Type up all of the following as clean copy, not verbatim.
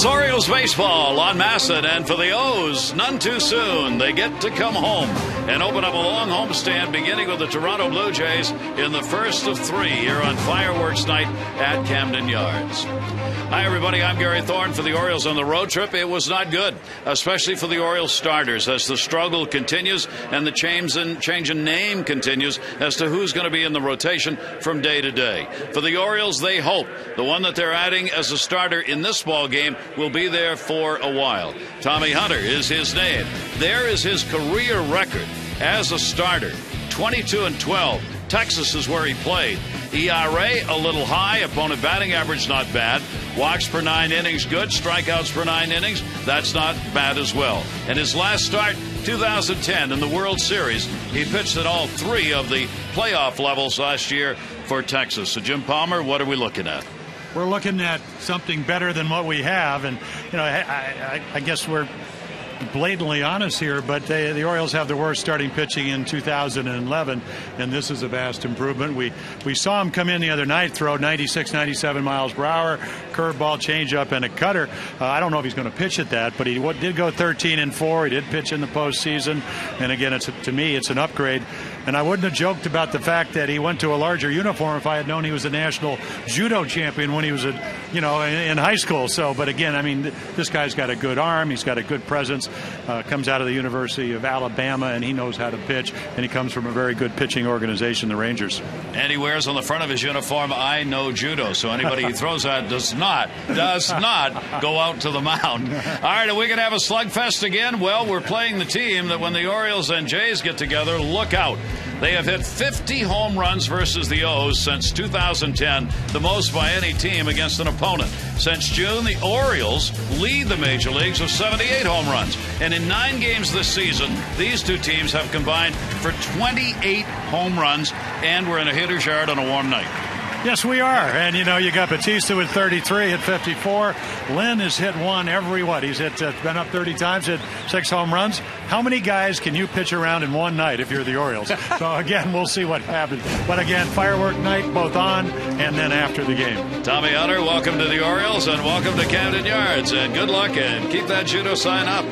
It's Orioles baseball on Masson, and for the O's, none too soon. They get to come home and open up a long homestand, beginning with the Toronto Blue Jays in the first of 3 here on Fireworks Night at Camden Yards. Hi, everybody. I'm Gary Thorne for the Orioles on the road trip. It was not good, especially for the Orioles starters, as the struggle continues and the change in name continues as to who's going to be in the rotation from day to day. For the Orioles, they hope the one that they're adding as a starter in this ball game will be there for a while. Tommy Hunter is his name. There is his career record as a starter, 22-12. Texas is where he played. ERA a little high, opponent batting average not bad, walks per 9 innings good, strikeouts per 9 innings, that's not bad as well. And his last start, 2010 in the World Series, he pitched at all 3 of the playoff levels last year for Texas. So Jim Palmer, what are we looking at? We're looking at something better than what we have, and I guess we're blatantly honest here, but the Orioles have the worst starting pitching in 2011, and this is a vast improvement. We saw him come in the other night, throw 96, 97 miles per hour, curveball, changeup, and a cutter. I don't know if he's going to pitch at that, but he did go 13-4. He did pitch in the postseason, and again, to me, it's an upgrade. And I wouldn't have joked about the fact that he went to a larger uniform if I had known he was a national judo champion when he was in high school. So, but again, I mean, this guy's got a good arm. He's got a good presence. Comes out of the University of Alabama, and he knows how to pitch. And he comes from a very good pitching organization, the Rangers. And he wears on the front of his uniform, "I know judo." So anybody he throws at does not go out to the mound. All right, are we going to have a slugfest again? Well, we're playing the team that when the Orioles and Jays get together, look out. They have hit 50 home runs versus the O's since 2010, the most by any team against an opponent. Since June, the Orioles lead the major leagues with 78 home runs. And in 9 games this season, these two teams have combined for 28 home runs, and we're in a hitter's yard on a warm night. Yes, we are. And, you got Batista with 33 at 54. Lynn has hit one every He's been up 30 times, hit 6 home runs. How many guys can you pitch around in one night if you're the Orioles? So, again, we'll see what happens. But, again, firework night both on and then after the game. Tommy Hunter, welcome to the Orioles and welcome to Camden Yards. And good luck and keep that judo sign up.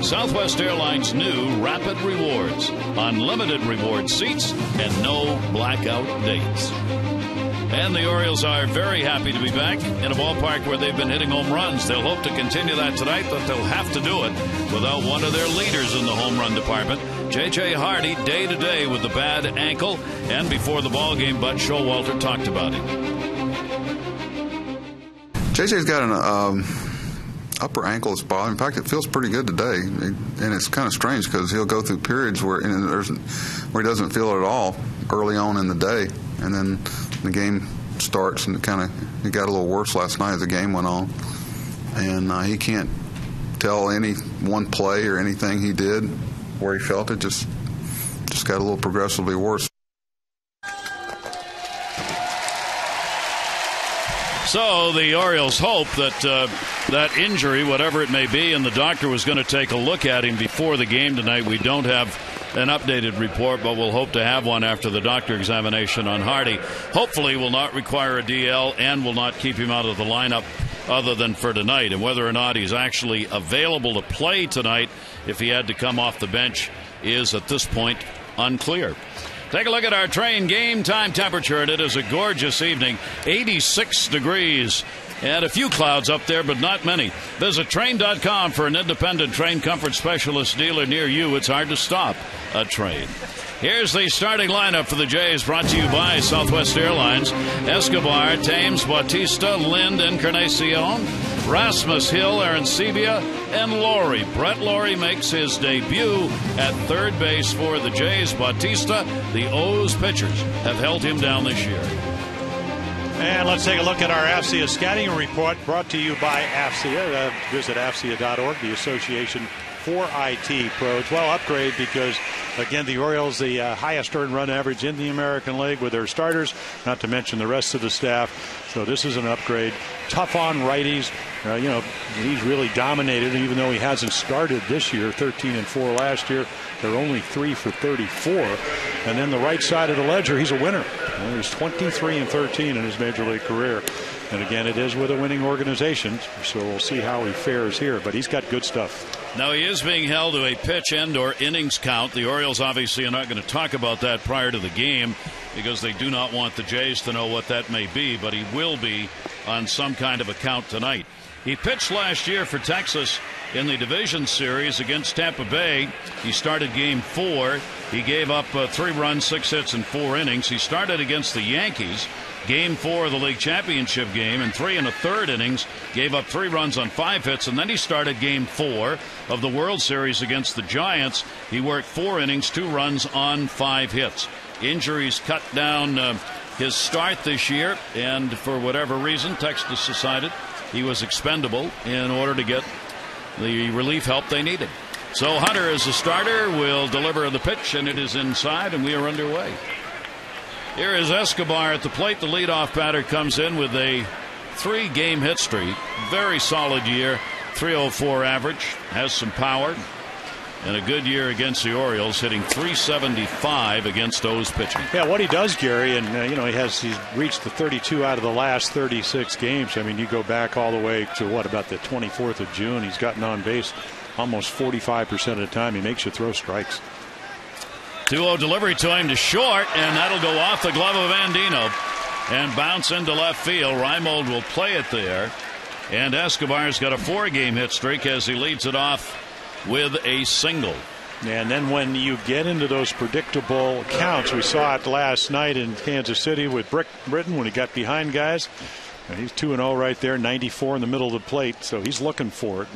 Southwest Airlines' new Rapid Rewards. Unlimited reward seats and no blackout dates. And the Orioles are very happy to be back in a ballpark where they've been hitting home runs. They'll hope to continue that tonight, but they'll have to do it without one of their leaders in the home run department. J.J. Hardy, day to day with the bad ankle. And before the ball game, Bud Showalter talked about him. J.J.'s got an upper ankle that's bothering. In fact, it feels pretty good today. And it's kind of strange because he'll go through periods where he doesn't feel it at all early on in the day. And then the game starts, and it got a little worse last night as the game went on. And he can't tell any one play or anything he did where he felt it. Just got a little progressively worse. So the Orioles hope that that injury, whatever it may be, and the doctor was going to take a look at him before the game tonight. We don't have an updated report, but we'll hope to have one after the doctor examination on Hardy. Hopefully will not require a DL and will not keep him out of the lineup other than for tonight. And whether or not he's actually available to play tonight if he had to come off the bench is at this point unclear. Take a look at our train game time temperature, and it is a gorgeous evening. 86 degrees. And a few clouds up there, but not many. Visit train.com for an independent train comfort specialist dealer near you. It's hard to stop a train. Here's the starting lineup for the Jays, brought to you by Southwest Airlines. Escobar, Thames, Bautista, Lind, Encarnacion, Rasmus, Hill, Arancibia, and Laurie. Brett Laurie makes his debut at third base for the Jays. Bautista, the O's pitchers, have held him down this year. And let's take a look at our AFCIA scouting report, brought to you by AFCIA. Visit AFCIA.org, the Association for IT Pros. Well, upgrade because, again, the Orioles, the highest earned run average in the American League with their starters, not to mention the rest of the staff. So this is an upgrade. Tough on righties. He's really dominated, even though he hasn't started this year. 13-4 last year. They're only 3 for 34. And then the right side of the ledger, he's a winner. He's 23-13 in his major league career. And again, it is with a winning organization, so we'll see how he fares here. But he's got good stuff. Now, he is being held to a pitch end or innings count. The Orioles obviously are not going to talk about that prior to the game because they do not want the Jays to know what that may be, but he will be on some kind of a count tonight. He pitched last year for Texas in the division series against Tampa Bay. He started game 4. He gave up 3 runs, 6 hits, and 4 innings. He started against the Yankees, game 4 of the league championship game, in 3 1/3 innings, gave up 3 runs on 5 hits, and then he started game 4 of the World Series against the Giants. He worked 4 innings, 2 runs on 5 hits. Injuries cut down his start this year, and for whatever reason, Texas decided he was expendable in order to get the relief help they needed. So Hunter, as a starter, will deliver the pitch, and it is inside, and we are underway. Here is Escobar at the plate. The leadoff batter comes in with a 3-game hit streak. Very solid year. 304 average. Has some power. And a good year against the Orioles, hitting .375 against O's pitching. Yeah, what he does, Gary, and he's reached the 32 out of the last 36 games. I mean, you go back all the way to about the 24th of June. He's gotten on base almost 45% of the time. He makes you throw strikes. 2-0 delivery to him to short, and that'll go off the glove of Andino and bounce into left field. Reimold will play it there, and Escobar's got a 4-game hit streak as he leads it off with a single. And then when you get into those predictable counts, we saw it last night in Kansas City with Britton when he got behind guys. And he's 2-0 right there, 94 in the middle of the plate, so he's looking for it.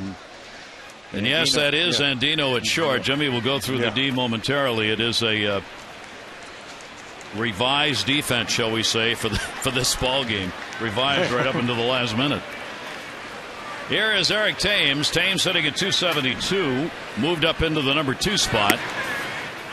And yes, that is Andino at short. Jimmy will go through the D momentarily. It is a revised defense, shall we say, for this ball game. Revised right up into the last minute. Here is Eric Thames. Thames hitting at .272, moved up into the number 2 spot.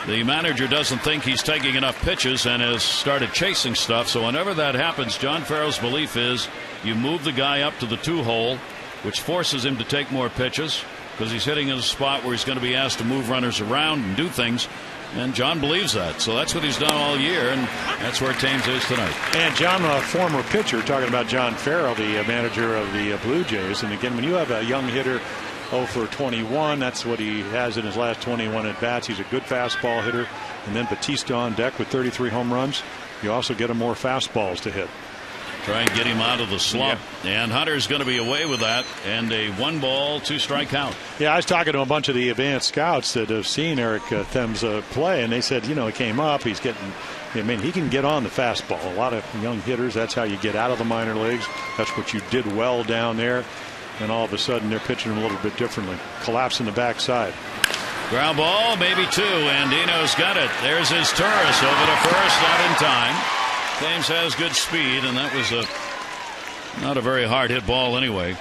The manager doesn't think he's taking enough pitches and has started chasing stuff. So whenever that happens, John Farrell's belief is you move the guy up to the 2 hole, which forces him to take more pitches because he's hitting in a spot where he's going to be asked to move runners around and do things. And John believes that. So that's what he's done all year, and that's where Thames is tonight. And John, a former pitcher, talking about John Farrell, the manager of the Blue Jays. And again, when you have a young hitter 0 for 21. That's what he has in his last 21 at bats. He's a good fastball hitter. And then Batista on deck with 33 home runs. You also get him more fastballs to hit. Try and get him out of the slump. Yeah. And Hunter's going to be away with that. And a 1-ball, 2-strike count. Yeah, I was talking to a bunch of the advanced scouts that have seen Eric Thames play, and they said, he came up. He's getting, he can get on the fastball. A lot of young hitters, that's how you get out of the minor leagues. That's what you did well down there. And all of a sudden, they're pitching him a little bit differently. Collapse in the backside. Ground ball, maybe 2. Andino's got it. There's his Turris over to first, not in time. Thames has good speed, and that was not a very hard hit ball anyway.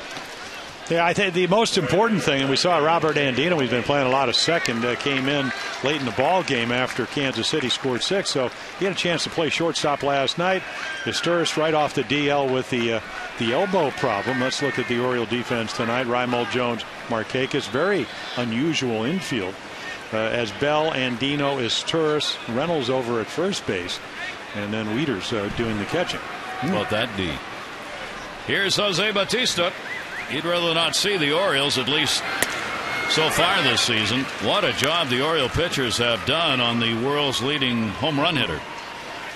Yeah, I think the most important thing, and we saw Robert Andino, he's been playing a lot of second, came in late in the ball game after Kansas City scored 6, so he had a chance to play shortstop last night. Sturris right off the DL with the elbow problem. Let's look at the Oriole defense tonight. Raimel Jones, Markakis, very unusual infield. As Bell, Andino, Sturris, Reynolds over at first base, and then Wieters doing the catching. About that D. Here's Jose Batista. He'd rather not see the Orioles, at least so far this season. What a job the Oriole pitchers have done on the world's leading home run hitter.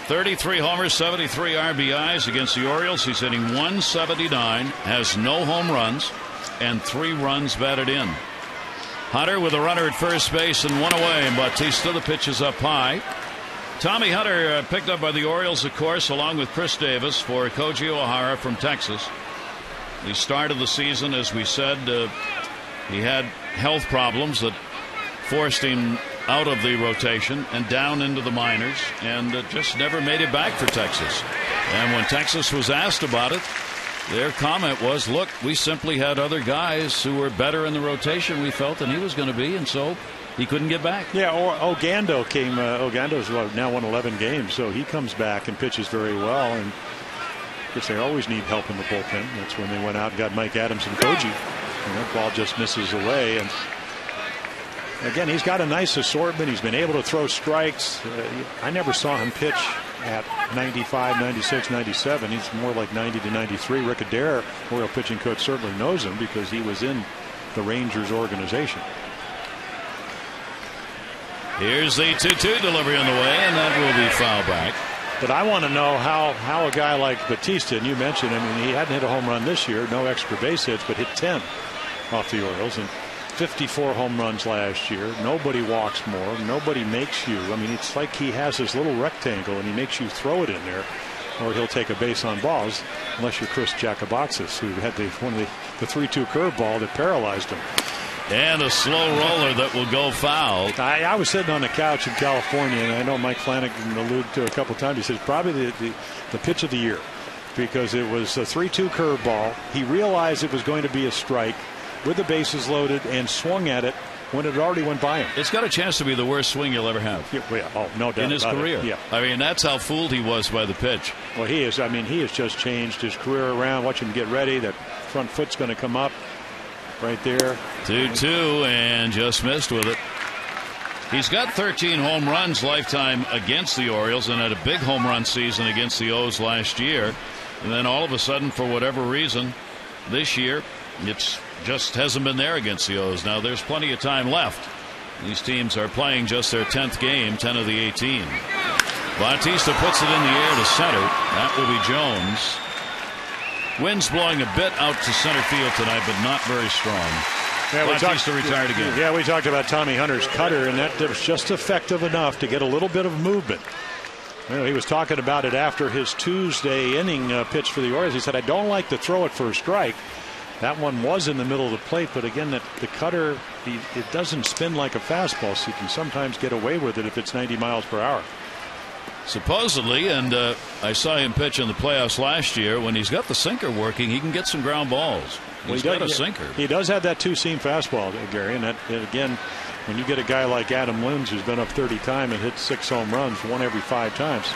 33 homers, 73 RBIs against the Orioles. He's hitting .179, has no home runs, and 3 runs batted in. Hunter with a runner at first base and 1 away, and Batista, the pitch is up high. Tommy Hunter picked up by the Orioles, of course, along with Chris Davis for Koji O'Hara from Texas. The start of the season, as we said, he had health problems that forced him out of the rotation and down into the minors, and just never made it back for Texas. And when Texas was asked about it, their comment was, look, we simply had other guys who were better in the rotation, we felt, than he was going to be, and so he couldn't get back. Yeah, or Ogando came. Ogando's now won 11 games, so he comes back and pitches very well. And of course, they always need help in the bullpen. That's when they went out and got Mike Adams and Koji. And that ball just misses away. And again, he's got a nice assortment. He's been able to throw strikes. I never saw him pitch at 95, 96, 97. He's more like 90 to 93. Rick Adair, Oriole pitching coach, certainly knows him because he was in the Rangers organization. Here's the 2-2 delivery on the way, and that will be foul back. But I want to know how a guy like Batista, and you mentioned, he hadn't hit a home run this year, no extra base hits, but hit 10 off the Orioles, and 54 home runs last year. Nobody walks more. Nobody makes you. It's like he has this little rectangle, and he makes you throw it in there, or he'll take a base on balls, unless you're Chris Jacoboxis, who had one of the 3-2 curveball that paralyzed him. And a slow roller that will go foul. I was sitting on the couch in California, and I know Mike Flanagan alluded to it a couple of times. He says probably the pitch of the year, because it was a 3-2 curveball. He realized it was going to be a strike with the bases loaded and swung at it when it already went by him. It's got a chance to be the worst swing you'll ever have. No doubt in his career. Yeah. That's how fooled he was by the pitch. Well, he is. He has just changed his career around. Watch him get ready. That front foot's going to come up. Right there. 2-2 and just missed with it. He's got 13 home runs lifetime against the Orioles and had a big home run season against the O's last year. And then all of a sudden, for whatever reason, this year, it's just hasn't been there against the O's. Now, there's plenty of time left. These teams are playing just their 10th game, 10 of the 18. Bautista puts it in the air to center. That will be Jones. Wind's blowing a bit out to center field tonight, but not very strong. Bautista retired again. Yeah, we talked about Tommy Hunter's cutter, and that was just effective enough to get a little bit of movement. He was talking about it after his Tuesday inning pitch for the Orioles. He said, I don't like to throw it for a strike. That one was in the middle of the plate, but again, the cutter, it doesn't spin like a fastball, so you can sometimes get away with it if it's 90 miles per hour. Supposedly, and I saw him pitch in the playoffs last year, when he's got the sinker working, he can get some ground balls. He's got a sinker. He does have that two-seam fastball, Gary, and again, when you get a guy like Adam Lind, who's been up 30 times and hit 6 home runs, 1 every 5 times,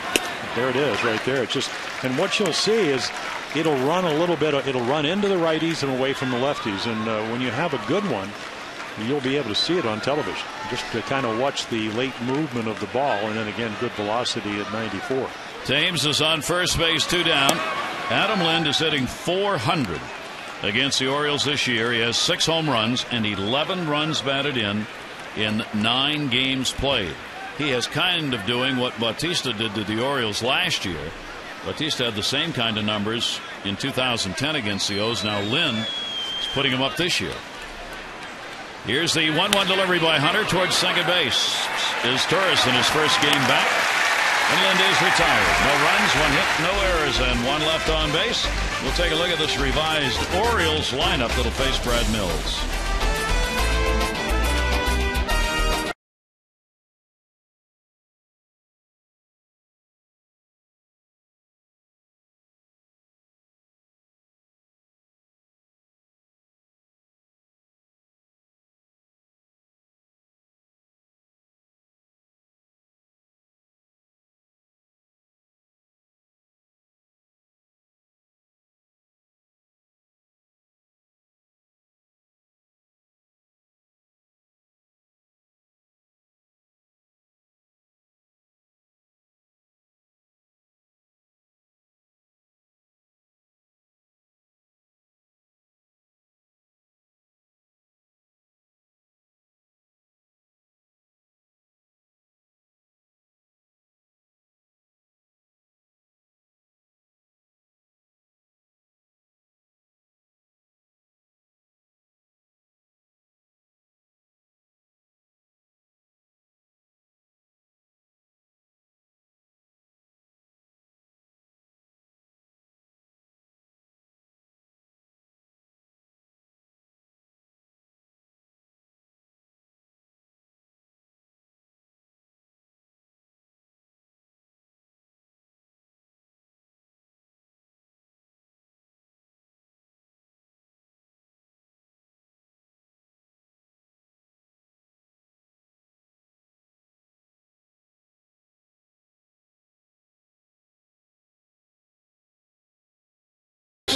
there it is right there. It's just, and what you'll see is it'll run a little bit, it'll run into the righties and away from the lefties, and when you have a good one, you'll be able to see it on television, just to kind of watch the late movement of the ball, and then again, good velocity at 94. Thames is on first base, 2 down. Adam Lind is hitting .400. against the Orioles this year. He has 6 home runs and 11 runs batted in 9 games played. He is kind of doing what Bautista did to the Orioles last year. Bautista had the same kind of numbers in 2010 against the O's. Now Lynn is putting him up this year. Here's the 1-1 delivery by Hunter towards second base. Is Torres in his first game back. And Lind is retired. No runs, 1 hit, no errors, and 1 left on base. We'll take a look at this revised Orioles lineup that'll face Brad Mills.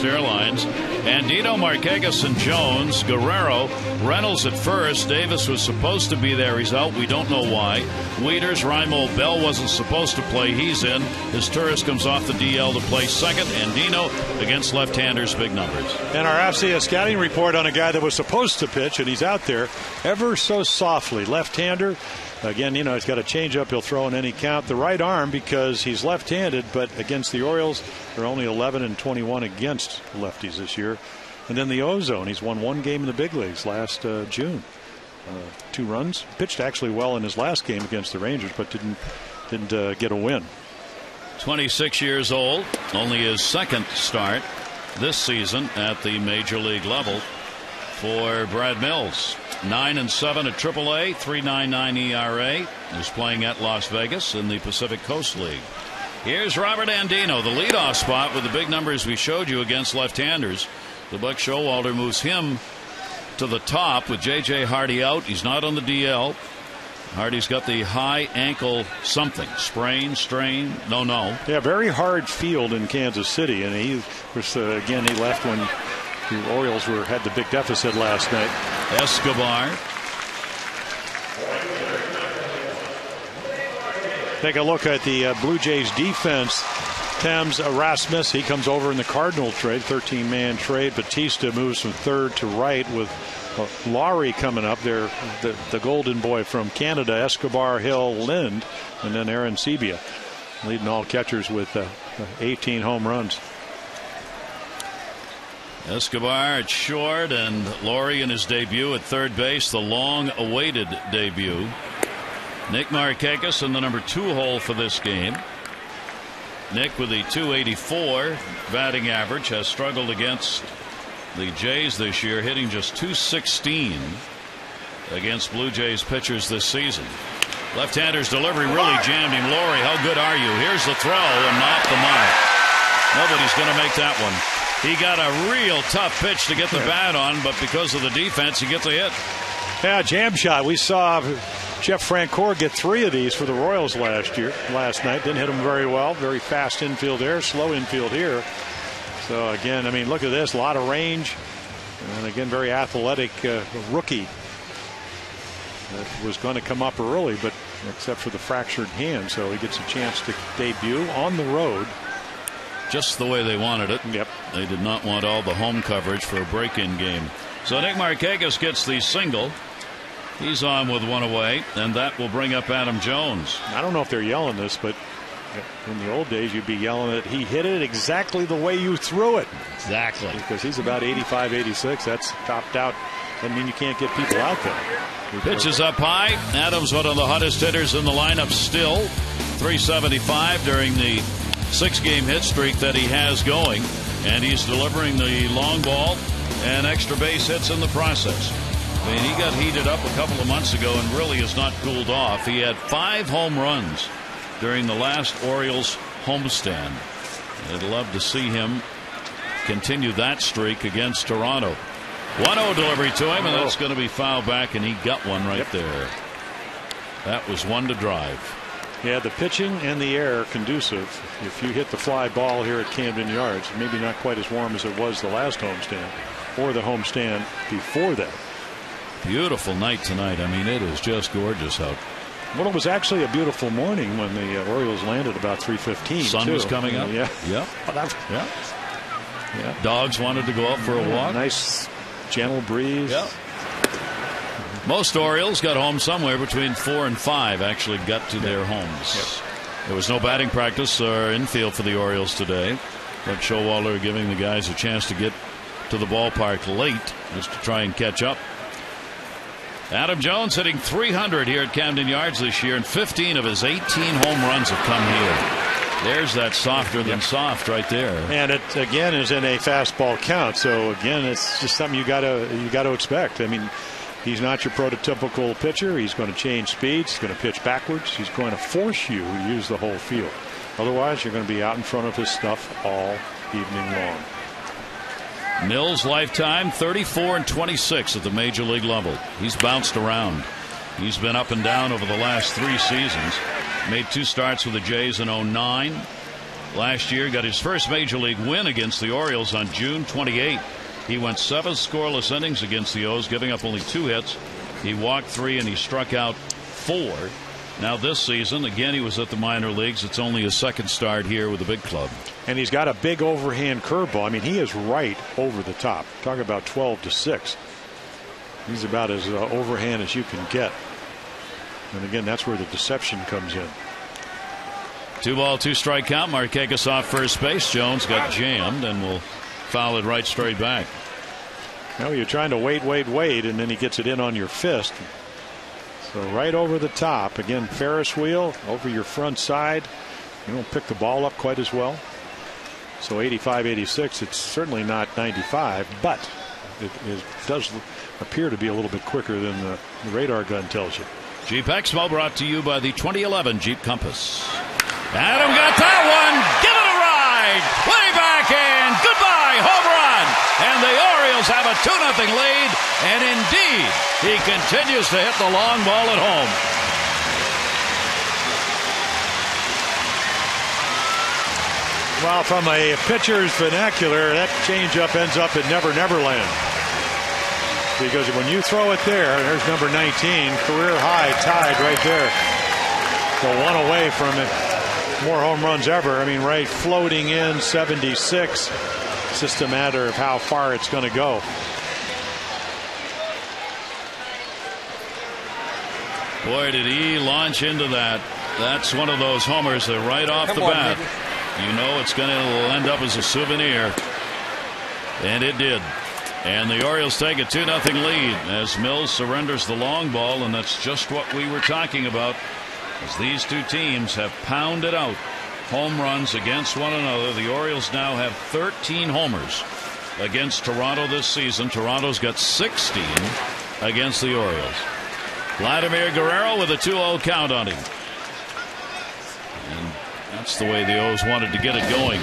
Airlines. Andino, Markakis, and Jones, Guerrero, Reynolds at first. Davis was supposed to be there. He's out. We don't know why. Wieters, Raimo, Bell wasn't supposed to play. He's in. His Torres comes off the DL to play second. Andino against left-handers, big numbers. And our FCS scouting report on a guy that was supposed to pitch, and he's out there ever so softly. Left-hander. Again, you know, he's got a changeup he'll throw in any count. The right arm, because he's left-handed, but against the Orioles, they're only 11-21 against lefties this year. And then the ozone, he's won 1 game in the big leagues last June. 2 runs. Pitched actually well in his last game against the Rangers, but didn't get a win. 26 years old, only his second start this season at the major league level for Brad Mills. 9-7 at AAA, 3.99 ERA. He's playing at Las Vegas in the Pacific Coast League. Here's Robert Andino, the leadoff spot with the big numbers we showed you against left-handers. The Buck Showalter moves him to the top with J.J. Hardy out. He's not on the DL. Hardy's got the high ankle something. Sprain, strain, no. Yeah, very hard field in Kansas City. And he was, again, he left when the Orioles had the big deficit last night. Escobar. Take a look at the Blue Jays defense. Thames Erasmus, he comes over in the Cardinal trade, 13-man trade. Bautista moves from third to right with Laurie coming up there, the golden boy from Canada. Escobar, Hill, Lind, and then Aaron Sebia leading all catchers with 18 home runs. Escobar at short, and Laurie in his debut at third base, the long-awaited debut. Nick Markakis in the number 2 hole for this game. Nick with the .284 batting average has struggled against the Jays this year, hitting just .216 against Blue Jays pitchers this season. Left-hander's delivery really jammed him. Laurie, how good are you? Here's the throw, and not the mark. Nobody's going to make that one. He got a real tough pitch to get the bat on, but because of the defense, he gets a hit. Yeah, jam shot. We saw Jeff Francoeur get 3 of these for the Royals last night. Didn't hit them very well. Very fast infield there, slow infield here. So again, I mean, look at this, a lot of range, and again, very athletic rookie that was going to come up early, but except for the fractured hand, so he gets a chance to debut on the road just the way they wanted it. Yep. They did not want all the home coverage for a break-in game. So Nick Markakis gets the single. He's on with one away, and that will bring up Adam Jones. I don't know if they're yelling this, but in the old days, you'd be yelling that he hit it exactly the way you threw it. Exactly. Because he's about 85, 86. That's topped out. Doesn't mean you can't get people out there. Pitch is up high. Adams, one of the hottest hitters in the lineup still. 375 during the 6-game hit streak that he has going. And he's delivering the long ball and extra base hits in the process. I mean, he got heated up a couple of months ago and really has not cooled off. He had 5 home runs during the last Orioles homestand. I'd love to see him continue that streak against Toronto. 1-0 delivery to him, and that's going to be fouled back, and he got one right there. That was one to drive. Yeah, the pitching and the air conducive. If you hit the fly ball here at Camden Yards, maybe not quite as warm as it was the last homestand or the homestand before that. Beautiful night tonight. I mean, it is just gorgeous out. Well, it was actually a beautiful morning when the Orioles landed about 3:15. Sun was coming up. Yeah. Dogs wanted to go out for a walk. Nice gentle breeze. Yeah. Most Orioles got home somewhere between 4 and 5. Actually got to their homes. There was no batting practice or infield for the Orioles today. But Showalter giving the guys a chance to get to the ballpark late just to try and catch up. Adam Jones hitting .300 here at Camden Yards this year, and 15 of his 18 home runs have come here. There's that softer than soft right there. And it again is in a fastball count. So again, it's just something you got to expect. I mean, he's not your prototypical pitcher. He's going to change speeds. He's going to pitch backwards. He's going to force you to use the whole field. Otherwise, you're going to be out in front of his stuff all evening long. Mills' lifetime 34 and 26 at the major league level. He's bounced around. He's been up and down over the last 3 seasons. Made 2 starts with the Jays in 09. Last year got his first major league win against the Orioles on June 28. He went 7 scoreless innings against the O's, giving up only 2 hits. He walked 3 and he struck out 4. Now this season, again, he was at the minor leagues. It's only his 2nd start here with the big club. And he's got a big overhand curveball. I mean, he is right over the top. Talk about 12-6. He's about as overhand as you can get. And again, that's where the deception comes in. 2-ball, 2-strike count. Markakis off first base. Jones got jammed and will foul it right straight back. Now you're trying to wait, and then he gets it in on your fist. So right over the top. Again, Ferris wheel over your front side. You don't pick the ball up quite as well. So 85, 86. It's certainly not 95, but it does appear to be a little bit quicker than the radar gun tells you. Jeep Expo brought to you by the 2011 Jeep Compass. Adam got that one. Give it a ride. Way back in. Goodbye. Home run. And the Orioles have a 2-0 lead. And indeed, he continues to hit the long ball at home. Well, from a pitcher's vernacular, that changeup ends up in Never Never Land. Because when you throw it there's number 19, career high, tied right there. So 1 away from it. More home runs ever. I mean, right, floating in 76. It's just a matter of how far it's going to go. Boy, did he launch into that. That's one of those homers that right off the bat, you know it's going to end up as a souvenir. And it did. And the Orioles take a 2-0 lead as Mills surrenders the long ball, and that's just what we were talking about, as these two teams have pounded out home runs against one another. The Orioles now have 13 homers against Toronto this season. Toronto's got 16 against the Orioles. Vladimir Guerrero with a 2-0 count on him. And that's the way the O's wanted to get it going.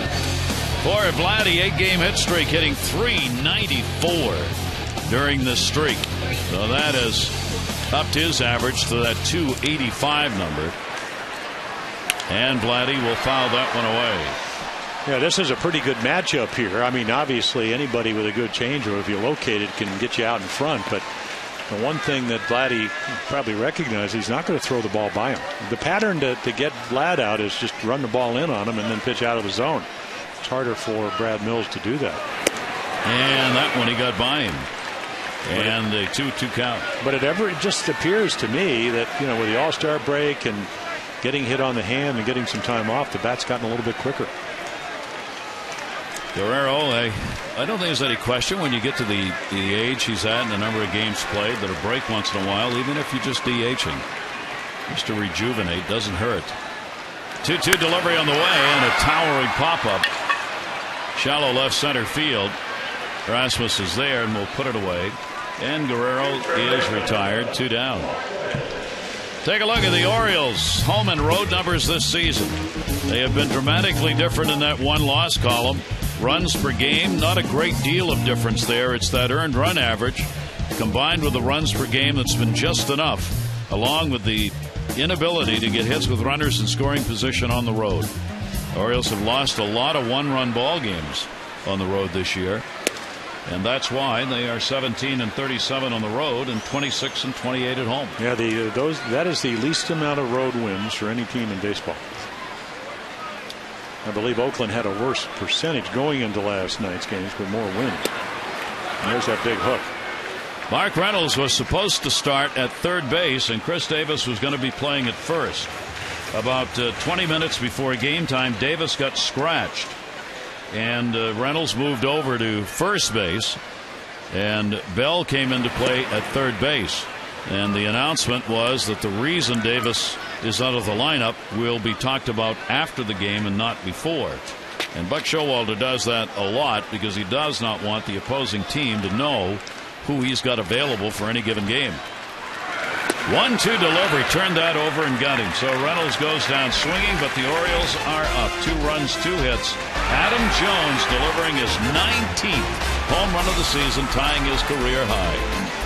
For Vladdy, 8-game hit streak, hitting .394 during this streak. So that has upped his average to that .285 number. And Vladdy will foul that one away. Yeah, this is a pretty good matchup here. I mean, obviously, anybody with a good changeup, if you locate it, can get you out in front. But the one thing that Vladdy probably recognizes, he's not going to throw the ball by him. The pattern to get Vlad out is just run the ball in on him and then pitch out of the zone. It's harder for Brad Mills to do that. And that one he got by him. And a 2-2 count. But it just appears to me that, with the All-Star break and getting hit on the hand and getting some time off, the bat's gotten a little bit quicker. Guerrero, I don't think there's any question when you get to the age he's at and the number of games played that a break once in a while, even if you're just DHing, just to rejuvenate, doesn't hurt. 2-2 delivery on the way and a towering pop-up. Shallow left center field. Rasmus is there and will put it away. And Guerrero is retired. 2 down. Take a look at the Orioles' home and road numbers this season. They have been dramatically different in that one-loss column. Runs per game, not a great deal of difference there. It's that earned run average combined with the runs per game that's been just enough, along with the inability to get hits with runners in scoring position on the road. The Orioles have lost a lot of one-run ball games on the road this year. And that's why they are 17-37 on the road and 26-28 at home. Yeah, that is the least amount of road wins for any team in baseball. I believe Oakland had a worse percentage going into last night's games with more wins. And there's that big hook. Mark Reynolds was supposed to start at third base, and Chris Davis was going to be playing at first. About 20 minutes before game time, Davis got scratched. And Reynolds moved over to first base, and Bell came into play at third base. And the announcement was that the reason Davis is out of the lineup will be talked about after the game and not before. And Buck Showalter does that a lot because he does not want the opposing team to know who he's got available for any given game. 1-2 delivery, turned that over and got him. So Reynolds goes down swinging, but the Orioles are up. 2 runs, 2 hits. Adam Jones delivering his 19th home run of the season, tying his career high.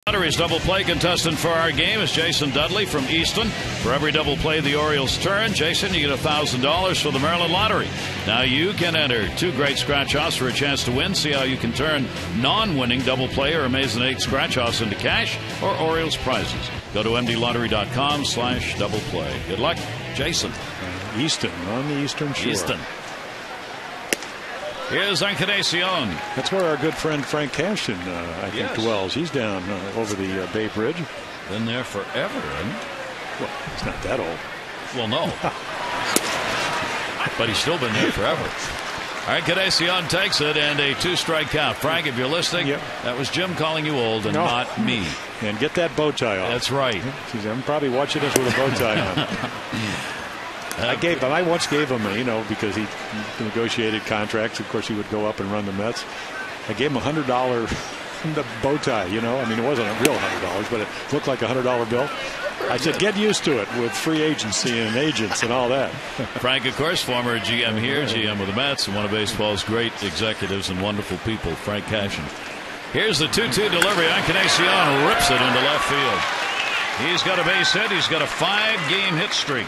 Lottery's double play contestant for our game is Jason Dudley from Easton. For every double play the Orioles turn, Jason, you get $1,000 for the Maryland Lottery. Now you can enter 2 great scratch-offs for a chance to win. See how you can turn non-winning double play or Amazing 8 scratch-offs into cash or Orioles prizes. Go to mdlottery.com/double play. Good luck, Jason. Easton on the Eastern Shore. Easton. Here's Encarnacion. That's where our good friend Frank Cashin, I think, dwells. He's down over the Bay Bridge. Been there forever, isn't he? Well, he's not that old. Well, no. But he's still been there forever. All right, Encarnacion takes it, and a 2-strike count. Frank, if you're listening, that was Jim calling you old and not me. And get that bow tie off. That's right. I'm probably watching us with a bow tie on. I once gave him, because he negotiated contracts. Of course, he would go up and run the Mets. I gave him a $100 bow tie. I mean, it wasn't a real $100, but it looked like a $100 bill. I said, get used to it with free agency and agents and all that. Frank, of course, former GM here, GM with the Mets, and one of baseball's great executives and wonderful people, Frank Cashin. Here's the 2-2 delivery. Encarnacion rips it into left field. He's got a base hit. He's got a 5-game hit streak.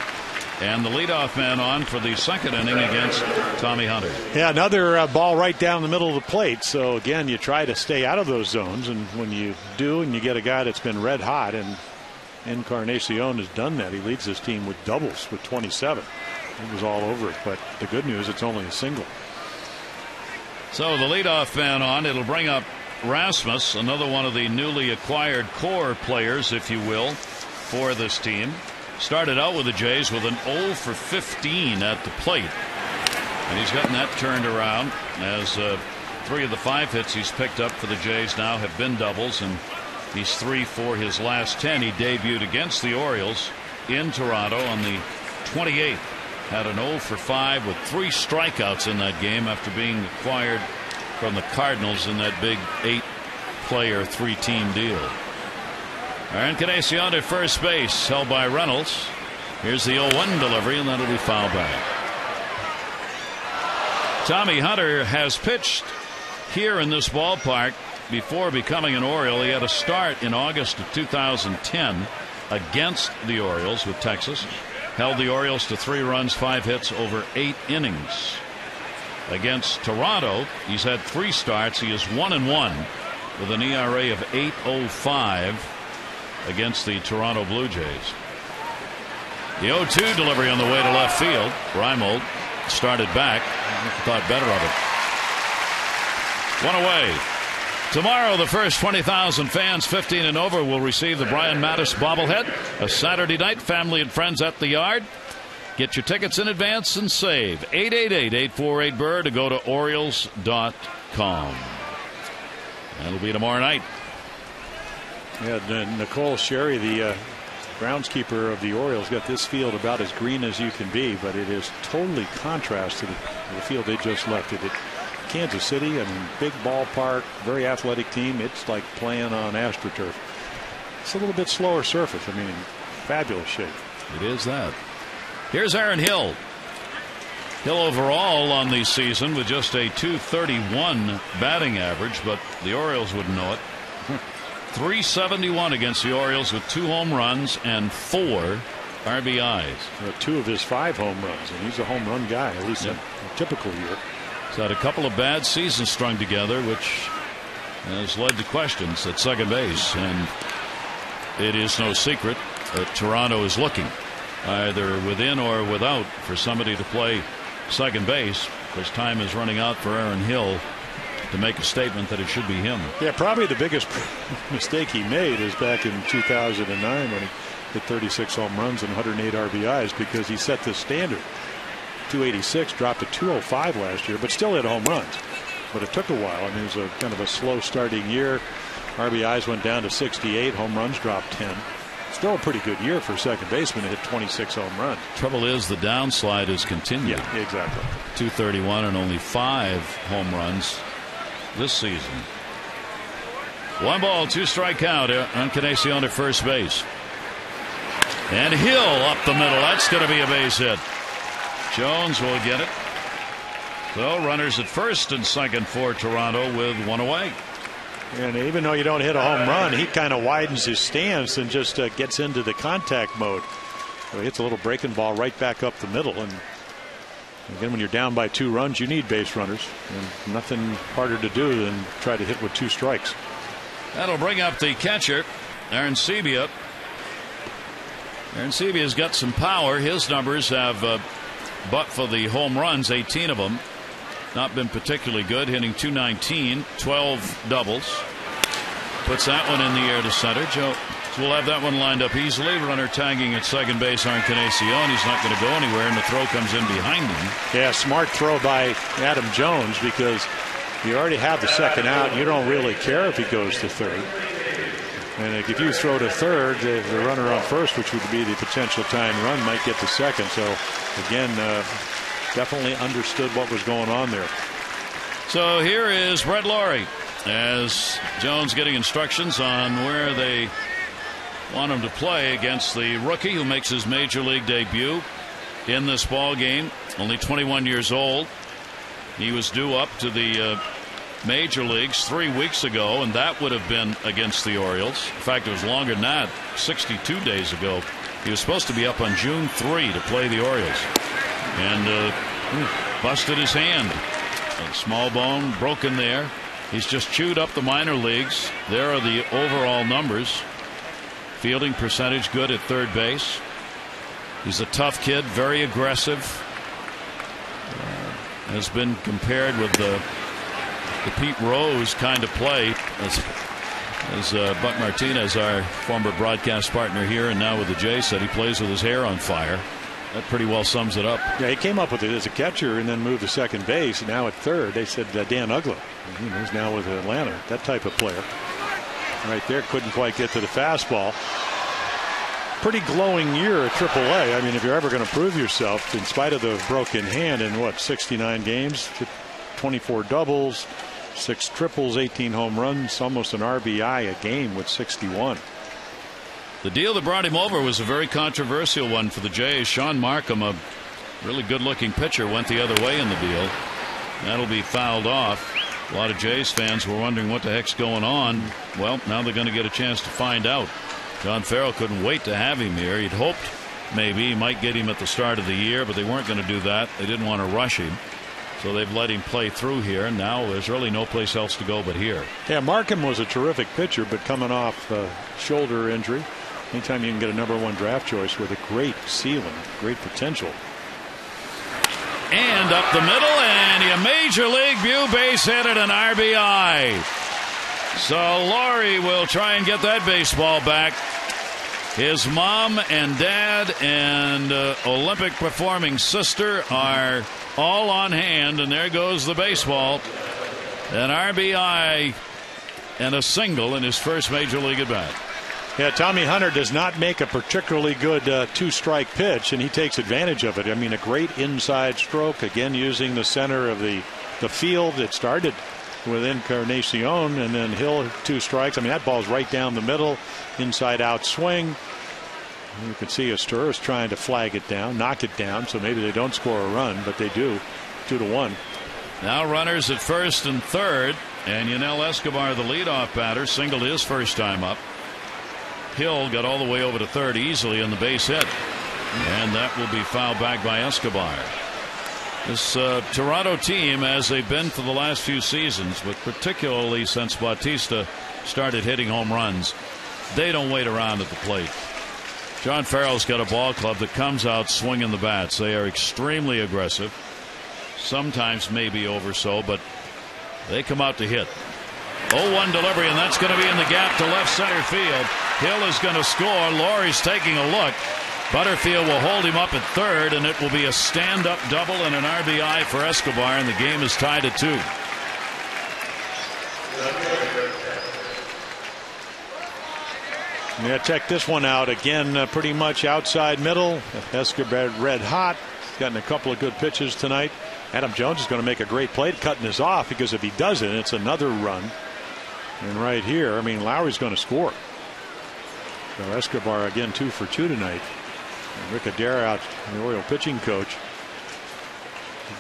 And the leadoff man on for the second inning against Tommy Hunter. Yeah, another ball right down the middle of the plate. So, again, you try to stay out of those zones. And when you do, and you get a guy that's been red hot, and Encarnacion has done that. He leads this team with doubles with 27. He was all over it. But the good news, it's only a single. So the leadoff man on. It'll bring up Rasmus, another one of the newly acquired core players, if you will, for this team. Started out with the Jays with an 0 for 15 at the plate. And he's gotten that turned around as 3 of the 5 hits he's picked up for the Jays now have been doubles, and he's 3 for his last 10. He debuted against the Orioles in Toronto on the 28th. Had an 0 for 5 with 3 strikeouts in that game after being acquired from the Cardinals in that big 8-player 3-team deal. Encarnacion at first base, held by Reynolds. Here's the 0-1 delivery, and that'll be foul back. Tommy Hunter has pitched here in this ballpark before becoming an Oriole. He had a start in August of 2010 against the Orioles with Texas. Held the Orioles to 3 runs, 5 hits over 8 innings. Against Toronto, he's had 3 starts. He is 1-1 with an ERA of 8.05 against the Toronto Blue Jays. The 0-2 delivery on the way to left field. Reimold started back, thought better of it. 1 away. Tomorrow, the first 20,000 fans 15 and over will receive the Brian Mattis bobblehead. A Saturday night, family and friends at the yard. Get your tickets in advance and save. 888-848-BIRD to go to Orioles.com. That'll be tomorrow night. Yeah, Nicole Sherry, the groundskeeper of the Orioles, got this field about as green as you can be, but it is totally contrast to the field they just left. It Kansas City, I mean, big ballpark, very athletic team. It's like playing on AstroTurf. It's a little bit slower surface. I mean, fabulous shape. It is that. Here's Aaron Hill. Hill overall on the season with just a .231 batting average, but the Orioles wouldn't know it. 371 against the Orioles with 2 home runs and 4 RBIs. 2 of his 5 home runs, and he's a home run guy, at least in a typical year. He's had a couple of bad seasons strung together, which has led to questions at second base, and it is no secret that Toronto is looking either within or without for somebody to play second base, because time is running out for Aaron Hill to make a statement that it should be him. Yeah, probably the biggest mistake he made is back in 2009 when he hit 36 home runs and 108 RBIs, because he set the standard. 286, dropped to 205 last year, but still hit home runs. But it took a while. I mean, it was a kind of a slow starting year. RBIs went down to 68, home runs dropped 10. Still a pretty good year for a second baseman to hit 26 home runs. Trouble is the downslide has continued. Yeah, exactly. 231 and only 5 home runs this season. 1 ball, 2 strike count. Encarnacion at first base. And Hill up the middle. That's going to be a base hit. Jones will get it. So runners at first and second for Toronto with 1 away. And even though you don't hit a home run, he kind of widens his stance and just gets into the contact mode. So he hits a little breaking ball right back up the middle. And again, when you're down by 2 runs, you need base runners. And nothing harder to do than try to hit with 2 strikes. That'll bring up the catcher, Aaron Sebia. Aaron Sebia's got some power. His numbers have, but for the home runs, 18 of them, not been particularly good, hitting .219, 12 doubles. Puts that one in the air to center. Joe will have that one lined up easily. Runner tagging at second base, Encarnacion. He's not going to go anywhere, and the throw comes in behind him. Yeah, smart throw by Adam Jones, because you already have the second out. You don't really care if he goes to third. And if you throw to third, the runner on first, which would be the potential tying run, might get to second. So, again, definitely understood what was going on there. So here is Brett Lawrie as Jones getting instructions on where they want him to play against the rookie who makes his major league debut in this ball game. Only 21 years old. He was due up to the major leagues 3 weeks ago, and that would have been against the Orioles. In fact, it was longer than that, 62 days ago. He was supposed to be up on June 3 to play the Orioles, and busted his hand. A small bone broken there. He's just chewed up the minor leagues. There are the overall numbers. Fielding percentage good at third base. He's a tough kid, very aggressive. Has been compared with the Pete Rose kind of play, as Buck Martinez, our former broadcast partner here and now with the Jays, said he plays with his hair on fire. That pretty well sums it up. Yeah, he came up with it as a catcher and then moved to second base. Now at third, they said Dan Uggla. He's now with Atlanta. That type of player. Right there, couldn't quite get to the fastball. Pretty glowing year at AAA. I mean, if you're ever going to prove yourself, in spite of the broken hand in 69 games, 24 doubles, 6 triples, 18 home runs, almost an RBI a game with 61. The deal that brought him over was a very controversial one for the Jays. Sean Markham, a really good-looking pitcher, went the other way in the deal. That'll be fouled off. A lot of Jays fans were wondering what the heck's going on. Well, now they're going to get a chance to find out. John Farrell couldn't wait to have him here. He'd hoped maybe he might get him at the start of the year, but they weren't going to do that. They didn't want to rush him. So they've let him play through here, and now there's really no place else to go but here. Yeah, Markham was a terrific pitcher, but coming off a shoulder injury. Anytime you can get a #1 draft choice with a great ceiling, great potential. And up the middle, and a major league view base hit and an RBI. So Laurie will try and get that baseball back. His mom and dad and Olympic performing sister are all on hand, and there goes the baseball. An RBI and a single in his first major league at bat. Yeah, Tommy Hunter does not make a particularly good 2-strike pitch, and he takes advantage of it. I mean, a great inside stroke, again using the center of the field. It started with Encarnacion, and then Hill 2 strikes. I mean, that ball's right down the middle, inside out swing. You can see Astur is trying to flag it down, knock it down, so maybe they don't score a run, but they do. 2-1. Now runners at first and third, and Yunel Escobar, the leadoff batter, singled his first time up. Hill got all the way over to third easily on the base hit, and that will be fouled back by Escobar. This Toronto team, as they've been for the last few seasons, but particularly since Bautista started hitting home runs, they don't wait around at the plate. John Farrell's got a ball club that comes out swinging the bats. They are extremely aggressive, sometimes maybe over so, but they come out to hit. 0-1 delivery, and that's going to be in the gap to left center field. Hill is going to score. Laurie's taking a look. Butterfield will hold him up at third, and it will be a stand-up double and an RBI for Escobar, and the game is tied at 2. Yeah, check this one out again. Pretty much outside middle. Escobar red hot. Gotten a couple of good pitches tonight. Adam Jones is going to make a great play, cutting this off, because if he doesn't, it's another run. And right here, I mean, Lowry's going to score. So Escobar again 2 for 2 tonight. And Rick Adair out, the Oriole pitching coach.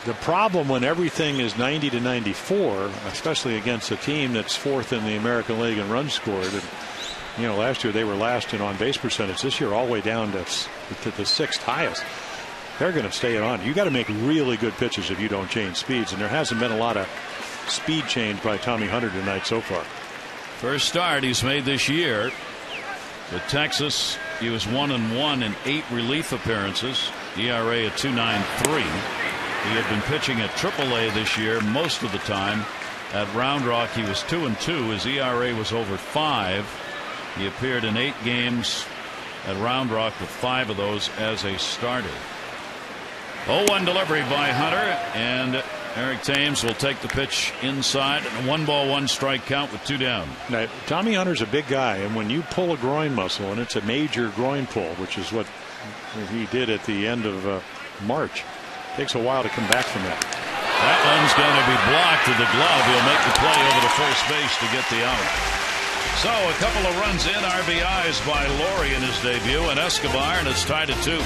The problem when everything is 90 to 94, especially against a team that's 4th in the American League in runs scored. And, you know, last year they were last in on base percentage. This year all the way down to the 6th highest. They're going to stay on. You got to make really good pitches if you don't change speeds, and there hasn't been a lot of speed change by Tommy Hunter tonight so far. First start he's made this year with Texas. He was 1-1 in 8 relief appearances. ERA at 2.93. He had been pitching at AAA this year most of the time. At Round Rock he was 2-2. His ERA was over 5. He appeared in 8 games at Round Rock, with 5 of those as a starter. 0-1 delivery by Hunter, and Eric Thames will take the pitch inside, and a 1-1 count with 2 down. Now, Tommy Hunter's a big guy, and when you pull a groin muscle, and it's a major groin pull, which is what he did at the end of March, it takes a while to come back from that. That one's going to be blocked with the glove. He'll make the play over to first base to get the out. So a couple of runs in, RBIs by Laurie in his debut, and Escobar, and it's tied at 2.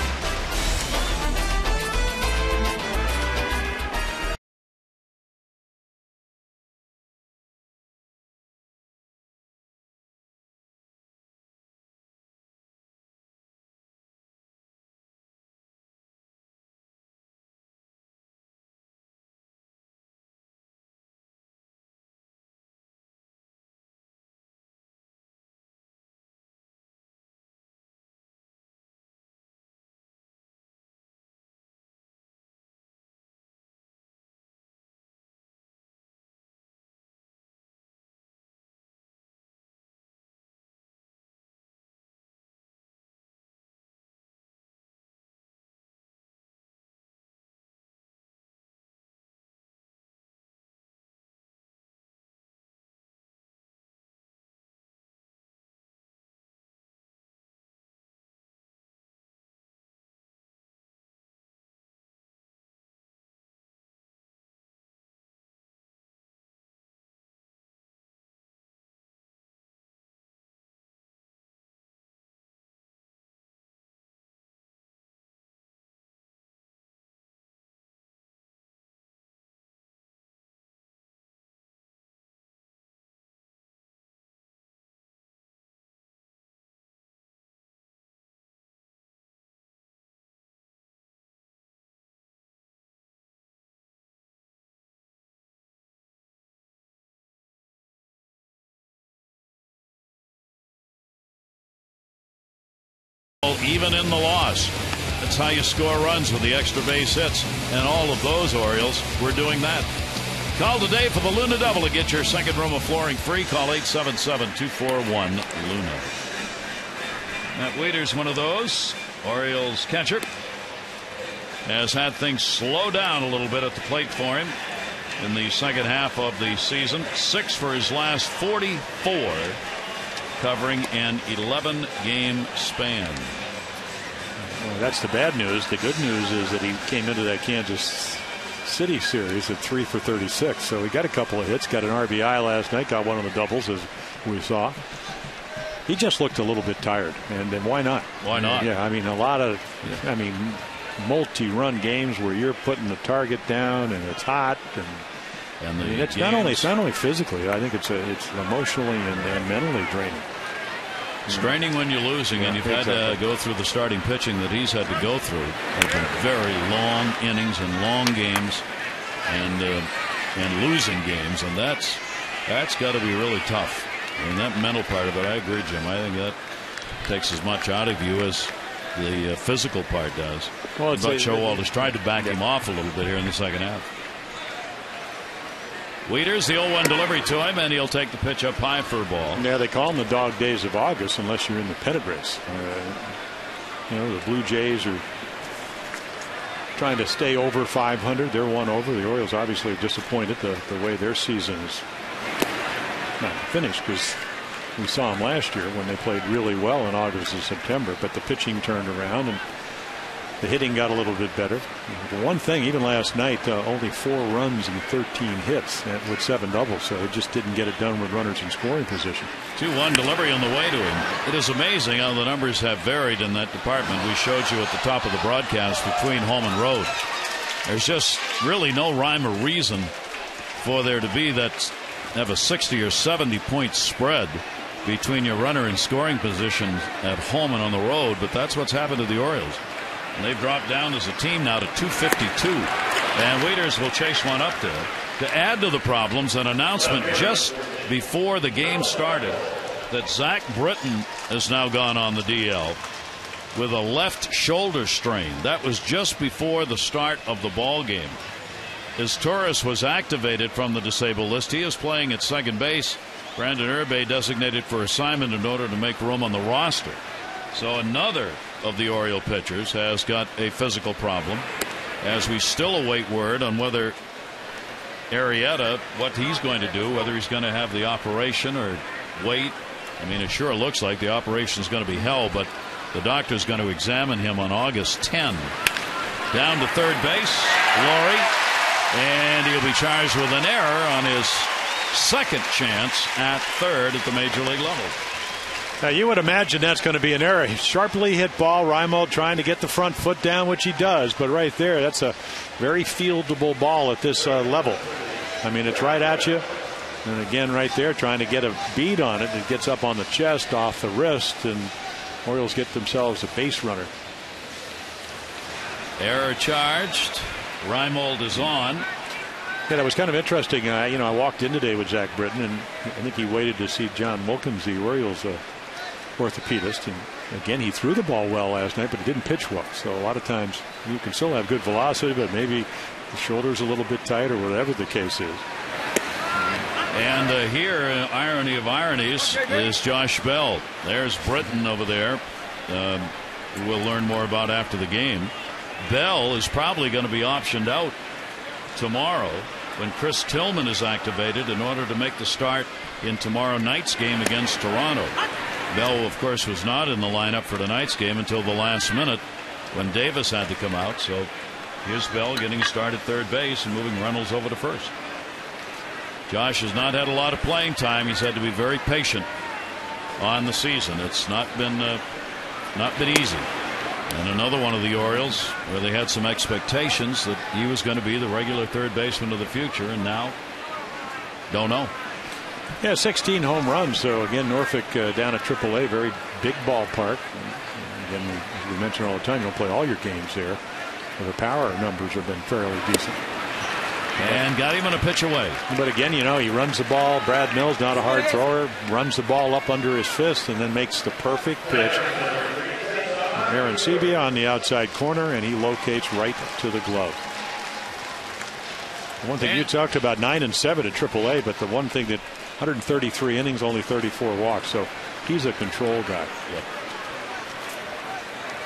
even in the loss. That's how you score runs with the extra base hits. And all of those Orioles were doing that. Call today for the Luna Double to get your second room of flooring free. Call 877-241-LUNA. Matt Waiter's one of those. Orioles catcher has had things slow down a little bit at the plate for him in the second half of the season. 6 for his last 44, covering an 11-game span. Well, that's the bad news. The good news is that he came into that Kansas City series at 3 for 36. So he got a couple of hits, got an RBI last night, got one of the doubles as we saw. He just looked a little bit tired, and why not? Why not? Yeah, I mean, a lot of, multi-run games where you're putting the target down and it's hot, and it's not only physically. I think it's emotionally and mentally draining. It's draining when you're losing, and you've had to go through the starting pitching that he's had to go through. It's been very long innings and long games, and losing games, and that's got to be really tough. I mean, that mental part of it, I agree, Jim. I think that takes as much out of you as the physical part does. Well, but Showalter's tried to back him off a little bit here in the second half. Wieters, the 0-1 delivery to him, and he'll take the pitch up high for a ball. Yeah, they call them the dog days of August unless you're in the pennant race. The Blue Jays are trying to stay over 500. They're one over. The Orioles obviously are disappointed the way their season is not finished, because we saw them last year when they played really well in August and September, but the pitching turned around and the hitting got a little bit better. The one thing, even last night, only 4 runs and 13 hits with 7 doubles, so it just didn't get it done with runners in scoring position. 2-1 delivery on the way to him. It is amazing how the numbers have varied in that department. We showed you at the top of the broadcast between home and road. There's just really no rhyme or reason for there to be that have a 60 or 70 point spread between your runner and scoring position at home and on the road, but that's what's happened to the Orioles. And they've dropped down as a team now to 252, and Wieters will chase one up there. To add to the problems, an announcement just before the game started that Zach Britton has now gone on the DL with a left shoulder strain. That was just before the start of the ball game. As Torres was activated from the disabled list, he is playing at second base. Brandon Irbe designated for assignment in order to make room on the roster. So another of the Oriole pitchers has got a physical problem, as we still await word on whether Arrieta, what he's going to do, whether he's going to have the operation or wait. I mean, it sure looks like the operation is going to be held, but the doctor's going to examine him on August 10. Down to third base, Laurie, and he'll be charged with an error on his second chance at third at the major league level. Now, you would imagine that's going to be an error. Sharply hit ball. Reimold trying to get the front foot down, which he does. But right there, that's a very fieldable ball at this level. I mean, it's right at you. And again, right there, trying to get a bead on it. It gets up on the chest, off the wrist, and Orioles get themselves a base runner. Error charged. Reimold is on. Yeah, that was kind of interesting. I walked in today with Zach Britton, and I think he waited to see John Wilkins, the Orioles orthopedist. And again, he threw the ball well last night, but he didn't pitch well. So a lot of times you can still have good velocity, but maybe the shoulder's a little bit tight or whatever the case is. And here, irony of ironies, is Josh Bell. There's Britton over there, who we'll learn more about after the game. Bell is probably going to be optioned out tomorrow when Chris Tillman is activated in order to make the start in tomorrow night's game against Toronto. Bell, of course, was not in the lineup for tonight's game until the last minute when Davis had to come out. So here's Bell getting a start at third base and moving Reynolds over to first. Josh has not had a lot of playing time. He's had to be very patient on the season. It's not been easy. And another one of the Orioles where they had some expectations that he was going to be the regular third baseman of the future, and now don't know. Yeah, 16 home runs. So again, Norfolk down at AAA, very big ballpark. Again, as we mention all the time, you don't play all your games there. The power numbers have been fairly decent. And got him on a pitch away. But again, he runs the ball. Brad Mills, not a hard thrower, runs the ball up under his fist and then makes the perfect pitch. Arancibia on the outside corner, and he locates right to the glove. One thing you talked about, 9-7 at AAA, but the one thing that 133 innings, only 34 walks, so he's a control guy. Yep.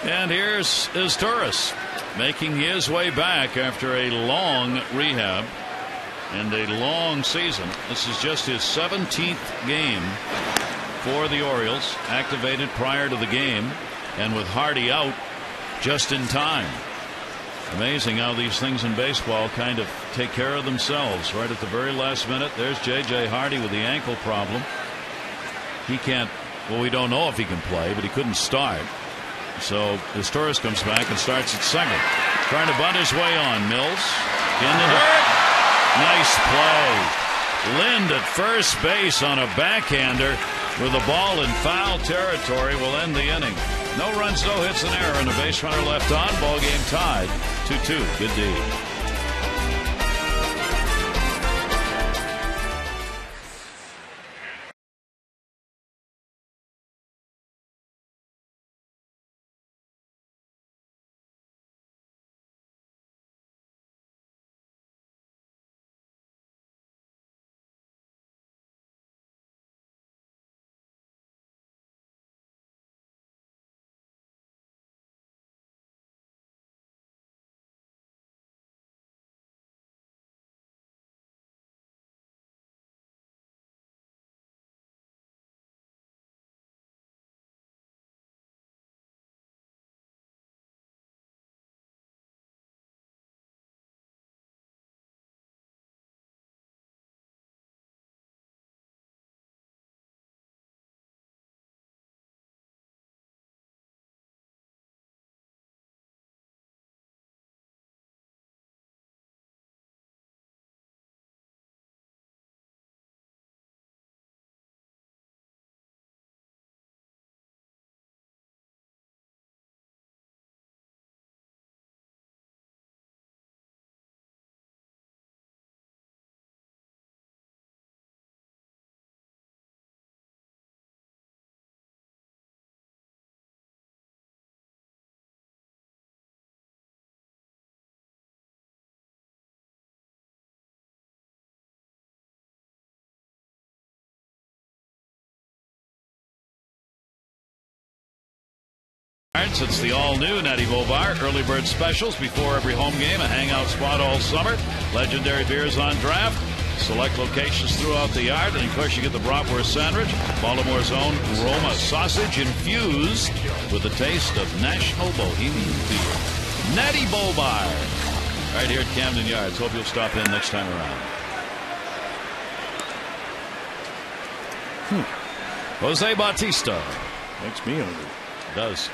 And here's Torres making his way back after a long rehab and a long season. This is just his 17th game for the Orioles, activated prior to the game, and with Hardy out just in time. Amazing how these things in baseball kind of take care of themselves right at the very last minute. There's J.J. Hardy with the ankle problem. He can't, well, we don't know if he can play, but he couldn't start. So as Torres comes back and starts at second, trying to bunt his way on. Mills in the dirt. Nice play. Lind at first base on a backhander with the ball in foul territory will end the inning. No runs, no hits, an error, and a base runner left on. Ball game tied 2-2. Good D. It's the all-new Natty Bobar Early Bird Specials before every home game. A hangout spot all summer. Legendary beers on draft. Select locations throughout the yard. And, of course, you get the bratwurst sandwich. Baltimore's own Roma sausage infused with the taste of National Bohemian beer. Natty Bobar. Right here at Camden Yards. Hope you'll stop in next time around. Jose Bautista. Makes me hungry. Does.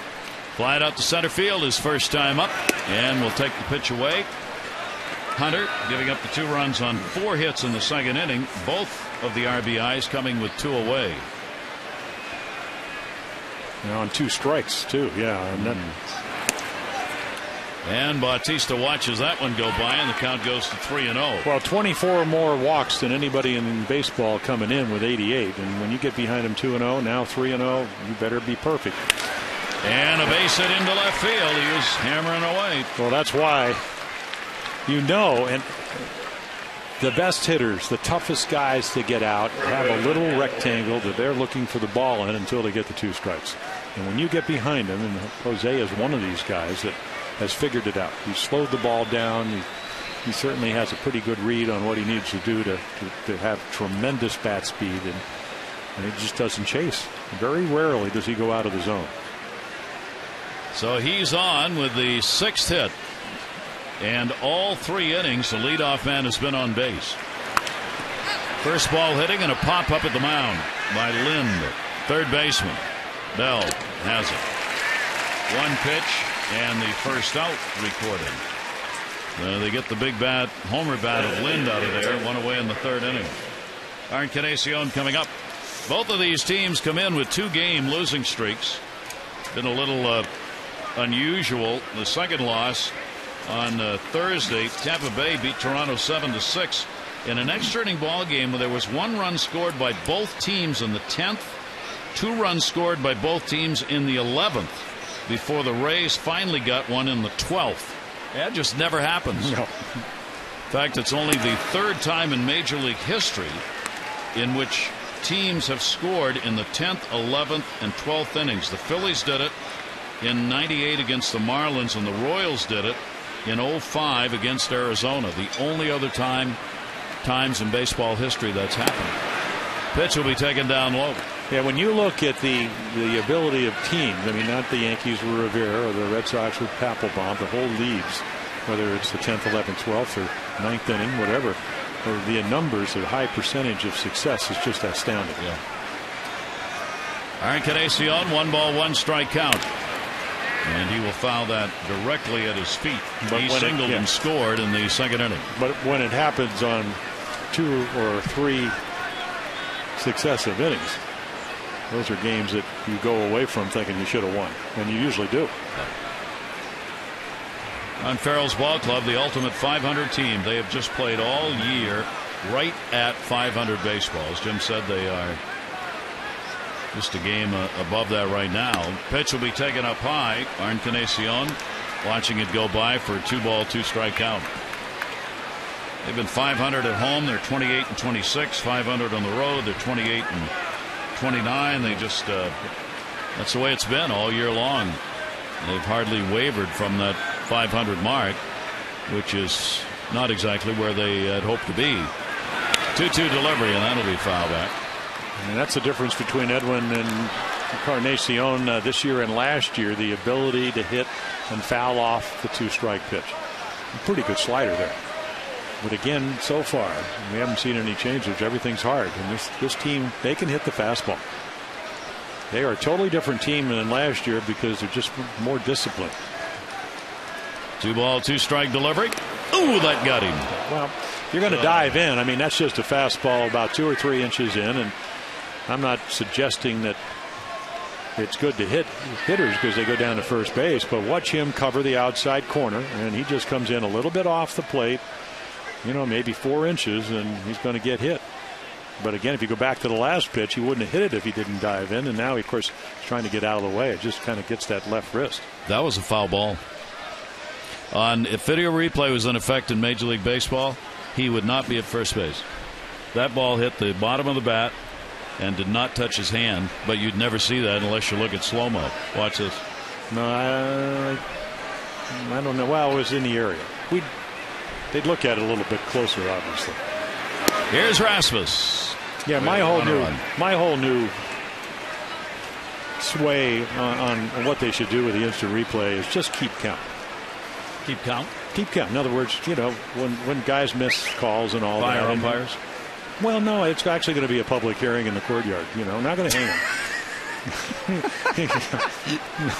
Fly it out to center field his first time up, and will take the pitch away. Hunter giving up the 2 runs on 4 hits in the second inning. Both of the RBIs coming with 2 away. On 2 strikes too. Yeah. And Bautista watches that one go by, and the count goes to 3-0. Well, 24 more walks than anybody in baseball coming in with 88. And when you get behind him 2-0, now 3-0, you better be perfect. And a base hit into left field. He was hammering away. Well, that's why, and the best hitters, the toughest guys to get out, have a little rectangle that they're looking for the ball in until they get the 2 strikes. And when you get behind him, and Jose is one of these guys that has figured it out. He's slowed the ball down. He certainly has a pretty good read on what he needs to do to have tremendous bat speed, and he just doesn't chase. Very rarely does he go out of the zone. So he's on with the 6th hit, and all 3 innings the leadoff man has been on base. First ball hitting and a pop up at the mound by Lind, third baseman. Bell has it. 1 pitch and the first out recorded. They get the big bat, homer bat of Lind out of there. 1 away in the 3rd inning. Encarnacion coming up. Both of these teams come in with 2-game losing streaks. Been a little unusual. The second loss on Thursday, Tampa Bay beat Toronto 7-6 in an extra inning ball game where there was 1 run scored by both teams in the 10th, 2 runs scored by both teams in the 11th. before the Rays finally got one in the 12th. That just never happens. No. In fact, it's only the third time in Major League history in which teams have scored in the 10th, 11th, and 12th innings. The Phillies did it in '98 against the Marlins, and the Royals did it in '05 against Arizona. The only other times in baseball history that's happened. Pitch will be taken down low. Yeah, when you look at the ability of teams, I mean, not the Yankees with Rivera or the Red Sox with Papelbon, the whole leagues, whether it's the 10th, 11th, 12th, or 9th inning, whatever, or the numbers, the high percentage of success is just astounding. Yeah. Encarnacion, 1 ball, 1 strike count. And he will foul that directly at his feet. But he singled and scored in the 2nd inning. But when it happens on 2 or 3 successive innings, those are games that you go away from thinking you should have won, and you usually do. On Farrell's Ball Club, the ultimate 500 team. They have just played all year right at 500 baseballs. Jim said they are just a game above that right now. Pitch will be taken up high. Encarnacion watching it go by for a 2 ball, 2 strike count. They've been 500 at home. They're 28 and 26. 500 on the road. They're 28 and 29. They just that's the way it's been all year long. They've hardly wavered from that 500 mark, which is not exactly where they had hoped to be. 2-2 delivery, and that'll be foul back. And that's the difference between Edwin and Encarnacion this year and last year, the ability to hit and foul off the 2-strike pitch. A pretty good slider there. But again, so far, we haven't seen any changes. Everything's hard. And this team, they can hit the fastball. They are a totally different team than last year because they're just more disciplined. 2 ball, 2 strike delivery. Ooh, that got him. Well, you're going to dive in. I mean, that's just a fastball about 2 or 3 inches in. And I'm not suggesting that it's good to hit hitters because they go down to first base. But watch him cover the outside corner. And he just comes in a little bit off the plate. You know, maybe 4 inches, and he's going to get hit. But again, if you go back to the last pitch, he wouldn't have hit it if he didn't dive in. And now, of course, he's trying to get out of the way. It just kind of gets that left wrist. That was a foul ball. If video replay was in effect in Major League Baseball, he would not be at first base. That ball hit the bottom of the bat and did not touch his hand. But you'd never see that unless you look at slow-mo. Watch this. No, I don't know. Well, it was in the area. They'd look at it a little bit closer, obviously. Here's Rasmus. Yeah, my whole new sway on what they should do with the instant replay is just keep count. Keep count? Keep count. In other words, you know, when guys miss calls and all that. Fire umpires? Well, no, it's actually going to be a public hearing in the courtyard. You know, not going to hang them.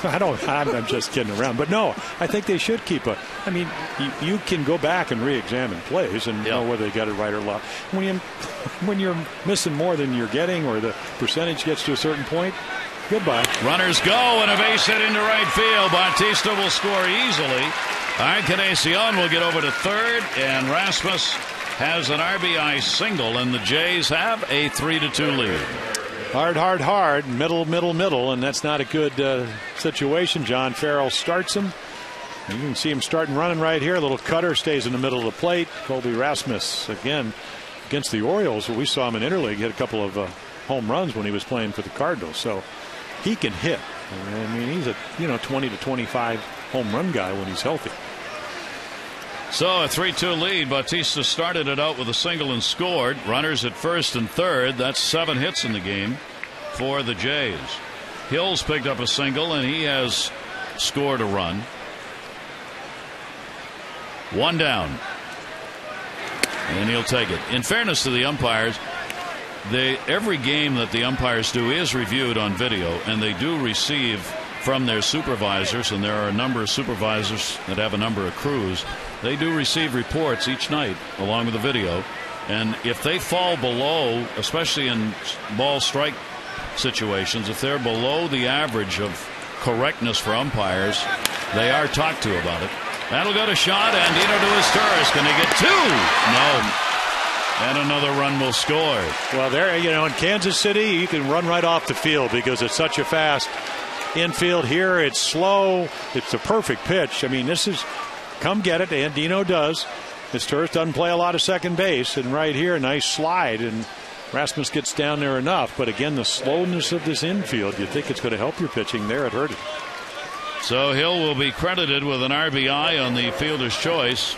I'm just kidding around. But no, I think they should keep I mean, you can go back and re-examine plays and know whether they got it right or not. When you're missing more than you're getting, or the percentage gets to a certain point, goodbye. Runners go, and a base hit into right field. Bautista will score easily. Encarnacion will get over to third, and Rasmus has an RBI single, and the Jays have a 3-2 lead. Hard, middle, and that's not a good situation. John Farrell starts him. You can see him starting running right here. A little cutter, stays in the middle of the plate. Colby Rasmus again against the Orioles. We saw him in interleague hit a couple of home runs when he was playing for the Cardinals, so he can hit. I mean, he's a 20 to 25 home run guy when he's healthy. So a 3-2 lead. Bautista started it out with a single and scored. Runners at first and third. That's 7 hits in the game for the Jays. Hills picked up a single, and he has scored a run. 1 down, and he'll take it. In fairness to the umpires, every game that the umpires do is reviewed on video, and they do receive from their supervisors, and there are a number of supervisors that have a number of crews. They do receive reports each night along with the video, and if they fall below, especially in ball strike situations, if they're below the average of correctness for umpires, they are talked to about it. That'll go to shot, and Dino to his turret. Can he get 2? No. And another run will score. Well, there, in Kansas City, you can run right off the field because it's such a fast infield here. It's slow. It's a perfect pitch. I mean, this is come get it, and Dino does. This Turris doesn't play a lot of second base, and right here, nice slide, and Rasmus gets down there enough. But again, the slowness of this infield, you think it's going to help your pitching there. It hurt it. So Hill will be credited with an RBI on the fielder's choice.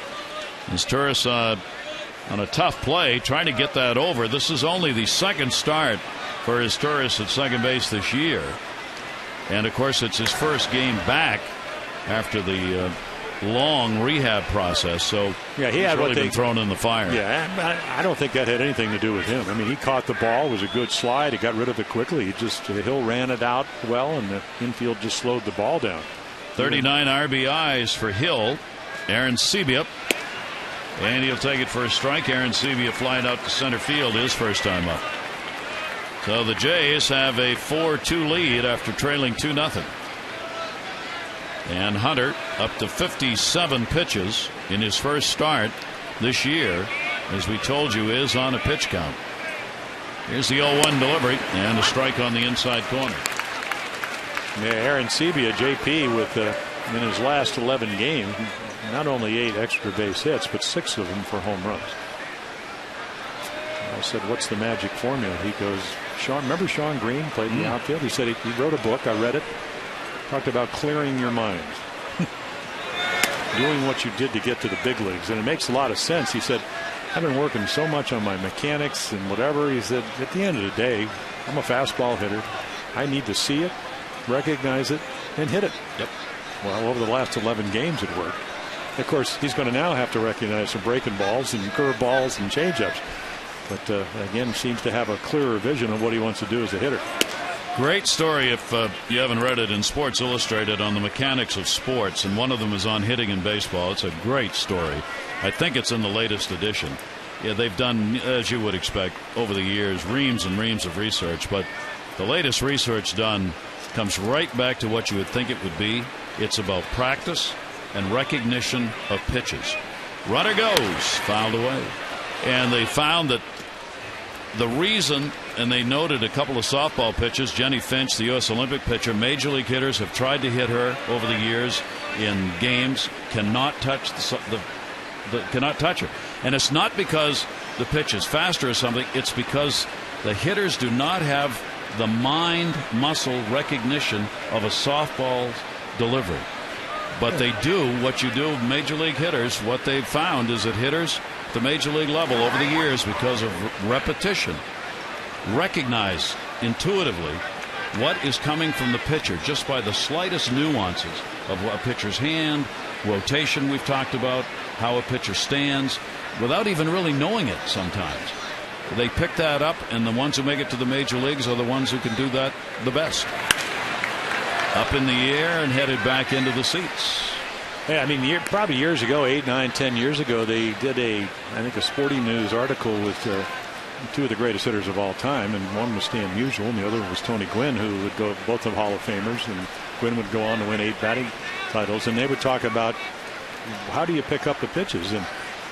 As Turris on a tough play, trying to get that over. This is only the second start for his Turris at second base this year. And, of course, it's his first game back after the long rehab process. So yeah, he he's had really been thrown in the fire. Yeah, I don't think that had anything to do with him. I mean, he caught the ball. It was a good slide. He got rid of it quickly. Hill ran it out well, and the infield just slowed the ball down. 39 RBIs for Hill. Aaron Sebia. And he'll take it for a strike. Aaron Sebia flying out to center field his first time up. So the Jays have a 4-2 lead after trailing 2-0. And Hunter up to 57 pitches in his first start this year, as we told you, is on a pitch count. Here's the 0-1 delivery and a strike on the inside corner. Yeah, Aaron Sebia, JP, with in his last 11 games, not only 8 extra base hits, but 6 of them for home runs. I said, what's the magic formula? He goes, remember Sean Green played in the outfield? He said he wrote a book. I read it. Talked about clearing your mind. Doing what you did to get to the big leagues. And it makes a lot of sense. He said, I've been working so much on my mechanics and whatever. He said, at the end of the day, I'm a fastball hitter. I need to see it, recognize it, and hit it. Yep. Well, over the last 11 games it worked. Of course, he's going to now have to recognize some breaking balls and curve balls and changeups. But again, seems to have a clearer vision of what he wants to do as a hitter. Great story if you haven't read it in Sports Illustrated on the mechanics of sports, and one of them is on hitting in baseball. It's a great story. I think it's in the latest edition. Yeah, they've done, as you would expect, over the years, reams and reams of research, but the latest research done comes right back to what you would think it would be. It's about practice and recognition of pitches. Runner goes, fouled away. And they found that the reason, and they noted a couple of softball pitches, Jenny Finch, the U.S. Olympic pitcher, major league hitters have tried to hit her over the years in games, cannot touch cannot touch her. And it's not because the pitch is faster or something, it's because the hitters do not have the mind muscle recognition of a softball delivery. But they do what you do, major league hitters. What they've found is that hitters at the major league level over the years, because of repetition, recognize intuitively what is coming from the pitcher just by the slightest nuances of a pitcher's hand, rotation we've talked about, how a pitcher stands, without even really knowing it sometimes. They pick that up, and the ones who make it to the major leagues are the ones who can do that the best. Up in the air and headed back into the seats. Yeah, I mean, probably years ago, 8, 9, 10 years ago, they did a Sporting News article with two of the greatest hitters of all time, and one was Stan Musial, and the other was Tony Gwynn, who would go, both of Hall of Famers, and Gwynn would go on to win 8 batting titles, and they would talk about how do you pick up the pitches, and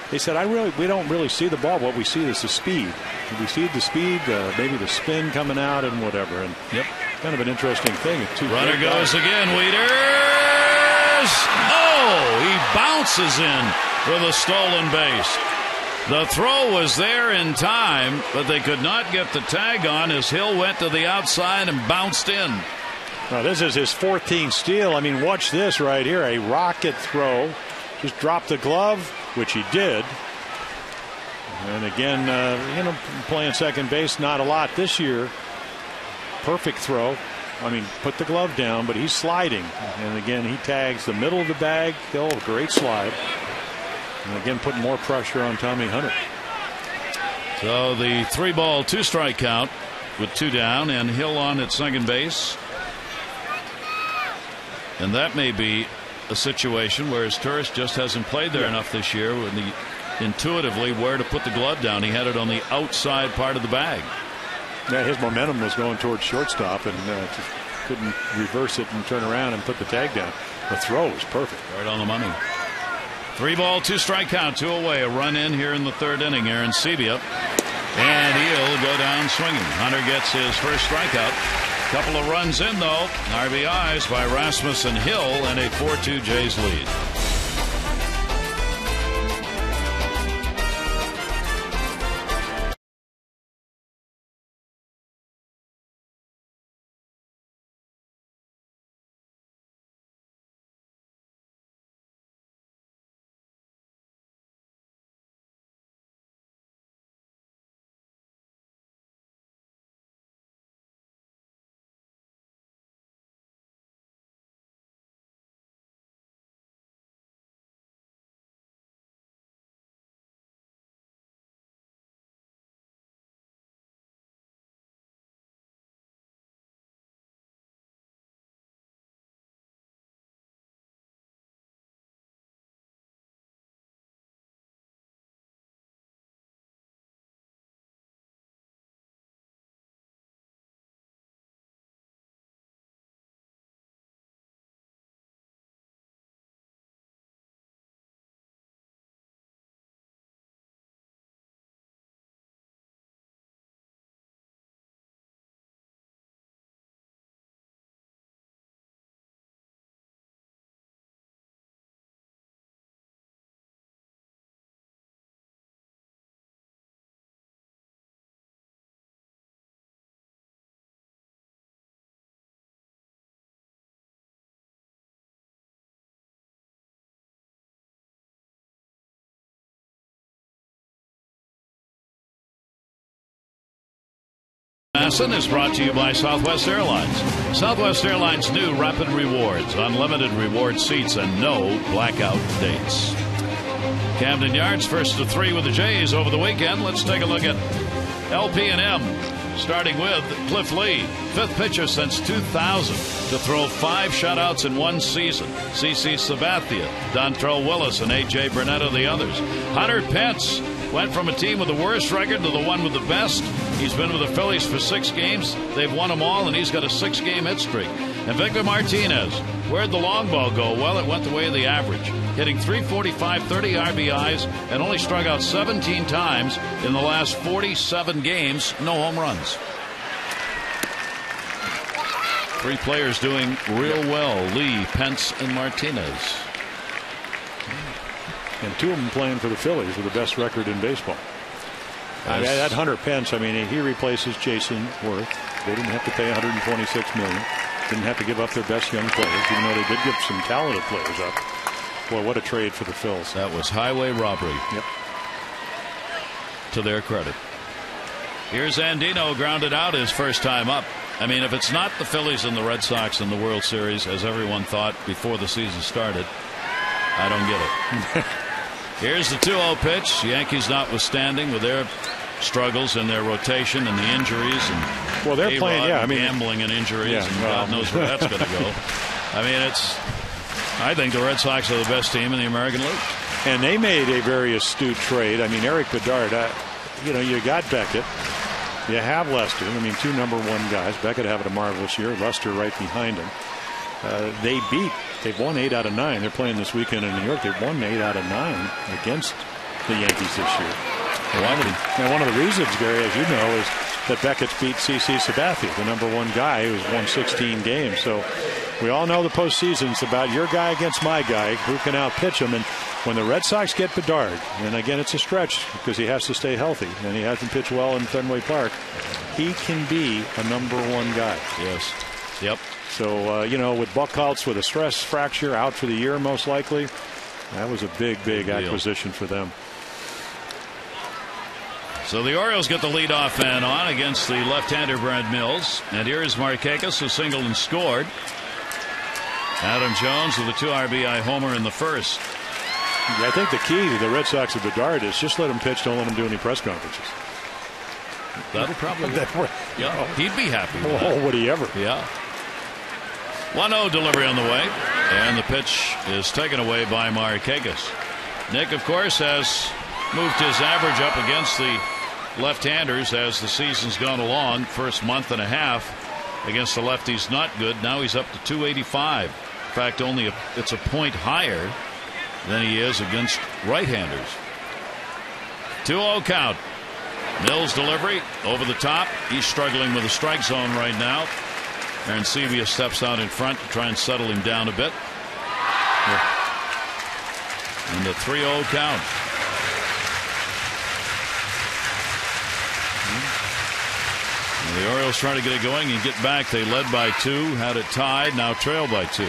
they said, we don't really see the ball. What we see is the speed. We see the speed, maybe the spin coming out and whatever. And yep, kind of an interesting thing. Runner goes again. Wieters. Oh, he bounces in with a stolen base. The throw was there in time, but they could not get the tag on as Hill went to the outside and bounced in. Now, this is his 14th steal. I mean, watch this right here. A rocket throw. Just dropped the glove, which he did. And again, playing second base, not a lot this year. Perfect throw. I mean, put the glove down, but he's sliding. And again, he tags the middle of the bag. Oh, great slide. And again, putting more pressure on Tommy Hunter. So the 3-ball, 2-strike count with 2 down, and Hill on at second base. And that may be a situation where his Turris just hasn't played there enough this year, when intuitively where to put the glove down. He had it on the outside part of the bag. Yeah, his momentum was going towards shortstop, and just couldn't reverse it and turn around and put the tag down. The throw was perfect. Right on the money. 3-ball, 2-strike count, 2 away. A run in here in the 3rd inning. Aaron Sebia, and he'll go down swinging. Hunter gets his first strikeout. Couple of runs in, though. RBIs by Rasmus and Hill, and a 4-2 Jays lead. Is brought to you by Southwest Airlines. Southwest Airlines' new Rapid Rewards, unlimited reward seats, and no blackout dates. Camden Yards first to 3 with the Jays over the weekend. Let's take a look at LP&M, starting with Cliff Lee, fifth pitcher since 2000 to throw 5 shutouts in one season. CC Sabathia, Dontrell Willis, and A.J. Burnett are the others. Hunter Pence went from a team with the worst record to the one with the best. He's been with the Phillies for 6 games. They've won them all, and he's got a 6-game hit streak. And Victor Martinez, where'd the long ball go? Well, it went the way of the average, hitting .345, 30 RBIs, and only struck out 17 times in the last 47 games. No home runs. 3 players doing real well: Lee, Pence, and Martinez. And 2 of them playing for the Phillies with the best record in baseball. That Hunter Pence, I mean, he replaces Jason Worth. They didn't have to pay $126 million. Didn't have to give up their best young players, even though they did give some talented players up. Boy, what a trade for the Phils. That was highway robbery. Yep. To their credit. Here's Andino, grounded out his first time up. I mean, if it's not the Phillies and the Red Sox in the World Series, as everyone thought before the season started, I don't get it. Here's the 2-0 pitch. Yankees notwithstanding with their struggles and their rotation and the injuries and well, they're playing, yeah, I mean, gambling and injuries, and God knows where that's going to go. I mean, I think the Red Sox are the best team in the American League. And they made a very astute trade. I mean, Eric Bedard, you got Beckett. You have Lester. I mean, 2 number 1 guys. Beckett having a marvelous year. Lester right behind him. They've won 8 out of 9. They're playing this weekend in New York. They've won 8 out of 9 against the Yankees this year. And one of the reasons, Gary, as you know, is that Beckett's beat CC Sabathia, the number 1 guy who's won 16 games. So we all know the postseason's about your guy against my guy, who can outpitch him. And when the Red Sox get Bedard, and again, it's a stretch because he has to stay healthy, and he hasn't pitched well in Fenway Park, he can be a number 1 guy. Yes. Yep. So, with Buchholz with a stress fracture out for the year, most likely, that was a big acquisition for them. So the Orioles get the leadoff man on against the left-hander Brad Mills. And here is Markakis, who singled and scored. Adam Jones with a 2 RBI homer in the first. I think the key to the Red Sox of Bedard is just let him pitch, don't let him do any press conferences. That'll probably work. Yeah, he'd be happy with that. Would he ever? Yeah. 1-0 delivery on the way, and the pitch is taken away by Markakis. Nick, of course, has moved his average up against the left-handers as the season's gone along. First month and a half against the lefties, not good. Now he's up to 285. In fact, it's a point higher than he is against right-handers. 2-0 count. Mills delivery over the top. He's struggling with the strike zone right now. Arancibia steps out in front to try and settle him down a bit. And the 3-0 count. And the Orioles trying to get it going and get back. They led by 2, had it tied, now trail by 2.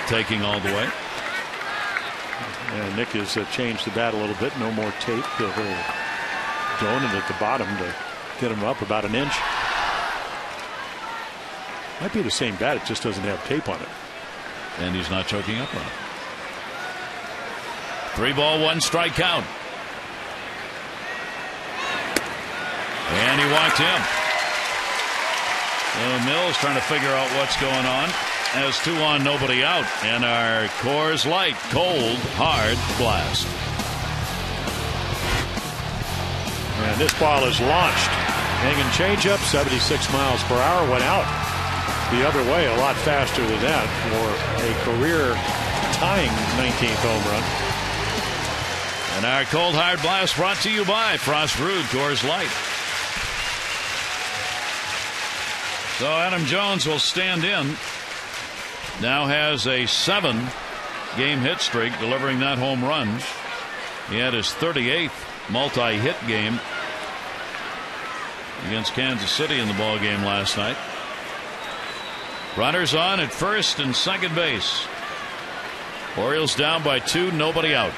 Taking all the way. And Nick has changed the bat a little bit. No more tape. The little donut at the bottom to get him up about an inch. Might be the same bat. It just doesn't have tape on it. And he's not choking up on it. 3-1 count. And he walked him. Mills trying to figure out what's going on. Has 2 on, nobody out. And our Coors Light cold hard blast. And this ball is launched. Hanging changeup, 76 miles per hour, went out the other way a lot faster than that for a career tying 19th home run. And our cold hard blast brought to you by Frost Brewed Coors Light. So Adam Jones will stand in. Now has a 7-game hit streak, delivering that home run. He had his 38th multi-hit game against Kansas City in the ball game last night. Runners on at first and second base. Orioles down by 2, nobody out.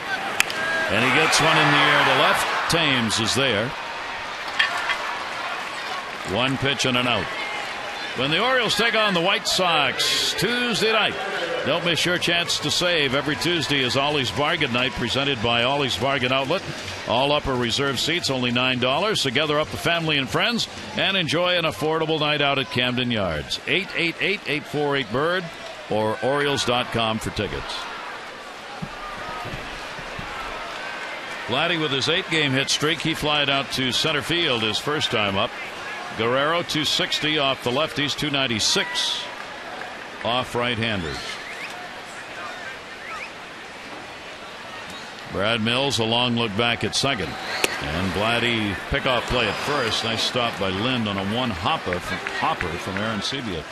And he gets one in the air to left. Thames is there. 1 pitch and an out. When the Orioles take on the White Sox Tuesday night, don't miss your chance to save. Every Tuesday is Ollie's Bargain Night, presented by Ollie's Bargain Outlet. All upper reserve seats, only $9. So gather up the family and friends and enjoy an affordable night out at Camden Yards. 888-848-BIRD or Orioles.com for tickets. Vladdy with his 8-game hit streak. He flied out to center field his first time up. Guerrero 260 off the lefties, 296 off right-handers. Brad Mills a long look back at second. And Vladdy pickoff play at first. Nice stop by Lind on a one hopper from Arancibia.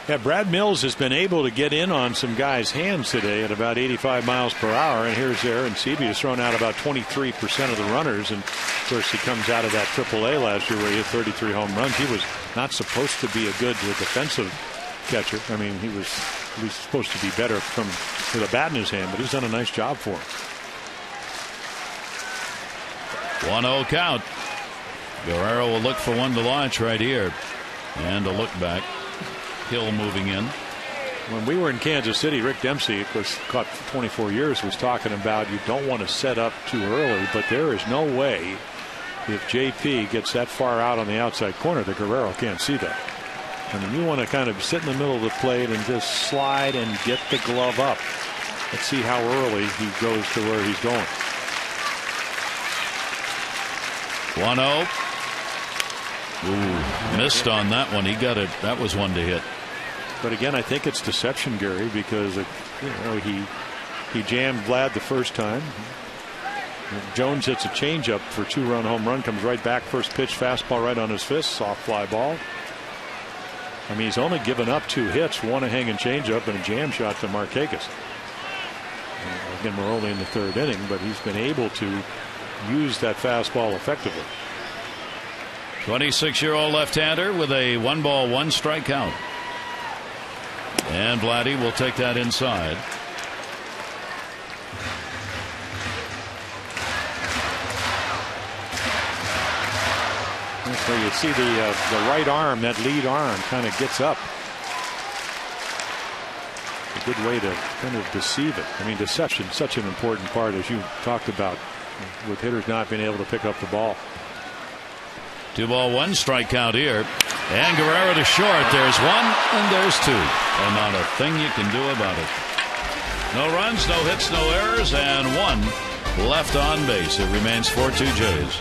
Yeah, Brad Mills has been able to get in on some guys' hands today at about 85 miles per hour. And here's Arancibia has thrown out about 23% of the runners. And of course, he comes out of that AAA last year where he hit 33 home runs. He was not supposed to be a good defensive catcher. I mean, he was at least supposed to be better with a bat in his hand, but he's done a nice job for him. 1-0 count. Guerrero will look for one to launch right here. And a look back. Hill moving in. When we were in Kansas City, Rick Dempsey, of course, caught 24 years, was talking about you don't want to set up too early, but there is no way if JP gets that far out on the outside corner that Guerrero can't see that. I mean, you want to kind of sit in the middle of the plate and just slide and get the glove up. Let's see how early he goes to where he's going. 1-0. Ooh, missed on that one. He got it. That was one to hit. But again, I think it's deception, Gary, because he jammed Vlad the first time. Jones hits a changeup for 2-run home run, comes right back, first pitch fastball right on his fist, soft fly ball. I mean, he's only given up 2 hits, one a hanging changeup and a jam shot to Markakis. Again, we're only in the 3rd inning, but he's been able to use that fastball effectively. 26-year-old left-hander with a 1-1 count. And Vladdy will take that inside. So you see the right arm, that lead arm, kind of gets up. A good way to kind of deceive it. I mean, deception, such an important part, as you talked about, with hitters not being able to pick up the ball. 2-1 count here. And Guerrero to short. There's one and there's 2. And not a thing you can do about it. No runs, no hits, no errors, and 1 left on base. It remains 4-2 Jays.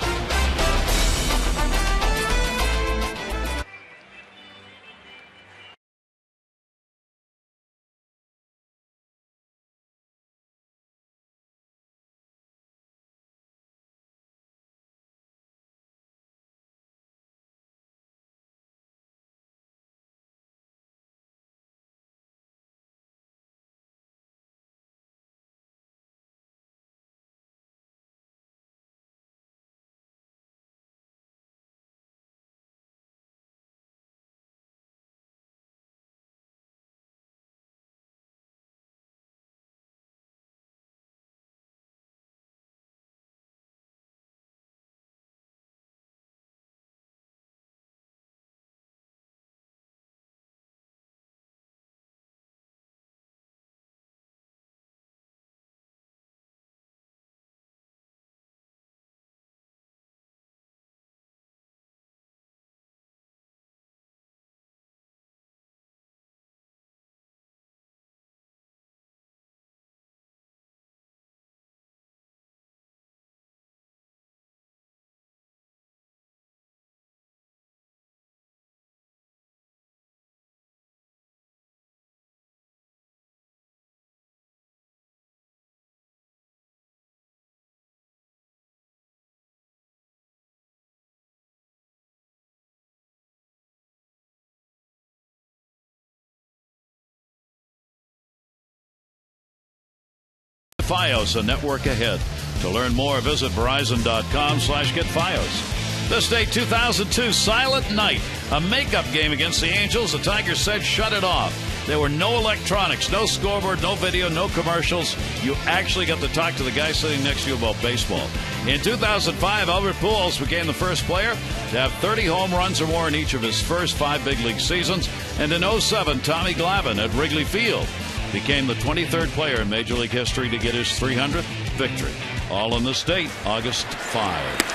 FiOS, a network ahead. To learn more, visit Verizon.com/GetFiOS. This day, 2002, Silent Night, a makeup game against the Angels. The Tigers said shut it off. There were no electronics, no scoreboard, no video, no commercials. You actually got to talk to the guy sitting next to you about baseball. In 2005, Albert Pujols became the first player to have 30 home runs or more in each of his first 5 big league seasons. And in 2007, Tommy Glavine at Wrigley Field became the 23rd player in Major League history to get his 300th victory. All on this date, August 5.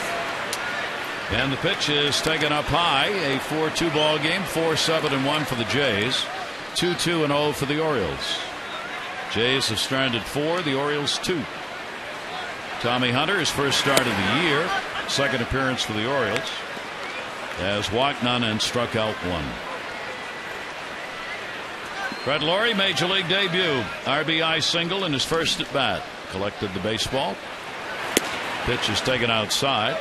And the pitch is taken up high. A 4-2 ball game. 4-7-1 for the Jays. 2-2-0 for the Orioles. Jays have stranded 4. The Orioles 2. Tommy Hunter, his first start of the year. Second appearance for the Orioles. Has walked none and struck out 1. Fred Laurie, Major League debut. RBI single in his first at bat. Collected the baseball. Pitch is taken outside.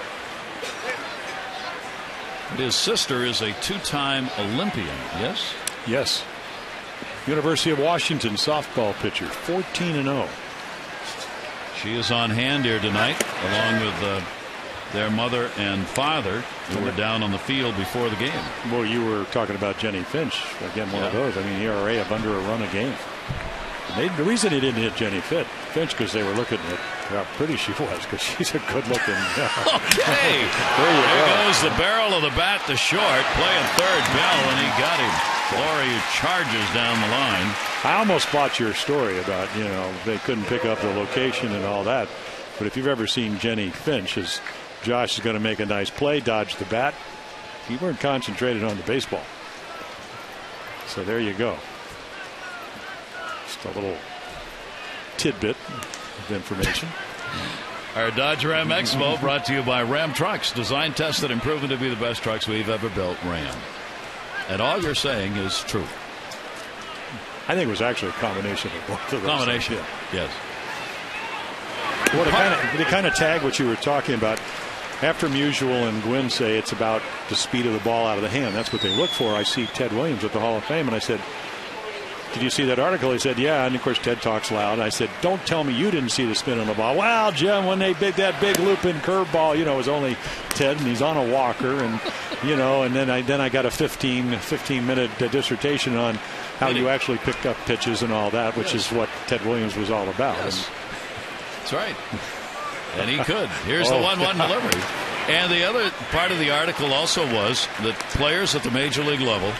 His sister is a 2-time Olympian, yes? Yes. University of Washington softball pitcher, 14-0. She is on hand here tonight, along with their mother and father, who were down on the field before the game. Well, you were talking about Jenny Finch. Again, one of those. I mean, ERA of under a run a game. The reason he didn't hit Jenny Finch because they were looking at how pretty she was, because she's a good-looking. Okay, there goes the barrel of the bat to short, playing third. Bell, and he got him. Laurie charges down the line. I almost bought your story about they couldn't pick up the location and all that, but if you've ever seen Jenny Finch, as Josh is going to make a nice play, dodge the bat, you weren't concentrated on the baseball. So there you go. Just a little tidbit of information. Our Dodge Ram Expo brought to you by Ram Trucks. Designed, tested, and proven to be the best trucks we've ever built. Ram. And all you're saying is true. I think it was actually a combination of both of those. Combination, yes. Well, to kind of tag what you were talking about, after Musial and Gwynn say it's about the speed of the ball out of the hand, that's what they look for. I see Ted Williams at the Hall of Fame, and I said, did you see that article? He said, yeah. And of course, Ted talks loud. I said, don't tell me you didn't see the spin on the ball. Well, Jim, when they big that big loop-in curveball, it was only Ted, and he's on a walker, and and then I got a 15-minute dissertation on how you actually picked up pitches and all that, which is what Ted Williams was all about. Yes. That's right. And he could. Here's the 1-1 delivery. And the other part of the article also was that players at the major league level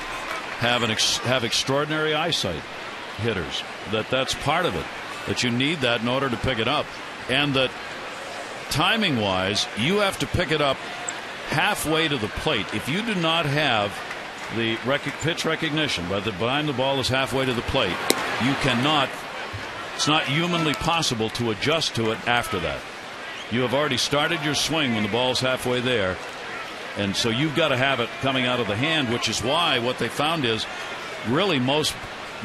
have extraordinary eyesight, hitters. That's part of it. That you need that in order to pick it up, and that timing wise, you have to pick it up halfway to the plate. If you do not have the pitch recognition by the time the ball is halfway to the plate, you cannot. It's not humanly possible to adjust to it after that. You have already started your swing when the ball's halfway there. And so you've got to have it coming out of the hand, which is why what they found is really most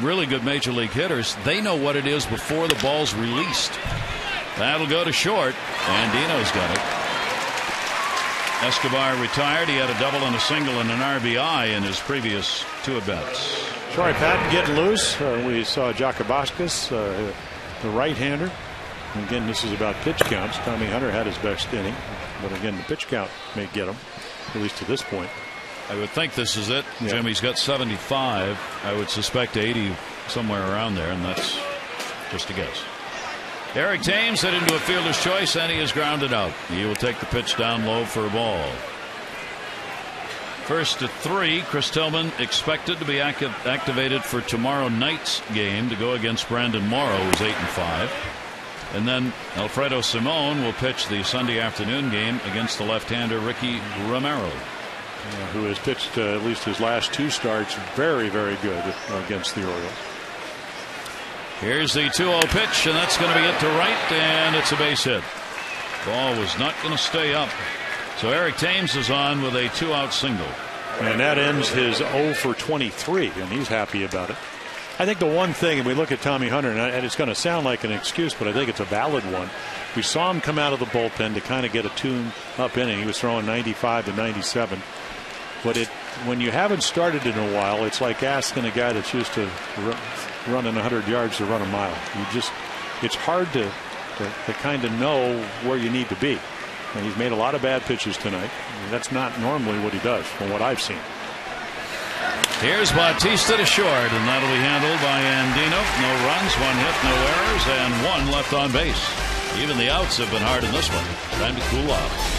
really good major league hitters, they know what it is before the ball's released. That'll go to short, and Dino's got it. Escobar retired. He had a double and a single and an RBI in his previous 2 at-bats. Sorry, Pat, getting loose. We saw Jacobascus, the right-hander. Again, this is about pitch counts. Tommy Hunter had his best inning, but again, the pitch count may get him. At least to this point. I would think this is it. Yeah. Jimmy's got 75. I would suspect 80 somewhere around there, and that's just a guess. Eric Thames hit into a fielder's choice, and he is grounded out. He will take the pitch down low for a ball. First at 3, Chris Tillman expected to be activated for tomorrow night's game to go against Brandon Morrow, who's 8-5. And then Alfredo Simon will pitch the Sunday afternoon game against the left-hander Ricky Romero, who has pitched at least his last 2 starts very, very good against the Orioles. Here's the 2-0 pitch, and that's going to be hit to right, and it's a base hit. Ball was not going to stay up. So Eric Thames is on with a 2-out single. And that ends his 0 for 23, and he's happy about it. I think the one thing, and we look at Tommy Hunter, and it's going to sound like an excuse, but I think it's a valid one. We saw him come out of the bullpen to kind of get a tune-up inning. He was throwing 95 to 97. But when you haven't started in a while, it's like asking a guy that's used to running 100 yards to run a mile. It's hard to to kind of know where you need to be. And he's made a lot of bad pitches tonight. That's not normally what he does from what I've seen. Here's Bautista to short, and that'll be handled by Andino. No runs, 1 hit, no errors, and 1 left on base. Even the outs have been hard in this one. Time to cool off.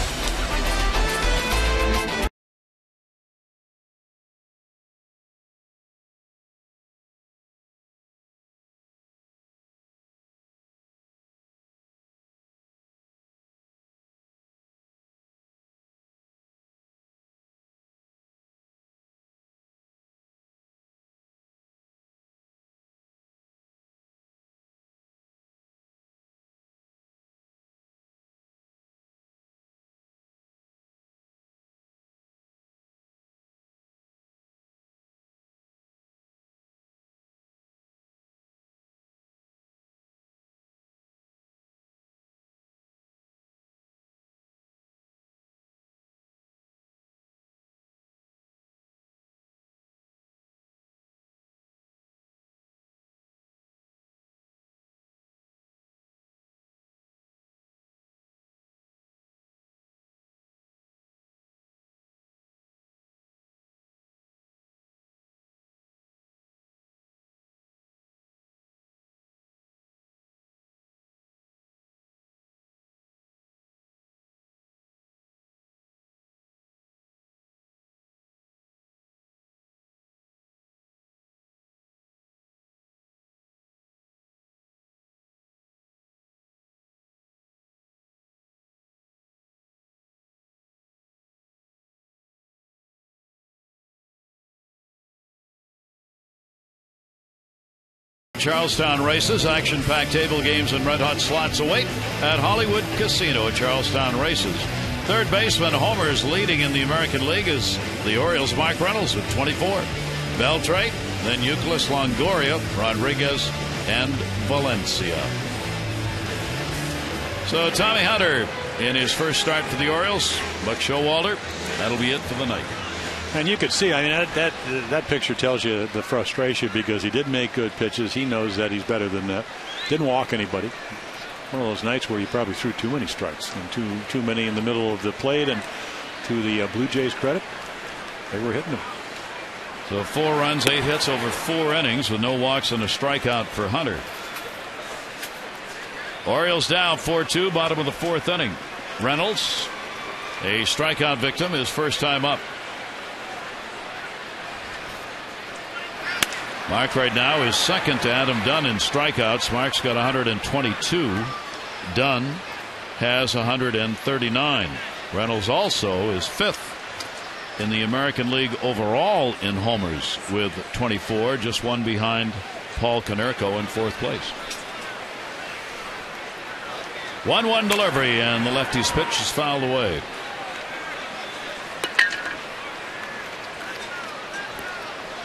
Charlestown races, action-packed table games and red-hot slots await at Hollywood Casino at Charlestown races. Third baseman homers leading in the American League is the Orioles' Mark Reynolds with 24. Beltre, then Euclid, Longoria, Rodriguez, and Valencia. So Tommy Hunter in his first start for the Orioles. Buck Showalter, that'll be it for the night. And you could see, I mean, that picture tells you the frustration because he did make good pitches. He knows that he's better than that. Didn't walk anybody. One of those nights where he probably threw too many strikes and too many in the middle of the plate. And to the Blue Jays' credit, they were hitting him. So 4 runs, 8 hits over 4 innings with no walks and a strikeout for Hunter. Orioles down 4-2, bottom of the 4th inning. Reynolds, a strikeout victim, his first time up. Mark right now is second to Adam Dunn in strikeouts. Mark's got 122. Dunn has 139. Reynolds also is 5th in the American League overall in homers with 24, just 1 behind Paul Konerko in 4th place. 1-1 delivery, and the lefty's pitch is fouled away.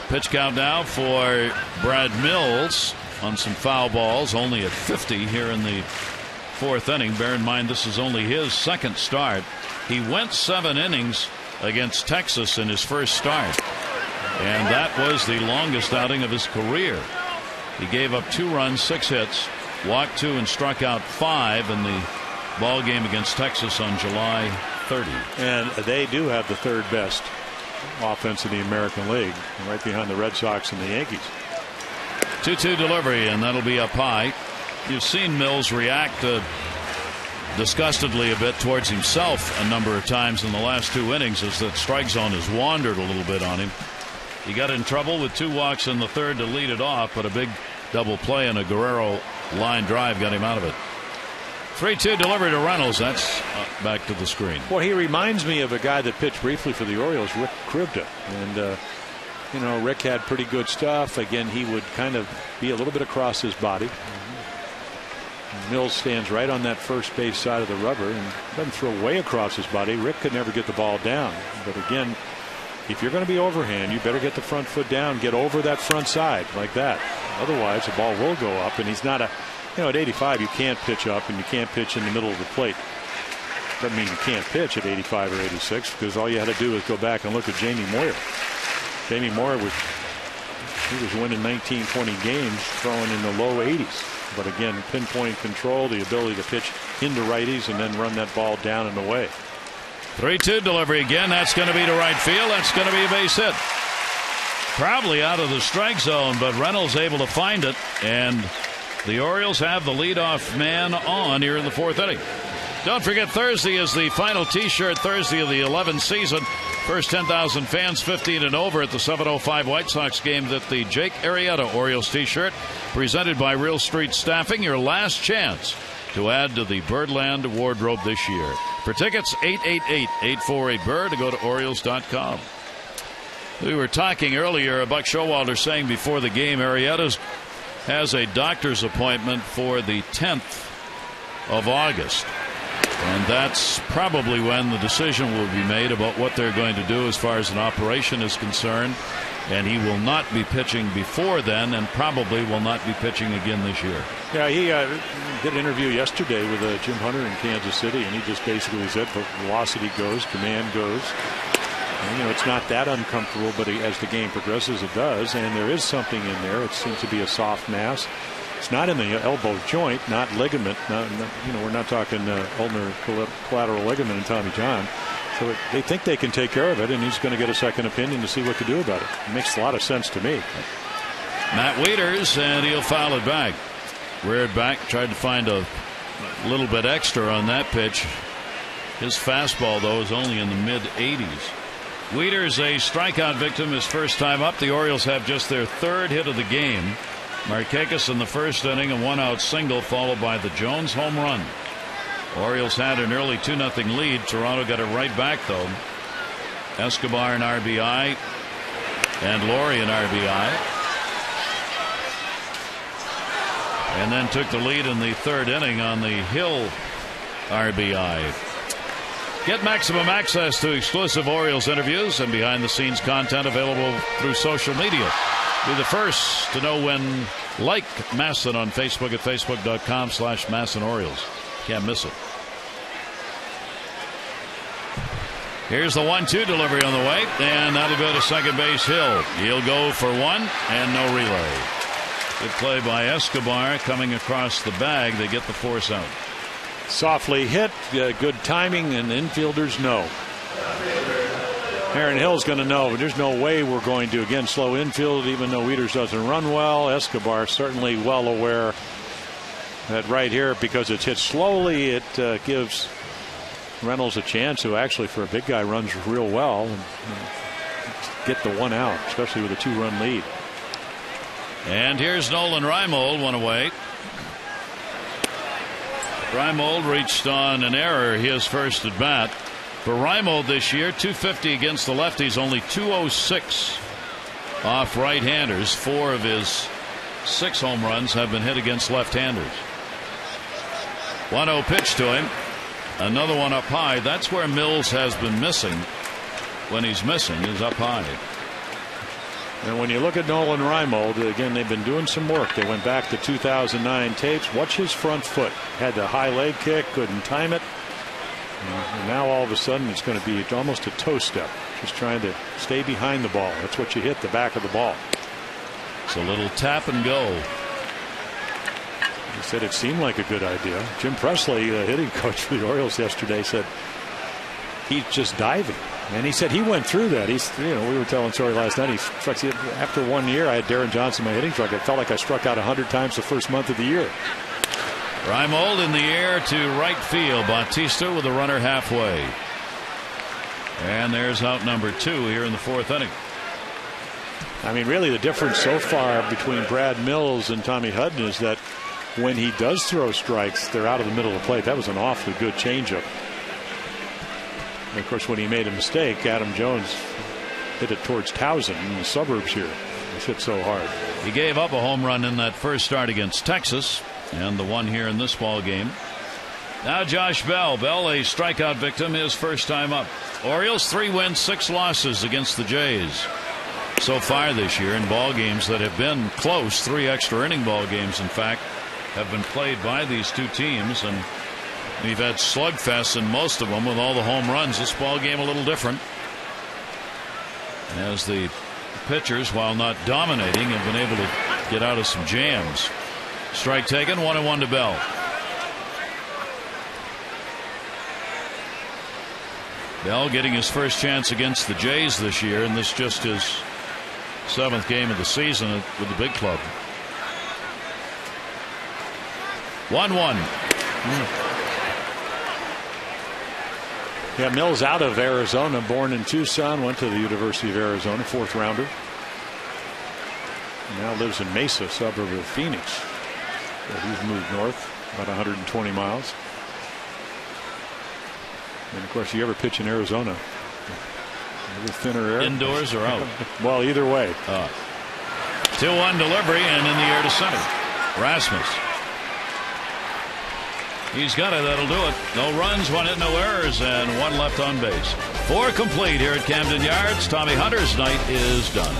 Pitch count now for Brad Mills on some foul balls, only at 50 here in the 4th inning. Bear in mind this is only his second start. He went 7 innings against Texas in his first start, and that was the longest outing of his career. He gave up 2 runs, 6 hits, walked 2 and struck out 5 in the ball game against Texas on July 30. And they do have the 3rd best offense in the American League, right behind the Red Sox and the Yankees. 2-2 delivery, and that'll be up high. You've seen Mills react disgustedly a bit towards himself a number of times in the last 2 innings as that strike zone has wandered a little bit on him. He got in trouble with 2 walks in the 3rd to lead it off, but a big double play and a Guerrero line drive got him out of it. 3-2 delivery to Reynolds. That's back to the screen. Well, he reminds me of a guy that pitched briefly for the Orioles, Rick Krivda. And, you know, Rick had pretty good stuff. Again, he would kind of be a little bit across his body. Mills stands right on that first base side of the rubber and doesn't throw way across his body. Rick could never get the ball down. But again, if you're going to be overhand, you better get the front foot down, get over that front side like that. Otherwise, the ball will go up, and he's not a, you know, at 85, you can't pitch up and you can't pitch in the middle of the plate. Doesn't mean you can't pitch at 85 or 86, because all you had to do is go back and look at Jamie Moyer. Jamie Moyer was He was winning 19, 20 games throwing in the low 80s. But again, pinpoint control, the ability to pitch into righties and then run that ball down and away. 3-2 delivery again. That's going to be to right field. That's going to be a base hit. Probably out of the strike zone, but Reynolds able to find it. And the Orioles have the leadoff man on here in the 4th inning. Don't forget, Thursday is the final T-shirt Thursday of the 11th season. First 10,000 fans 15 and over at the 7:05 White Sox game that the Jake Arrieta Orioles T-shirt presented by Real Street Staffing. Your last chance to add to the Birdland wardrobe this year. For tickets, 888-848-BIRD to go to Orioles.com. We were talking earlier, Buck Showalter saying before the game, Arrieta has a doctor's appointment for the 10th of August. And that's probably when the decision will be made about what they're going to do as far as an operation is concerned. And he will not be pitching before then, and probably will not be pitching again this year. Yeah, he did an interview yesterday with Jim Hunter in Kansas City, and he just basically said velocity goes, command goes. And, it's not that uncomfortable, but as the game progresses, it does. And there is something in there. It seems to be a soft mass. It's not in the elbow joint, not ligament. We're not talking ulnar collateral ligament in Tommy John. So they think they can take care of it, and he's going to get a second opinion to see what to do about it. It makes a lot of sense to me. Matt Wieters, and he'll foul it back. Reared back, tried to find a little bit extra on that pitch. His fastball, though, is only in the mid-80s. Wieters, a strikeout victim, his first time up. The Orioles have just their 3rd hit of the game. Markakis in the first inning, a 1-out single, followed by the Jones home run. Orioles had an early 2-0 lead. Toronto got it right back, though. Escobar an RBI, and Laurie an RBI. And then took the lead in the 3rd inning on the Hill RBI. Get maximum access to exclusive Orioles interviews and behind-the-scenes content available through social media. Be the first to know when. Like Masson on Facebook at facebook.com/MassonOrioles. Can't miss it. Here's the 1-2 delivery on the way, and that'll go to second base. Hill. He'll go for one, and no relay. Good play by Escobar coming across the bag. They get the force out. Softly hit, good timing, and the infielders know. Aaron Hill's going to know, but there's no way we're going to, again, slow infield, even though Wieters doesn't run well. Escobar certainly well aware that right here, because it's hit slowly, it gives Reynolds a chance, who actually, for a big guy, runs real well, and get the one out, especially with a 2-run lead. And here's Nolan Reimold, one away. Reimold reached on an error his first at bat. For Reimold this year, .250 against the lefties, only .206 off right-handers. 4 of his 6 home runs have been hit against left-handers. 1-0 pitch to him. Another one up high. That's where Mills has been missing. When he's missing, is up high. And when you look at Nolan Reimold, again, they've been doing some work. They went back to 2009 tapes. Watch his front foot. Had the high leg kick, couldn't time it. And now all of a sudden it's going to be almost a toe step, just trying to stay behind the ball. That's what you hit, the back of the ball. It's a little tap and go. He said it seemed like a good idea. Jim Presley, the hitting coach for the Orioles yesterday, said he's just diving. And he said he went through that. We were telling story last night. After 1 year, I had Darren Johnson, my hitting truck. It felt like I struck out 100 times the first month of the year. Reimold in the air to right field. Bautista with a runner halfway. And there's out number 2 here in the 4th inning. I mean, really the difference so far between Brad Mills and Tommy Hudson is that when he does throw strikes, they're out of the middle of the plate. That was an awfully good changeup. And of course, when he made a mistake, Adam Jones hit it towards Towson in the suburbs here. He hit so hard. He gave up a home run in that first start against Texas, and the one here in this ball game. Now Josh Bell. Bell, a strikeout victim, his first time up. Orioles 3 wins, 6 losses against the Jays so far this year in ball games that have been close. 3 extra inning ball games, in fact, have been played by these two teams, and we've had slugfests in most of them with all the home runs. This ball game a little different, as the pitchers, while not dominating, have been able to get out of some jams. Strike taken, 1-1 to Bell. Bell getting his first chance against the Jays this year, and this just his 7th game of the season with the big club. 1-1. Yeah, Mills out of Arizona, born in Tucson, went to the University of Arizona, 4th rounder. Now lives in Mesa, suburb of Phoenix. But he's moved north about 120 miles. And of course, you ever pitch in Arizona, a little thinner air. Indoors or out? Well, either way. 2-1 delivery and in the air to center. Rasmus. He's got it. That'll do it. No runs, 1 hit, no errors, and 1 left on base. 4 complete here at Camden Yards. Tommy Hunter's night is done.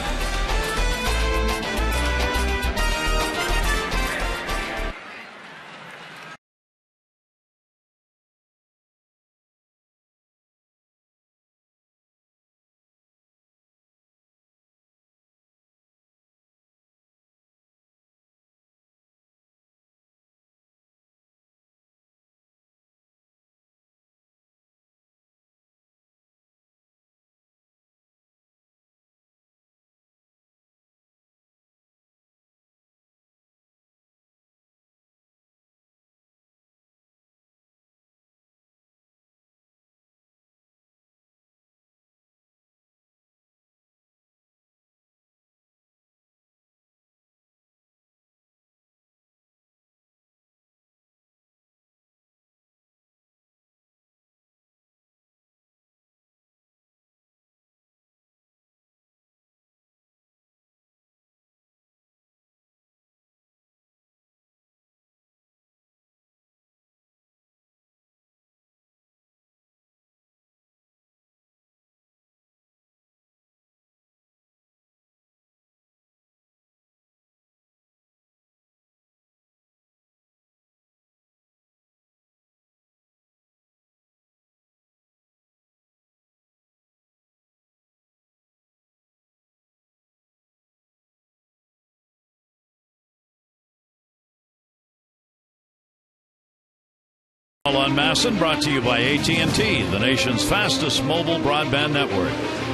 On Masson, brought to you by AT&T, the nation's fastest mobile broadband network,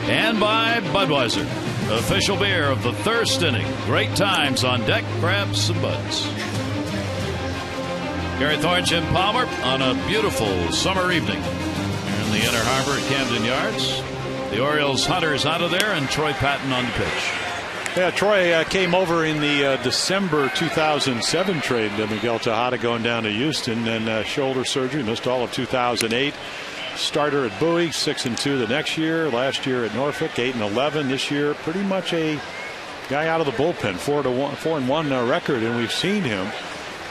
and by Budweiser, official beer of the thirst inning. Great times on deck. Grab some buds. Gary Thorne, Jim Palmer on a beautiful summer evening here in the Inner Harbor at Camden Yards. The Orioles Hunters out of there, and Troy Patton on the pitch. Yeah, Troy came over in the December 2007 trade. Miguel Tejada going down to Houston, and shoulder surgery, missed all of 2008. Starter at Bowie, 6-2 the next year. Last year at Norfolk, 8-11. This year, pretty much a guy out of the bullpen, 4-1 record, and we've seen him.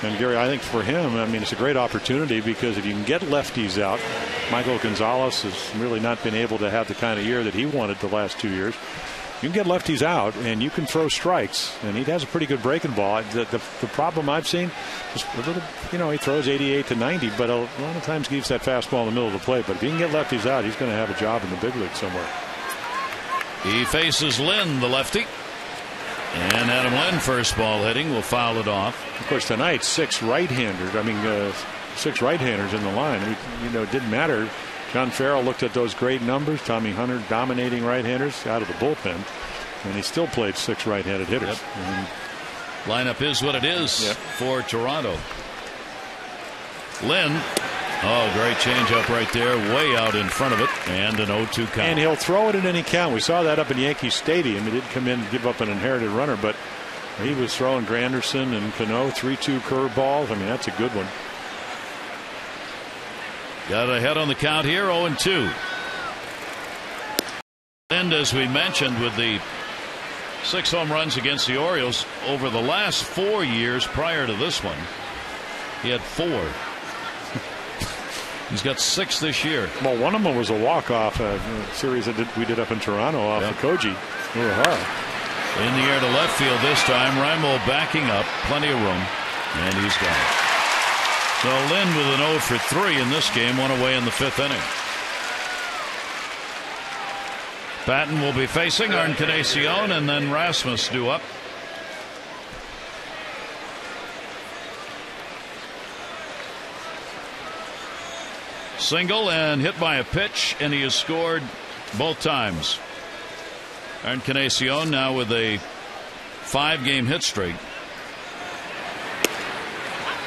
And Gary, I think for him, I mean, it's a great opportunity, because if you can get lefties out, Michael Gonzalez has really not been able to have the kind of year that he wanted the last 2 years. You can get lefties out, and you can throw strikes, and he has a pretty good breaking ball. The problem I've seen is a little, he throws 88 to 90, but a lot of times he keeps that fastball in the middle of the plate. But if he can get lefties out, he's going to have a job in the big league somewhere. He faces Lynn, the lefty, and Adam Lynn, first ball hitting, will foul it off. Of course, tonight 6 right-handers. 6 right-handers in the line. It didn't matter. John Farrell looked at those great numbers. Tommy Hunter dominating right-handers out of the bullpen, and he still played 6 right-handed hitters. Yep. Lineup is what it is for Toronto. Lynn, great changeup right there, way out in front of it, and an 0-2 count. And he'll throw it at any count. We saw that up in Yankee Stadium. He didn't come in and give up an inherited runner, but he was throwing Granderson and Cano 3-2 curveballs. I mean, that's a good one. Got ahead on the count here, 0-2. And as we mentioned, with the 6 home runs against the Orioles over the last 4 years prior to this one, he had 4. He's got 6 this year. Well, one of them was a walk-off series that we did up in Toronto off of Koji. In the air to left field this time. Raimel backing up, plenty of room, and he's gone. So Lynn with an 0 for 3 in this game, one away in the 5th inning. Patton will be facing Encarnacion, and then Rasmus due up. Single and hit by a pitch, and he has scored both times. Encarnacion now with a 5-game hit streak,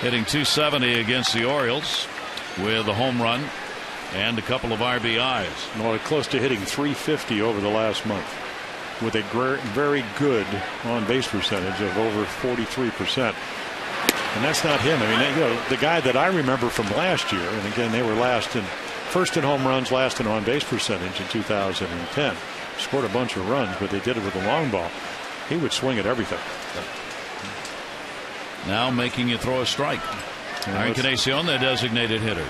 hitting .270 against the Orioles with a home run and a couple of RBIs. Well, close to hitting .350 over the last month, with a very good on-base percentage of over 43%. And that's not him. I mean, the guy that I remember from last year, and again, they were first in home runs, last in on-base percentage in 2010. Scored a bunch of runs, but they did it with a long ball. He would swing at everything. Now making you throw a strike. Encarnacion, the designated hitter.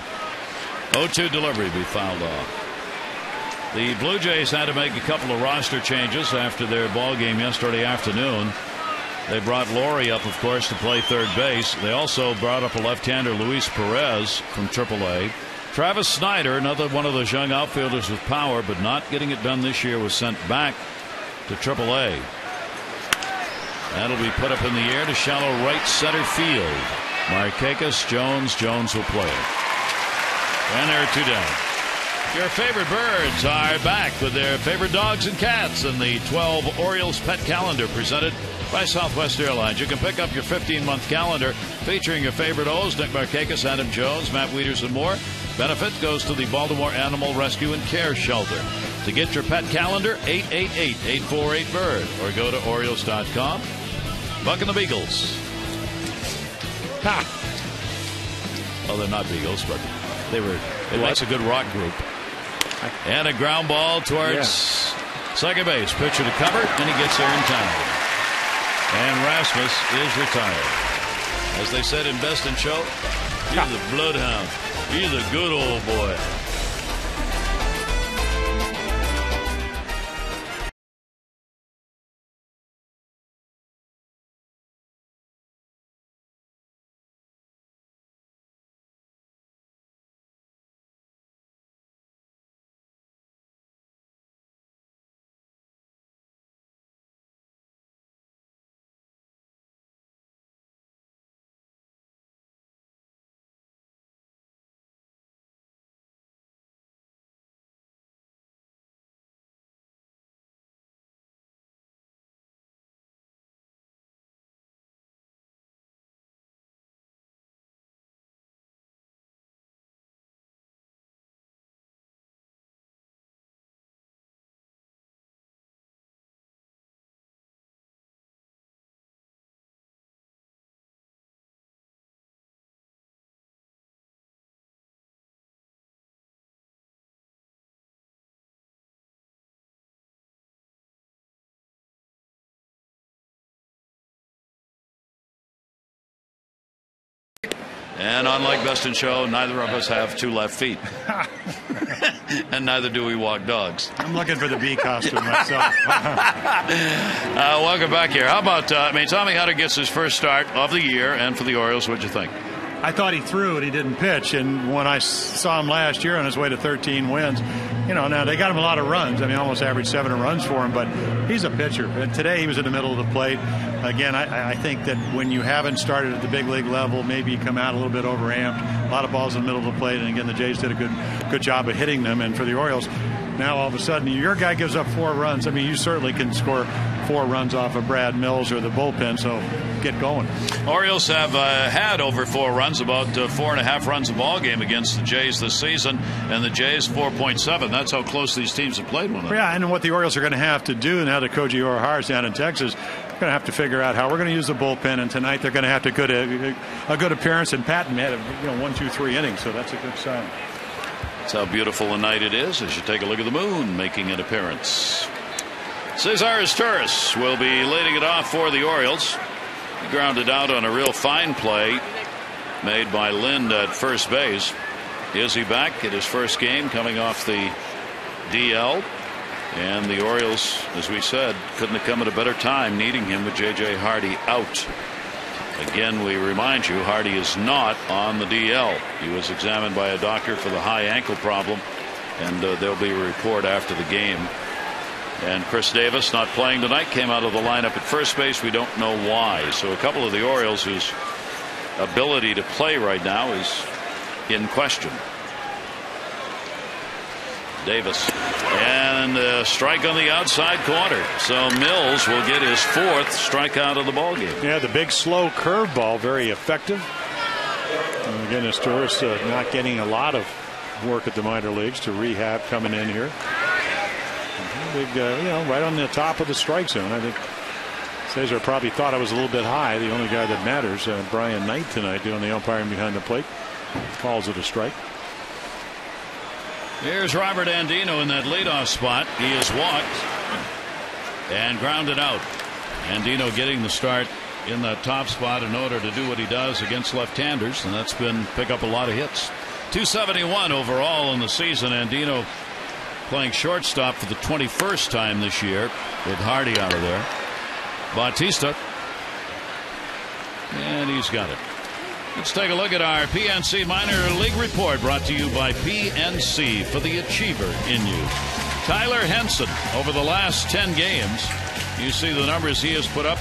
0-2 delivery be fouled off. The Blue Jays had to make a couple of roster changes after their ball game yesterday afternoon. They brought Laurie up, of course, to play third base. They also brought up a left-hander, Luis Perez, from AAA. Travis Snyder, another one of those young outfielders with power, but not getting it done this year, was sent back to AAA. That'll be put up in the air to shallow right center field. Markakis, Jones will play it. And there are 2 down. Your favorite birds are back with their favorite dogs and cats in the 12 Orioles Pet Calendar presented by Southwest Airlines. You can pick up your 15-month calendar featuring your favorite O's, Nick Markakis, Adam Jones, Matt Wieters, and more. Benefit goes to the Baltimore Animal Rescue and Care Shelter. To get your pet calendar, 888-848-BIRD, or go to Orioles.com. Buck and the Beagles. Ha! Well, they're not Beagles, but they likes a good rock group. And a ground ball towards second base. Pitcher to cover, and he gets there in time. And Rasmus is retired. As they said in Best in Show, he's the bloodhound. He's a good old boy. And unlike Best in Show, neither of us have 2 left feet. And neither do we walk dogs. I'm looking for the bee costume myself. Welcome back here. How about, Tommy Hunter gets his first start of the year, and for the Orioles, what'd you think? I thought he threw and he didn't pitch. And when I saw him last year on his way to 13 wins, now they got him a lot of runs. Almost averaged 7 runs for him, but he's a pitcher. And today he was in the middle of the plate. Again, I think that when you haven't started at the big league level, maybe you come out a little bit overamped. A lot of balls in the middle of the plate. And again, the Jays did a good job of hitting them. And for the Orioles, now all of a sudden your guy gives up 4 runs. You certainly can score 4 runs off of Brad Mills or the bullpen, so get going. Orioles have had over 4 runs, about 4.5 runs a ball game against the Jays this season, and the Jays 4.7. That's how close these teams have played one another. Yeah, and what the Orioles are going to have to do now that Koji Urahar's down in Texas, they're going to have to figure out how we're going to use the bullpen, and tonight they're going to have to get a good appearance, and Patton had 1, 2, 3 innings, so that's a good sign. That's how beautiful a night it is as you take a look at the moon making an appearance. Cesar Izturis will be leading it off for the Orioles. He grounded out on a real fine play made by Lind at first base. Is he back at his first game coming off the DL? And the Orioles, as we said, couldn't have come at a better time needing him with J.J. Hardy out. Again, we remind you, Hardy is not on the DL. He was examined by a doctor for the high ankle problem, and there'll be a report after the game And Chris Davis not playing tonight, came out of the lineup at first base. We don't know why. So a couple of the Orioles whose ability to play right now is in question. Davis, and a strike on the outside corner. So Mills will get his 4th strikeout of the ball game. Yeah, the big slow curveball, very effective. And again, Torres not getting a lot of work at the minor leagues to rehab coming in here. Big, right on the top of the strike zone. I think Cesar probably thought I was a little bit high. The only guy that matters, Brian Knight tonight, doing the umpiring behind the plate, calls it a strike. Here's Robert Andino in that leadoff spot. He is walked and grounded out. Andino getting the start in that top spot in order to do what he does against left-handers, and that's been pick up a lot of hits. 271 overall in the season. Andino playing shortstop for the 21st time this year with Hardy out of there. Bautista, and he's got it. Let's take a look at our PNC Minor League Report, brought to you by PNC, for the achiever in you. Tyler Henson, over the last 10 games, you see the numbers he has put up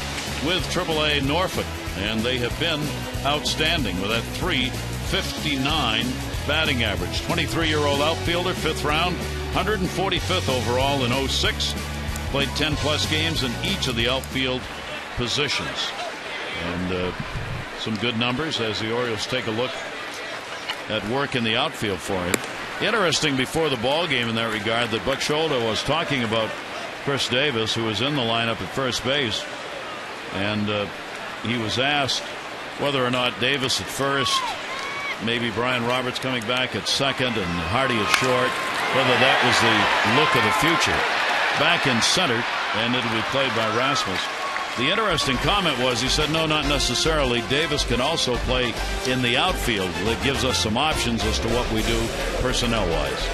with AAA Norfolk, and they have been outstanding with that .359 batting average. 23-year-old outfielder, 5th round, 145th overall in 06. Played 10-plus games in each of the outfield positions. And some good numbers as the Orioles take a look at work in the outfield for him. Interesting before the ball game in that regard that Buck Scholder was talking about Chris Davis, who was in the lineup at first base, and he was asked whether or not Davis at first, maybe Brian Roberts coming back at second and Hardy at short, whether that was the look of the future. Back in center, and it'll be played by Rasmus. The interesting comment was, he said, no, not necessarily. Davis can also play in the outfield. That gives us some options as to what we do personnel-wise.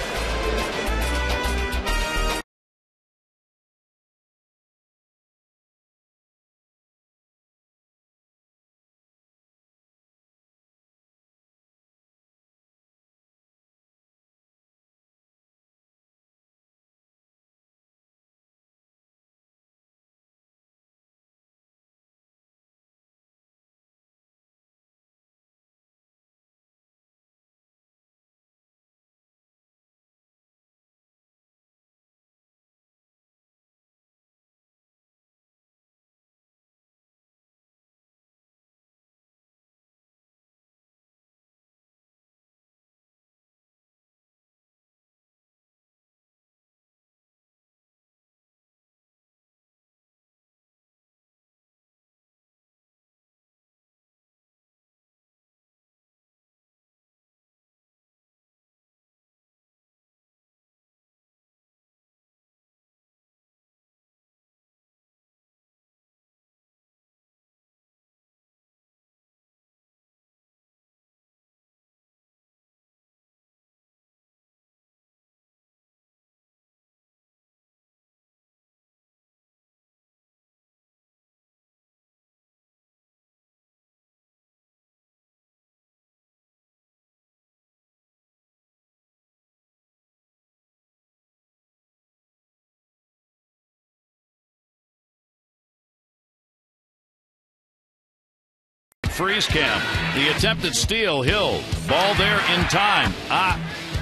Freeze camp. The attempted steal, Hill. Ball there in time.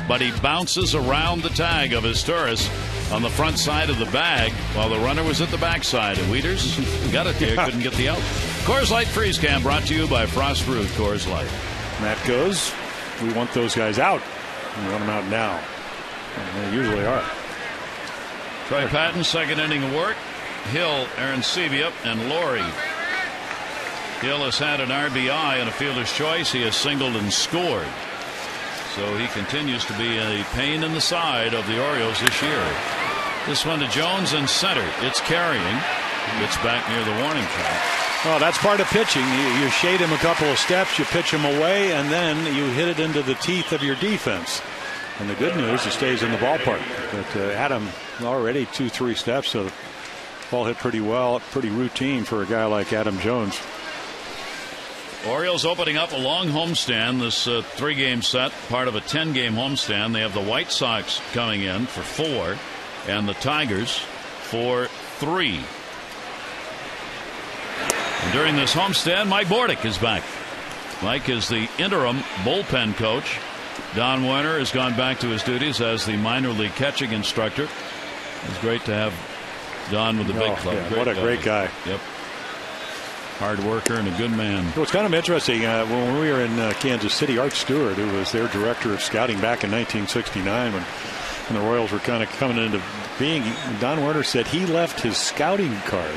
But he bounces around the tag of his Torres on the front side of the bag while the runner was at the backside. And Wieters got it there, couldn't get the out. Coors Light Freeze Camp brought to you by Frost Brewed Coors Light. That goes. We want those guys out. We want them out now. And they usually are. Troy Patton, second inning of work. Hill, Arancibia, and Laurie. Hill has had an RBI and a fielder's choice. He has singled and scored. So he continues to be a pain in the side of the Orioles this year. This one to Jones in center. It's carrying. Gets back near the warning track. Well, that's part of pitching. You shade him a couple of steps, you pitch him away, and then you hit it into the teeth of your defense. And the good news, it stays in the ballpark. But Adam already 2-3 steps, so the ball hit pretty well, pretty routine for a guy like Adam Jones. Orioles opening up a long homestand, this 3-game set, part of a 10-game homestand. They have the White Sox coming in for 4 and the Tigers. for 3. And during this homestand, Mike Bordick is back. Mike is the interim bullpen coach. Don Werner has gone back to his duties as the minor league catching instructor. It's great to have Don with the big club. Yeah, what a great guy. Yep. Hard worker and a good man. It was kind of interesting when we were in Kansas City. Art Stewart, who was their director of scouting back in 1969 when the Royals were kind of coming into being, Don Werner said he left his scouting card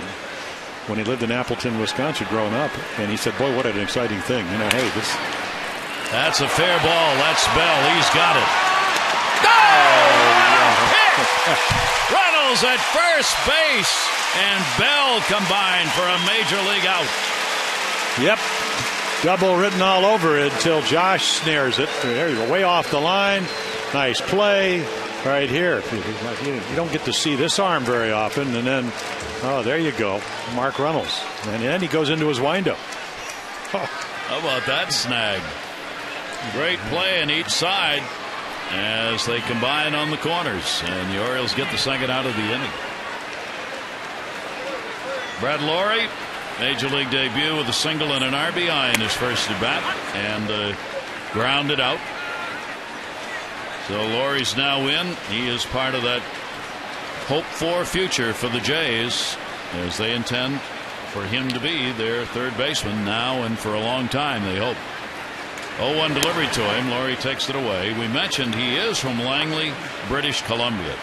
when he lived in Appleton, Wisconsin, growing up, and he said, "Boy, what an exciting thing! You know, hey, this." That's a fair ball. That's Bell. He's got it. Oh! Reynolds at first base, and Bell combined for a major league out. Yep. Double written all over it until Josh snares it. There you go, way off the line. Nice play right here. You don't get to see this arm very often. And then, oh, there you go, Mark Reynolds. And then he goes into his windup. Oh. How about that snag? Great play on each side as they combine on the corners, and the Orioles get the second out of the inning. Brad Loree, major league debut with a single and an RBI in his first at bat, and grounded out. So Loree's now in. He is part of that hoped-for future for the Jays, as they intend for him to be their third baseman now and for a long time, they hope. 0-1 delivery to him. Loree takes it away. We mentioned he is from Langley, British Columbia.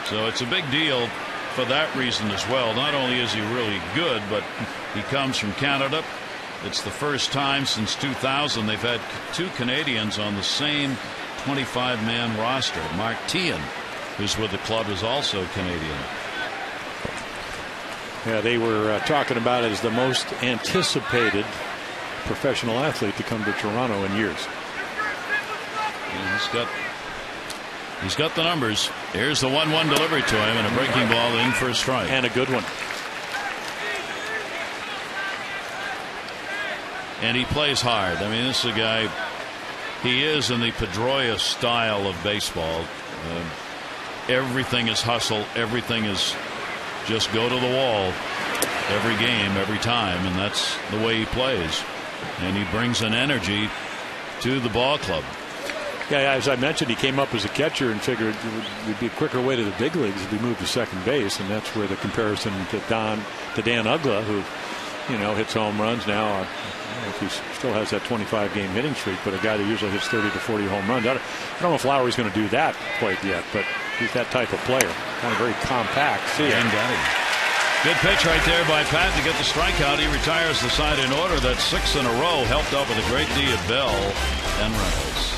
So it's a big deal for that reason as well. Not only is he really good, but he comes from Canada. It's the first time since 2000 they've had 2 Canadians on the same 25-man roster. Mark Teahan, who's with the club, is also Canadian. Yeah, they were talking about it as the most anticipated professional athlete to come to Toronto in years. Yeah, he's got the numbers. Here's the 1-1 delivery to him, and a breaking ball in for a strike. And a good one. And he plays hard. I mean, this is a guy, he is in the Pedroia style of baseball. Everything is hustle. Everything is just go to the wall every game, every time, and that's the way he plays. And he brings an energy to the ball club. Yeah, as I mentioned, he came up as a catcher and figured it would be a quicker way to the big leagues if he moved to second base, and that's where the comparison to Dan Uggla, who, you know, hits home runs now. I don't know if he still has that 25-game hitting streak, but a guy that usually hits 30 to 40 home runs. I don't know if Lowry's going to do that quite yet, but he's that type of player, kind of very compact. See, and got him. Good pitch right there by Pat to get the strikeout. He retires the side in order. That's 6 in a row, helped out with a great D of Bell and Reynolds.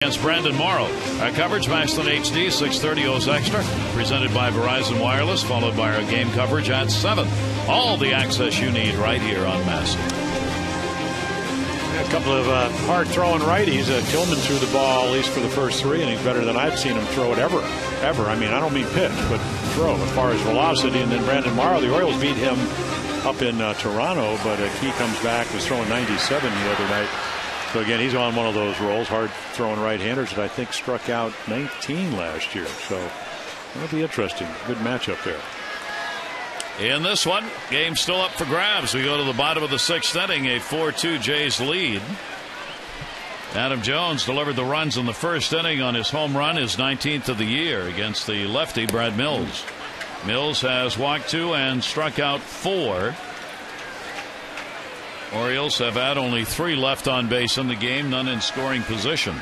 Against Brandon Morrow. Our coverage matched on HD 6:30 O's Extra, presented by Verizon Wireless, followed by our game coverage at 7. All the access you need right here on Massey. A couple of hard throwing righties. Tillman threw the ball at least for the first 3 innings better than I've seen him throw it ever. I mean, I don't mean pitch, but throw as far as velocity. And then Brandon Morrow, the Orioles beat him up in Toronto, but he comes back, was throwing 97 the other night. So again, he's on one of those rolls, hard throwing right-handers that I think struck out 19 last year. So that'll be interesting. Good matchup there. In this one, game still up for grabs. We go to the bottom of the 6th inning, a 4-2 Jays lead. Adam Jones delivered the runs in the 1st inning on his home run, his 19th of the year against the lefty Brad Mills. Mills has walked 2 and struck out 4. Orioles have had only 3 left on base in the game, none in scoring position.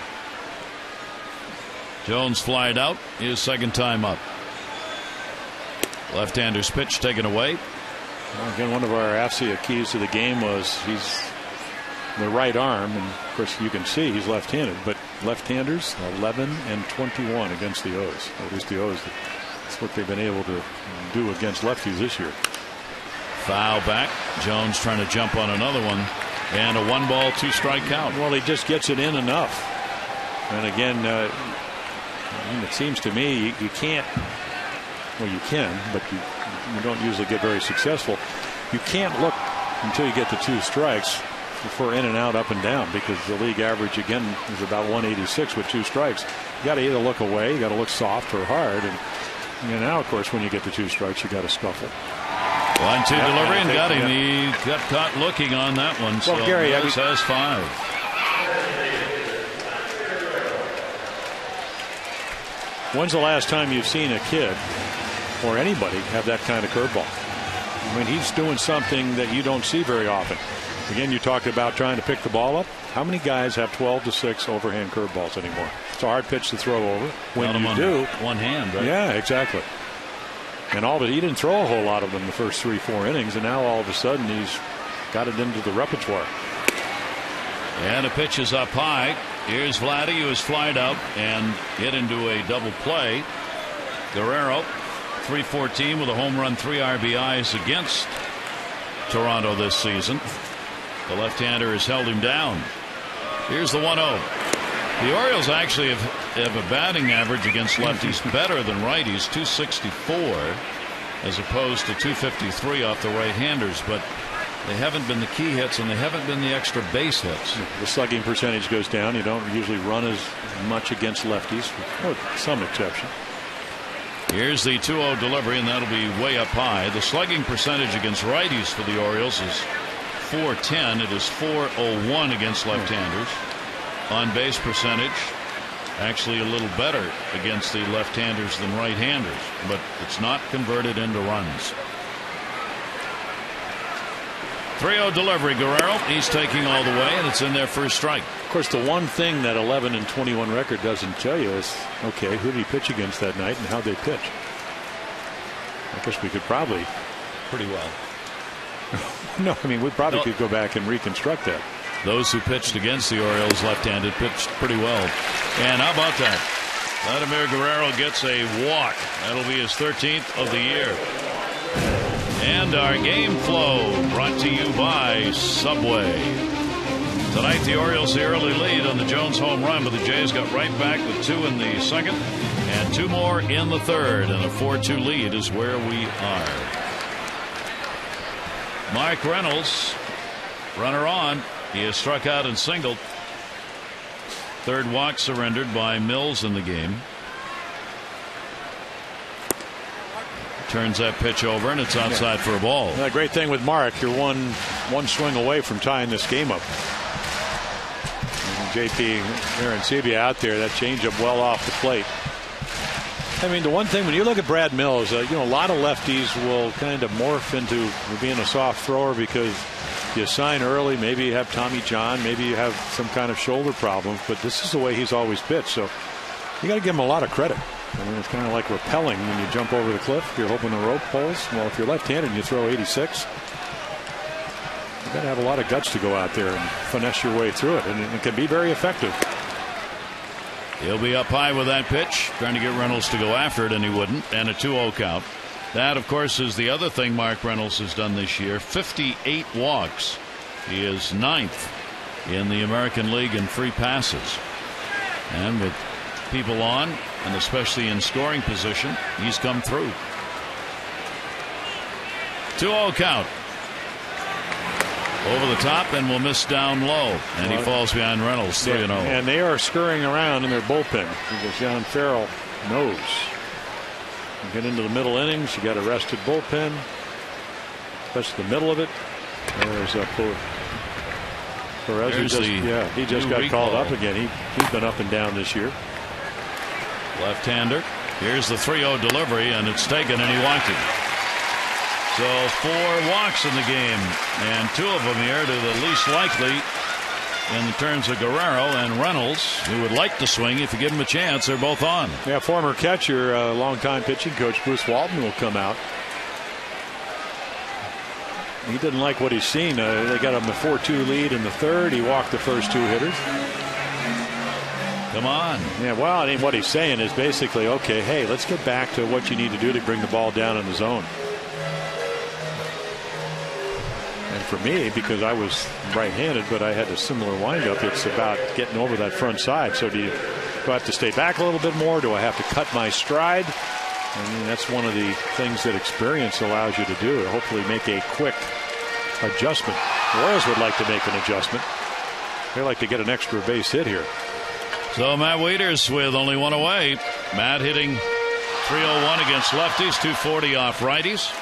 Jones flied out, his 2nd time up. Left-hander's pitch taken away. Well, again, one of our AFCA keys to the game was he's the right arm, and of course you can see he's left-handed, but left-handers 11 and 21 against the O's. At least the O's, that's what they've been able to do against lefties this year. Foul back. Jones trying to jump on another one, and a 1-ball 2-strike count. Well, he just gets it in enough. And again, it seems to me you can't. Well, you can, but you don't usually get very successful. You can't look until you get the 2 strikes for in and out, up and down, because the league average again is about 186 with 2 strikes. You got to either look away, you got to look soft or hard, and now of course when you get the 2 strikes you got to scuffle. 1-2 delivery and got him. He got caught looking on that one. So well, Gary, Mills has 5. When's the last time you've seen a kid or anybody have that kind of curveball? I mean, he's doing something that you don't see very often. Again, you talked about trying to pick the ball up. How many guys have 12-6 overhand curveballs anymore? It's a hard pitch to throw over. When you do, one hand, right? Yeah, exactly. And all of it, he didn't throw a whole lot of them the first 3-4 innings, and now all of a sudden he's got it into the repertoire. And a pitch is up high. Here's Vladdy, who is flied out and get into a double play. Guerrero, 314 with a home run, 3 RBIs against Toronto this season. The left-hander has held him down. Here's the 1-0. The Orioles actually have a batting average against lefties better than righties, 264 as opposed to 253 off the right-handers, but they haven't been the key hits and they haven't been the extra base hits. The slugging percentage goes down. You don't usually run as much against lefties, with some exception. Here's the 2-0 delivery, and that'll be way up high. The slugging percentage against righties for the Orioles is .410. It is .401 against left-handers. On base percentage actually a little better against the left-handers than right-handers, but it's not converted into runs. 3-0 delivery. Guerrero, he's taking all the way, and it's in there for a strike. Of course, the one thing that 11 and 21 record doesn't tell you is, okay, who did he pitch against that night and how'd they pitch? I guess we could probably pretty well. No, I mean, we probably could go back and reconstruct that. Those who pitched against the Orioles left-handed pitched pretty well. And how about that? Vladimir Guerrero gets a walk. That'll be his 13th of the year. And our game flow brought to you by Subway. Tonight the Orioles the early lead on the Jones home run, but the Jays got right back with 2 in the 2nd and 2 more in the 3rd, and a 4-2 lead is where we are. Mark Reynolds, runner on. He has struck out and singled. 3rd walk surrendered by Mills in the game. Turns that pitch over, and it's outside for a ball. The great thing with Mark, you're one swing away from tying this game up. And JP Arancibia out there, that changeup well off the plate. I mean, the one thing when you look at Brad Mills, a lot of lefties will kind of morph into being a soft thrower because you sign early. Maybe you have Tommy John, maybe you have some kind of shoulder problems, but this is the way he's always pitched. So you got to give him a lot of credit. I mean, it's kind of like rappelling when you jump over the cliff. You're hoping the rope pulls. Well, if you're left-handed and you throw 86, you got to have a lot of guts to go out there and finesse your way through it, and it can be very effective. He'll be up high with that pitch, trying to get Reynolds to go after it, and he wouldn't, and a 2-0 count. That, of course, is the other thing Mark Reynolds has done this year. 58 walks. He is 9th in the American League in free passes. And with people on, and especially in scoring position, he's come through. 2-0 count. Over the top and will miss down low. And he falls behind Reynolds, 3-0. And they are scurrying around in their bullpen because John Farrell knows. You get into the middle innings, you got a rested bullpen, especially the middle of it. There's Perez. He just got called up again. He's been up and down this year. Left-hander. Here's the 3-0 delivery, and it's taken, and he walked it. So 4 walks in the game, and 2 of them here to the least likely in terms of Guerrero and Reynolds, who would like to swing if you give him a chance. They're both on. Yeah, former catcher, longtime pitching coach Bruce Walton will come out. He didn't like what he's seen. They got him a 4-2 lead in the third. He walked the first 2 hitters. Come on. Yeah, well, I mean, what he's saying is basically, okay, hey, let's get back to what you need to do to bring the ball down in the zone. And for me, because I was right-handed, but I had a similar windup, it's about getting over that front side. So do I have to stay back a little bit more? Do I have to cut my stride? I mean, that's one of the things that experience allows you to do. Hopefully make a quick adjustment. The Royals would like to make an adjustment. They like to get an extra base hit here. So Matt Wieters with only 1 away. Matt hitting .301 against lefties, .240 off righties.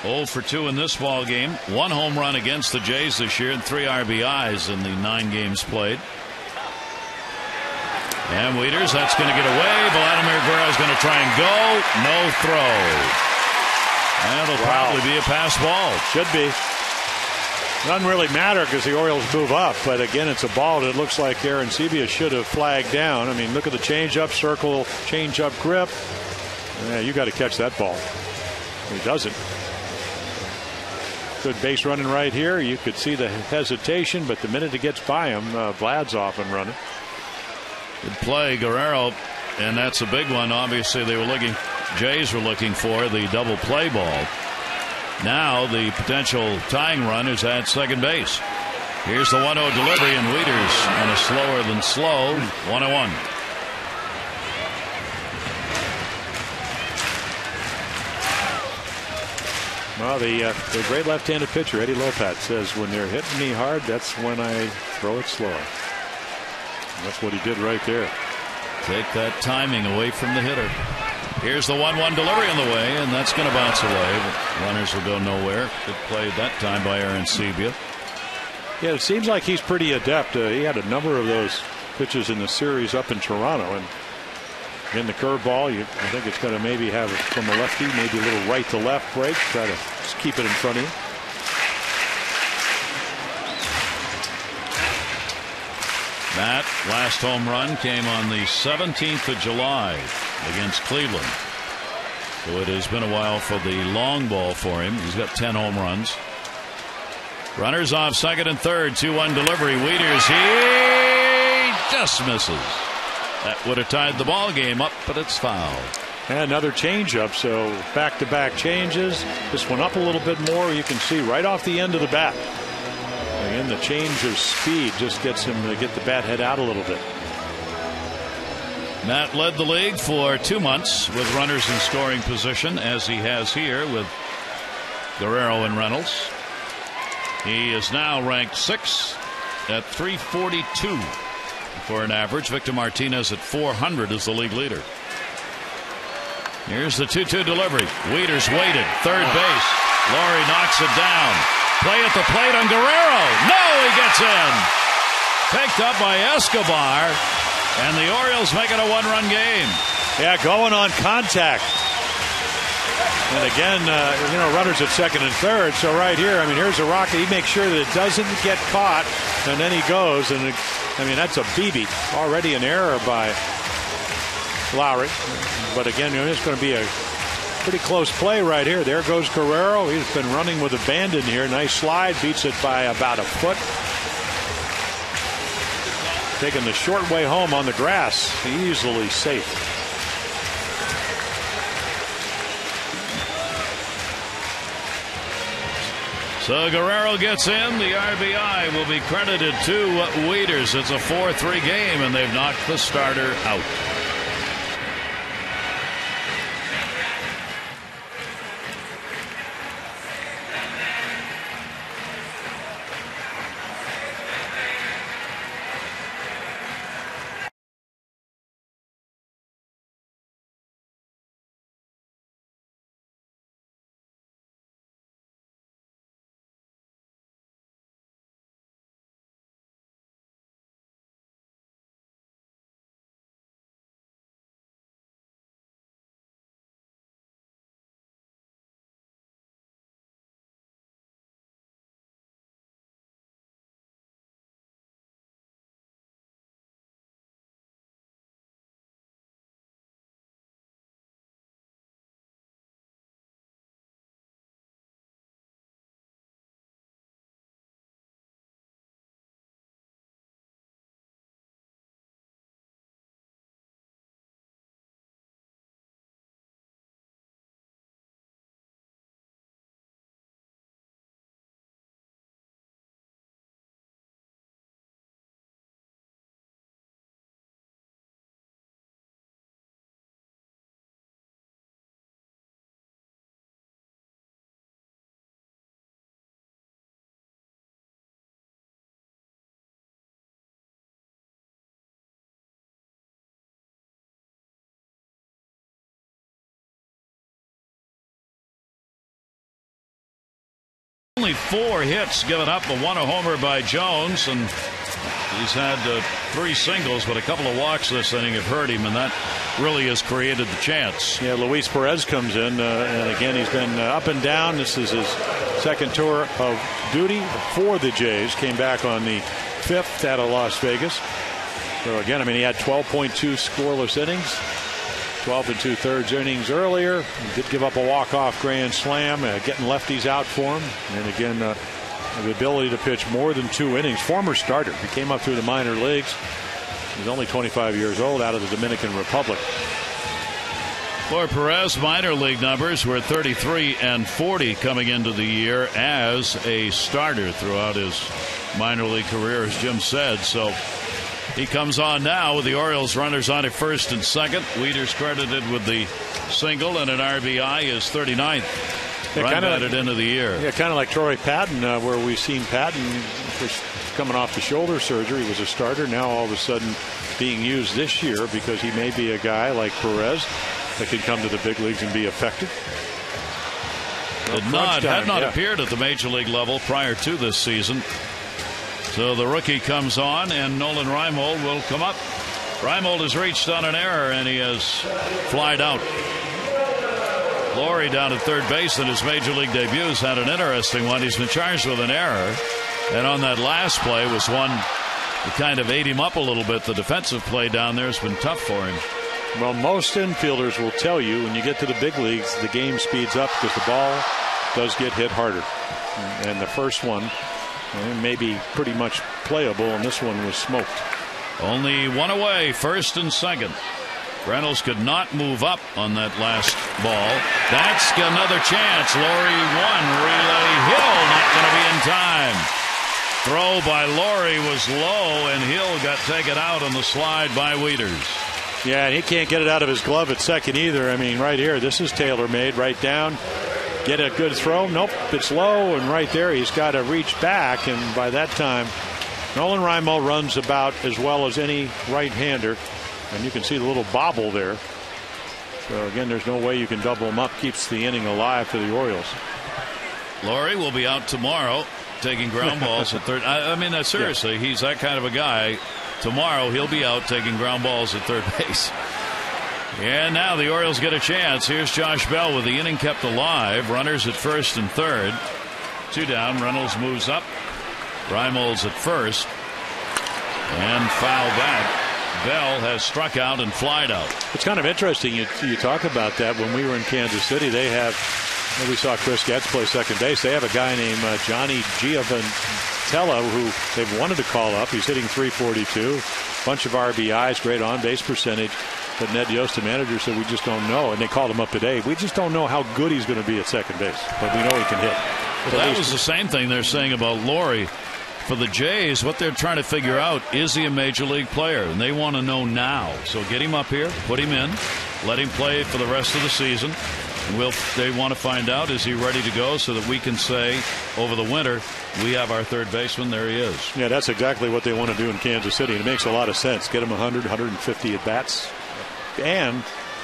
0 for 2 in this ball game. 1 home run against the Jays this year and 3 RBIs in the 9 games played. And Wieters, that's going to get away. Vladimir Guerrero is going to try and go. No throw. That'll probably be a pass ball. Should be. Doesn't really matter because the Orioles move up, but again, it's a ball that looks like Arancibia should have flagged down. I mean, look at the changeup, circle, changeup grip. Yeah, you got to catch that ball. He doesn't. Good base running right here. You could see the hesitation, but the minute it gets by him, Vlad's off and running. Good play, Guerrero, and that's a big one. Obviously, Jays were looking for the double play ball. Now the potential tying run is at second base. Here's the 1-0 delivery, and Wieters on a slower than slow 1-1. Well, the great left-handed pitcher Eddie Lopat says when they're hitting me hard, that's when I throw it slow. And that's what he did right there. Take that timing away from the hitter. Here's the 1-1 delivery on the way, and that's going to bounce away. But runners will go nowhere. Good play that time by Arancibia. Yeah, it seems like he's pretty adept. He had a number of those pitches in the series up in Toronto, and in the curveball, I think it's going to maybe have it from the lefty, maybe a little right to left break. Try to just keep it in front of you. That last home run came on the 17th of July against Cleveland. So it has been a while for the long ball for him. He's got 10 home runs. Runners off second and third. 2-1 delivery. Wieters, he just misses. That would have tied the ball game up, but it's fouled. And another changeup. So back-to-back changes. This one up a little bit more. You can see right off the end of the bat. Again, the change of speed just gets him to get the bat head out a little bit. Matt led the league for 2 months with runners in scoring position, as he has here with Guerrero and Reynolds. He is now ranked 6th at 342 for an average. Victor Martinez at 400 is the league leader. Here's the 2-2 delivery. Wieters waited. Third base. Laurie knocks it down. Play at the plate on Guerrero. No, he gets in. Picked up by Escobar. And the Orioles make it a 1-run game. Yeah, going on contact. And again, runners at second and third. So right here, I mean, here's a rocket. He makes sure that it doesn't get caught. And then he goes. And, that's a BB. Already an error by Lowry. But again, it's going to be a pretty close play right here. There goes Guerrero. He's been running with abandon here. Nice slide. Beats it by about a foot. taking the short way home on the grass. Easily safe. So Guerrero gets in. The RBI will be credited to Wieters. It's a 4-3 game, and they've knocked the starter out. Only 4 hits given up, but 1 a homer by Jones, and he's had 3 singles, but a couple of walks this inning have hurt him, and that really has created the chance. Yeah, Luis Perez comes in, and again, he's been up and down. This is his second tour of duty for the Jays. Came back on the 5th out of Las Vegas. So again, I mean, he had 12.2 scoreless innings. 12 2/3 innings earlier. He did give up a walk-off grand slam, getting lefties out for him. And again, the ability to pitch more than 2 innings. Former starter. He came up through the minor leagues. He's only 25 years old, out of the Dominican Republic. For Perez, minor league numbers were 33 and 40 coming into the year as a starter throughout his minor league career, as Jim said. So he comes on now with the Orioles runners on at first and second. Wieters credited with the single and an RBI, is 39th. Run batted into the year. Yeah, kind of like Troy Patton, where we've seen Patton coming off the shoulder surgery. He was a starter. Now all of a sudden being used this year because he may be a guy like Perez that can come to the big leagues and be effective. Had not appeared at the major league level prior to this season. So the rookie comes on, and Nolan Reimold will come up. Reimold has reached on an error, and he has flied out. Laurie down at third base in his major league debut has had an interesting one. He's been charged with an error, and on that last play was one that kind of ate him up a little bit. The defensive play down there has been tough for him. Well, most infielders will tell you when you get to the big leagues, the game speeds up because the ball does get hit harder. And the first one may be pretty much playable, and this one was smoked. Only 1 away, first and second. Reynolds could not move up on that last ball. That's another chance. Laurie won. Relay Hill not going to be in time. Throw by Laurie was low, and Hill got taken out on the slide by Wieters. Yeah, and he can't get it out of his glove at second either. I mean, right here, this is tailor-made. Right down. Get a good throw. Nope, it's low, and right there he's got to reach back, and by that time Nolan Reimold runs about as well as any right-hander, and you can see the little bobble there. So again, there's no way you can double him up. Keeps the inning alive for the Orioles. Laurie will be out tomorrow taking ground balls at third. I mean, seriously, he's that kind of a guy. Tomorrow he'll be out taking ground balls at third base. And now the Orioles get a chance. Here's Josh Bell with the inning kept alive. Runners at first and third. 2 down. Reynolds moves up. Reimold's at first. And foul back. Bell has struck out and flied out. It's kind of interesting. You talk about that. When we were in Kansas City, we saw Chris Getz play second base. They have a guy named Johnny Giovantella who they've wanted to call up. He's hitting .342. bunch of RBIs, great on-base percentage. But Ned Yost, the manager, said we just don't know, and they called him up today. We just don't know how good he's going to be at second base, but we know he can hit. Well, that was the same thing they're saying about Laurie. For the Jays, what they're trying to figure out, is he a major league player? And they want to know now. So get him up here, put him in, let him play for the rest of the season. And they want to find out, is he ready to go, so that we can say over the winter, we have our third baseman. There he is. Yeah, that's exactly what they want to do in Kansas City. And it makes a lot of sense. Get him 100, 150 at bats. And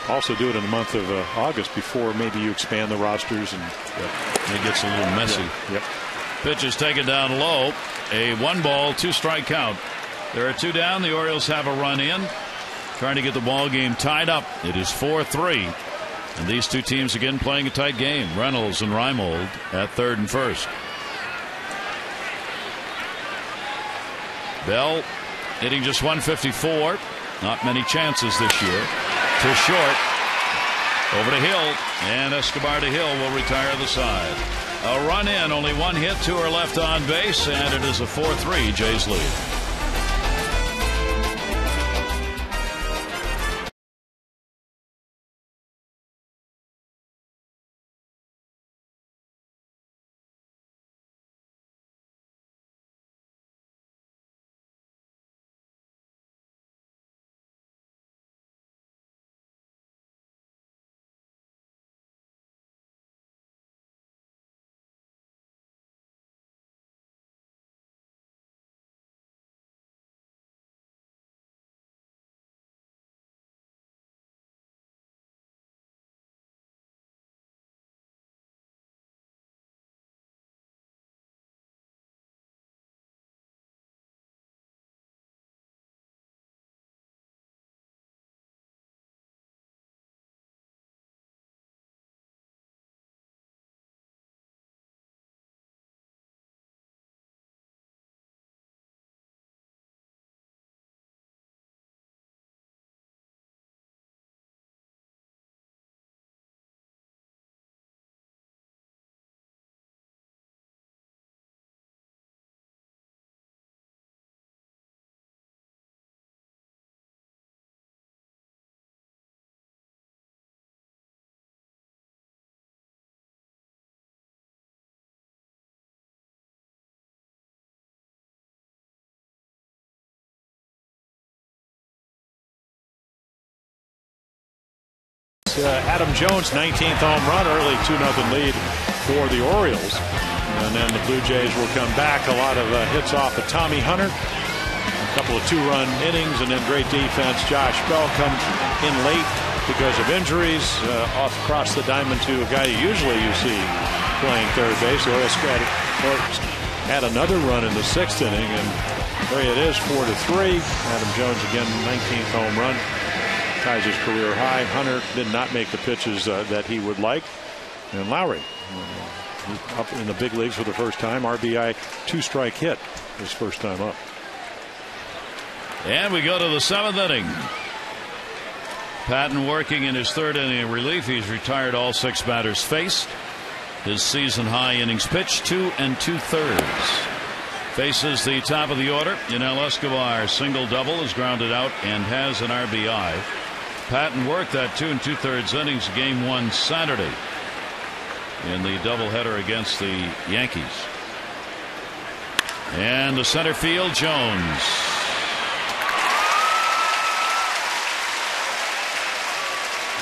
also do it in the month of August before maybe you expand the rosters. And it gets a little messy. Yep. Pitch is taken down low. A 1-ball, 2-strike count. There are 2 down. The Orioles have a run in, trying to get the ball game tied up. It is 4-3. And these two teams again playing a tight game. Reynolds and Reimold at third and first. Bell hitting just 154. Not many chances this year. Too short. Over to Hill. And Escobar to Hill will retire the side. A run in, only 1 hit, 2 are left on base, and it is a 4-3 Jays lead. Adam Jones, 19th home run, early 2-0 lead for the Orioles. And then the Blue Jays will come back. A lot of hits off of Tommy Hunter. A couple of 2-run innings, and then great defense. Josh Bell comes in late because of injuries. Off across the diamond to a guy usually you see playing third base. The Orioles had another run in the 6th inning, and there it is, 4-3. Adam Jones again, 19th home run. Ties his career high. Hunter did not make the pitches that he would like. And Lowry up in the big leagues for the first time. RBI 2-strike hit his first time up. And we go to the 7th inning. Patton working in his 3rd inning of relief. He's retired all 6 batters faced. His season high innings pitched, 2 2/3. Faces the top of the order. Yunel Escobar, single double, is grounded out and has an RBI. Patton worked that 2 2/3 innings, game 1 Saturday in the doubleheader against the Yankees. And the center field, Jones.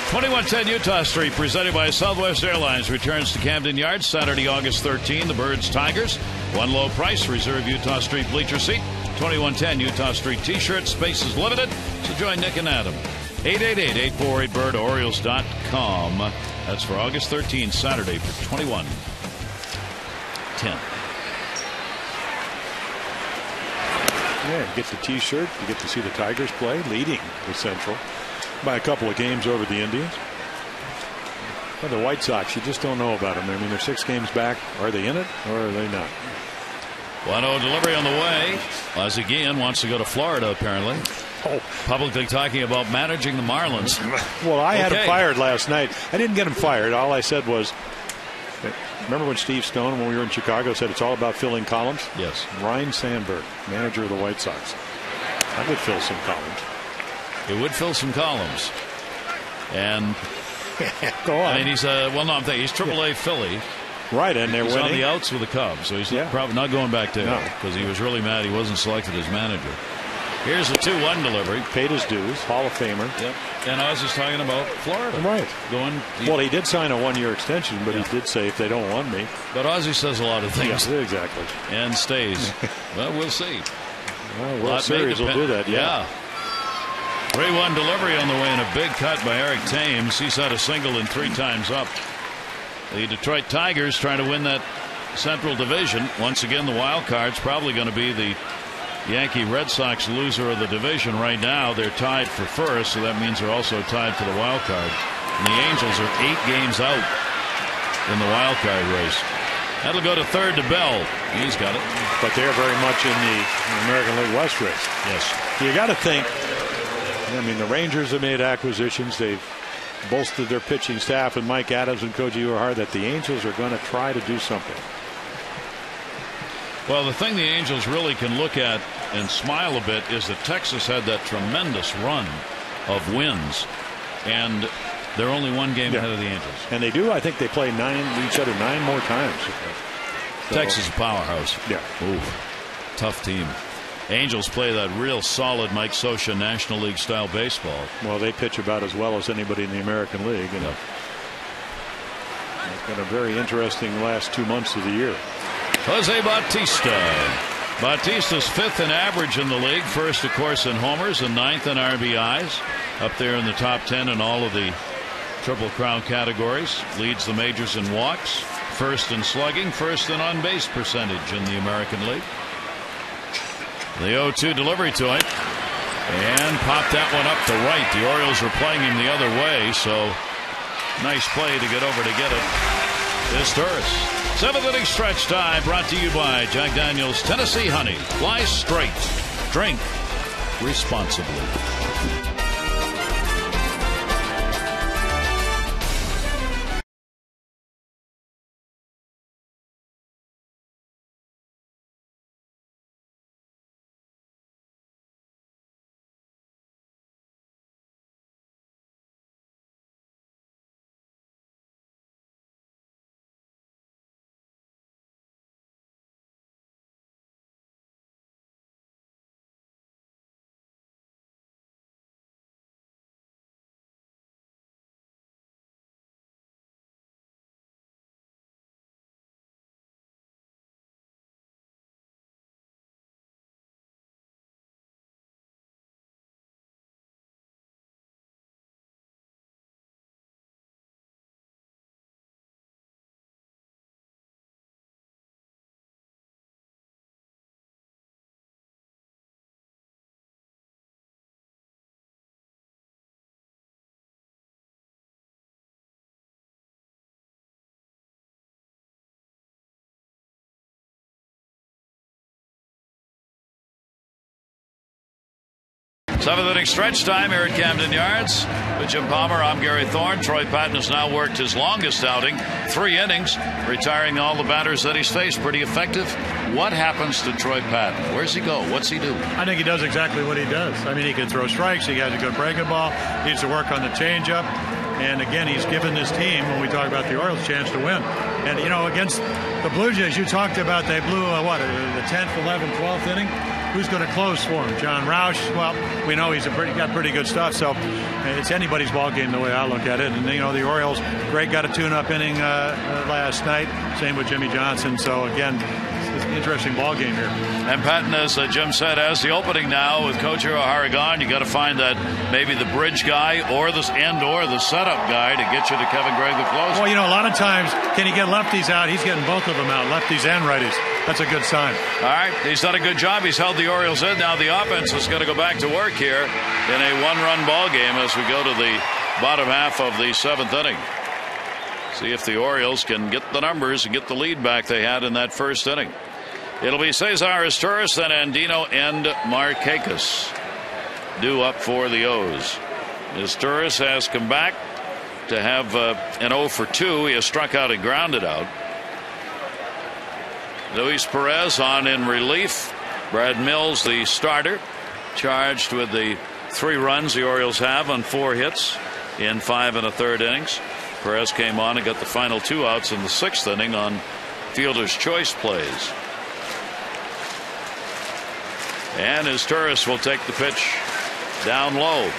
.2110 Utah Street, presented by Southwest Airlines, returns to Camden Yards Saturday, August 13. The Birds Tigers. One low price. Reserve Utah Street bleacher seat. 2110 Utah Street t-shirt. Space is limited. So join Nick and Adam. 888-848-BIRD, Orioles.com. That's for August 13, Saturday for 2110. Yeah, you get the t-shirt. You get to see the Tigers play, leading the Central by a couple of games over the Indians. But the White Sox, you just don't know about them. I mean, they're 6 games back. Are they in it or are they not? 1-0 delivery on the way. Ozzie Guillen wants to go to Florida, apparently. Oh. Publicly talking about managing the Marlins. Well, I had him fired last night. I didn't get him fired. All I said was, remember when Steve Stone, when we were in Chicago, said it's all about filling columns? Yes. Ryne Sandberg, manager of the White Sox. That would fill some columns. It would fill some columns. And go on. I mean, he's I'm thinking he's AAA Philly. Right, and they're he's winning. On the outs with the Cubs, so he's probably not going back there because he was really mad he wasn't selected as manager. Here's a 2-1 delivery. Paid his dues, Hall of Famer. Yep. And I was just talking about Florida. Right. Well, he did sign a 1-year extension, but he did say if they don't want me. But Ozzie says a lot of things. Yeah, exactly. And stays. Well, we'll see. Well, World Series will do that, yeah. 3-1 delivery on the way and a big cut by Eric Thames. He's had a single in 3 times up. The Detroit Tigers trying to win that Central Division. Once again, the wild card's probably going to be the Yankee Red Sox loser of the division. Right now they're tied for first, so that means they're also tied for the wild card. And the Angels are 8 games out in the wild card race. That'll go to third to Bell. He's got it. But they're very much in the American League West race. Yes. You got to think, I mean, the Rangers have made acquisitions. They've bolstered their pitching staff and Mike Adams and Koji Uehara, that the Angels are going to try to do something. Well, the thing the Angels really can look at and smile a bit is that Texas had that tremendous run of wins, and they're only 1 game ahead of the Angels. And they do, I think they play each other 9 more times. So, Texas is a powerhouse. Yeah. Ooh, tough team. Angels play that real solid Mike Scioscia National League style baseball. Well, they pitch about as well as anybody in the American League. And it's been a very interesting last 2 months of the year. Jose Bautista. Bautista's 5th in average in the league. First, of course, in homers and 9th in RBIs. Up there in the top 10 in all of the Triple Crown categories. Leads the majors in walks. First in slugging. First in on-base percentage in the American League. The 0-2 delivery to him. And popped that one up to right. The Orioles were playing him the other way, so nice play to get over to get it. This Turris. 7th inning stretch time brought to you by Jack Daniel's Tennessee Honey. Fly straight. Drink responsibly. Seventh inning stretch time here at Camden Yards. With Jim Palmer, I'm Gary Thorne. Troy Patton has now worked his longest outing, 3 innings, retiring all the batters that he's faced. Pretty effective. What happens to Troy Patton? Where's he go? What's he do? I think he does exactly what he does. I mean, he can throw strikes. He has a good breaking ball. He needs to work on the changeup. And again, he's given this team, when we talk about the Orioles, a chance to win. And, you know, against the Blue Jays, you talked about they blew, the 10th, 11th, 12th inning. Who's going to close for him? John Roush? Well, we know he's got pretty good stuff, so it's anybody's ball game the way I look at it. And, you know, the Orioles, Greg got a tune-up inning last night. Same with Jimmy Johnson. So, again, it's an interesting ball game here. And Patton, as Jim said, has the opening now with Koji Uehara gone. You got to find that maybe the bridge guy or the setup guy to get you to Kevin Gregg the closer. Well, you know, a lot of times, can he get lefties out? He's getting both of them out, lefties and righties. That's a good sign. All right, he's done a good job. He's held the Orioles in. Now the offense is going to go back to work here in a 1-run ball game as we go to the bottom half of the 7th inning. See if the Orioles can get the numbers and get the lead back they had in that first inning. It'll be Cesar Turris, then Andino and Markakis due up for the O's. As Turris has come back to have an 0 for 2. He has struck out and grounded out. Luis Perez on in relief. Brad Mills, the starter. charged with the 3 runs the Orioles have on 4 hits in 5 1/3 innings. Perez came on and got the final 2 outs in the 6th inning on fielder's choice plays. And his Torres will take the pitch down low.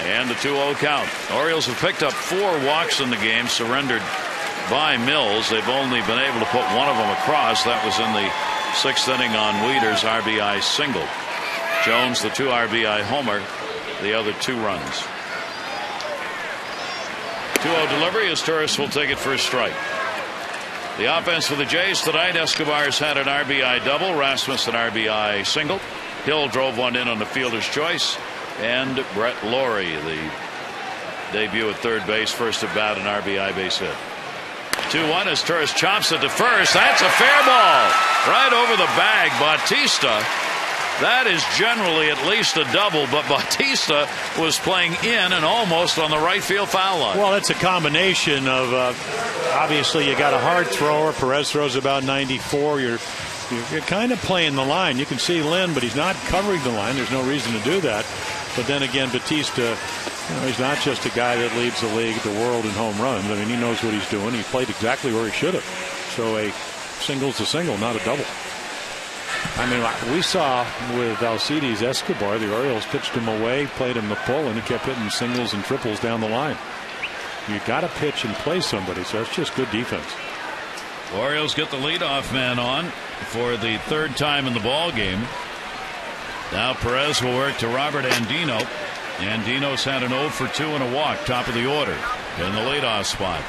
And the 2-0 count. Orioles have picked up 4 walks in the game, surrendered by Mills. They've only been able to put one of them across. That was in the 6th inning on Wieder's RBI single. Jones, the 2 RBI homer, the other 2 runs. 2-0 delivery as Torres will take it for a strike. The offense for the Jays tonight. Escobar's had an RBI double. Rasmus an RBI single. Hill drove one in on the fielder's choice. And Brett Laurie, the debut at third base, first at bat, an RBI base hit. 2-1 as Torres chops it to first. That's a fair ball right over the bag. Bautista, that is generally at least a double, but Bautista was playing in and almost on the right field foul line. Well, it's a combination of obviously you got a hard thrower. Perez throws about 94. You're kind of playing the line. You can see Lynn, but he's not covering the line. There's no reason to do that. But then again, Bautista, he's not just a guy that leads the league, the world in home runs. I mean, he knows what he's doing. He played exactly where he should have. So a single's a single, not a double. I mean, we saw with Alcides Escobar, the Orioles pitched him away, played him the pull, and he kept hitting singles and triples down the line. You got to pitch and play somebody, so that's just good defense. Orioles get the leadoff man on for the 3rd time in the ball game. Now Perez will work to Robert Andino. Andino's had an 0 for 2 and a walk, top of the order in the leadoff spot.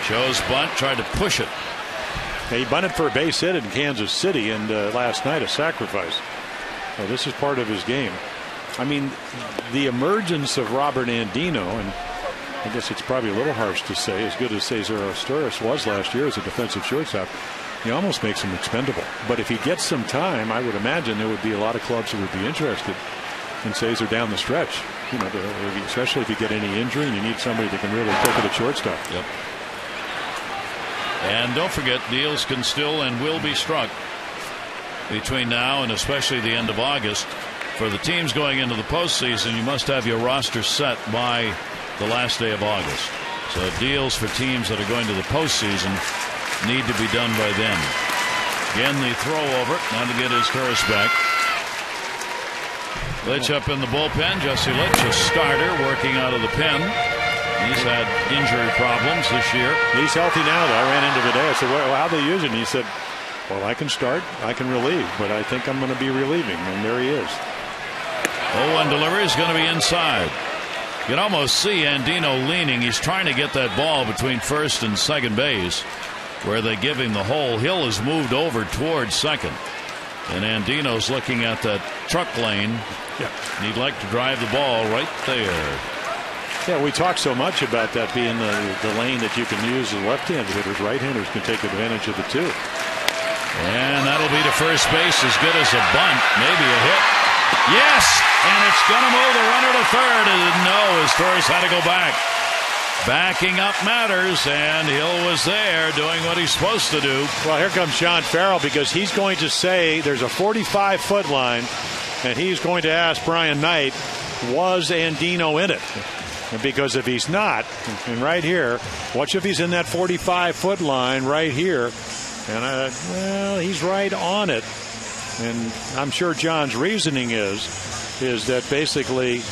Shows bunt, tried to push it. He bunted for a base hit in Kansas City, and last night a sacrifice. So this is part of his game. I mean, the emergence of Robert Andino, and I guess it's probably a little harsh to say, as good as Cesar Torres was last year as a defensive shortstop, he almost makes him expendable. But if he gets some time, I would imagine there would be a lot of clubs that would be interested in Cesar down the stretch. Especially if you get any injury and you need somebody that can really pick it at shortstop. Yep. And don't forget, deals can still and will be struck between now and especially the end of August. For the teams going into the postseason, you must have your roster set by the last day of August. So deals for teams that are going to the postseason need to be done by then. Again, the throw over. Now to get his Torres back. Litch up in the bullpen. Jesse Litch, a starter, working out of the pen. He's had injury problems this year. He's healthy now, though. I ran into him today. I said, well, how they use it? And he said, well, I can start, I can relieve, but I think I'm going to be relieving. And there he is. 0-1 delivery is going to be inside. You can almost see Andino leaning. He's trying to get that ball between first and second base, where they give him the hole. Hill has moved over towards second, and Andino's looking at that truck lane. Yeah. And he'd like to drive the ball right there. Yeah, we talk so much about that being the lane that you can use as left-handed hitters. Right-handers can take advantage of the two. And that'll be to first base, as good as a bunt, maybe a hit. Yes, and it's going to move the runner to third. And no, as Torres had to go back. Backing up matters, and Hill was there doing what he's supposed to do. Well, here comes Sean Farrell, because he's going to say there's a 45-foot line, and he's going to ask Brian Knight, was Andino in it? Because if he's not, and right here, watch if he's in that 45-foot line right here, and well, he's right on it. And I'm sure John's reasoning is that basically,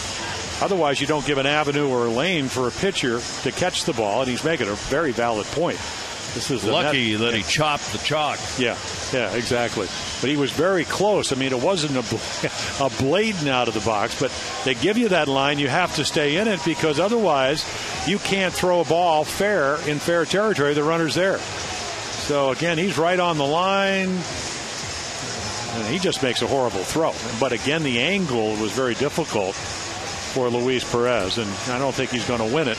otherwise you don't give an avenue or a lane for a pitcher to catch the ball, and he's making a very valid point. This is lucky that he chopped the chalk. Yeah, exactly. But he was very close. I mean, it wasn't a blading out of the box, but they give you that line. You have to stay in it, because otherwise you can't throw a ball fair in fair territory. The runner's there. So again, he's right on the line. And he just makes a horrible throw. But again, the angle was very difficult for Luis Perez, and I don't think he's going to win it.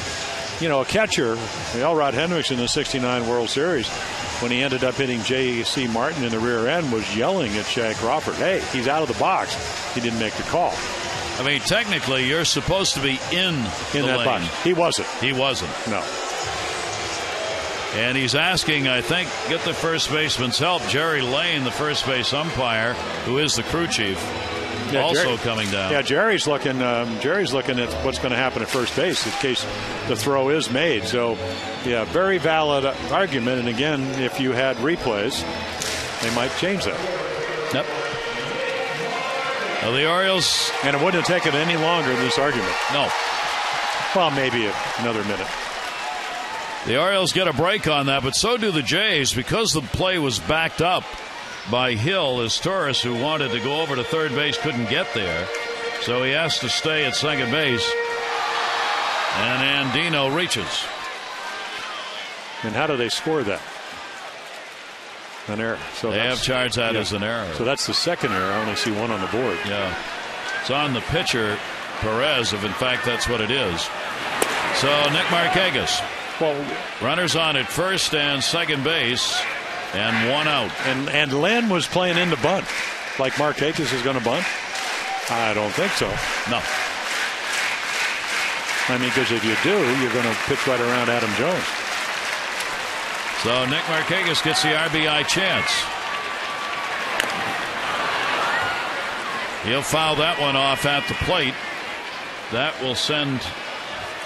You know, a catcher, Elrod Hendricks in the '69 World Series, when he ended up hitting J.C. Martin in the rear end, was yelling at Shaq Crawford, hey, he's out of the box. He didn't make the call. I mean, technically, you're supposed to be in the that lane. box. He wasn't. He wasn't. No. And he's asking, I think, get the first baseman's help. Jerry Lane, the first base umpire, who is the crew chief, also coming down. Yeah, Jerry's looking at what's going to happen at first base in case the throw is made. So, yeah, very valid argument. And again, if you had replays, they might change that. Yep. Well, the Orioles. And it wouldn't have taken any longer than this argument. No. Well, maybe another minute. The Orioles get a break on that, but so do the Jays because the play was backed up by Hill as Torres, who wanted to go over to third base, couldn't get there. So he has to stay at second base. And Andino reaches. And how do they score that? An error. So they have charged that as an error. So that's the second error. I only see one on the board. Yeah. It's on the pitcher, Perez, if in fact that's what it is. So Nick Markakis. Well, runners on at first and second base, and one out. And Len was playing in the bunt. Like Markakis is going to bunt? I don't think so. No. I mean, because if you do, you're going to pitch right around Adam Jones. So Nick Markakis gets the RBI chance. He'll foul that one off at the plate. That will send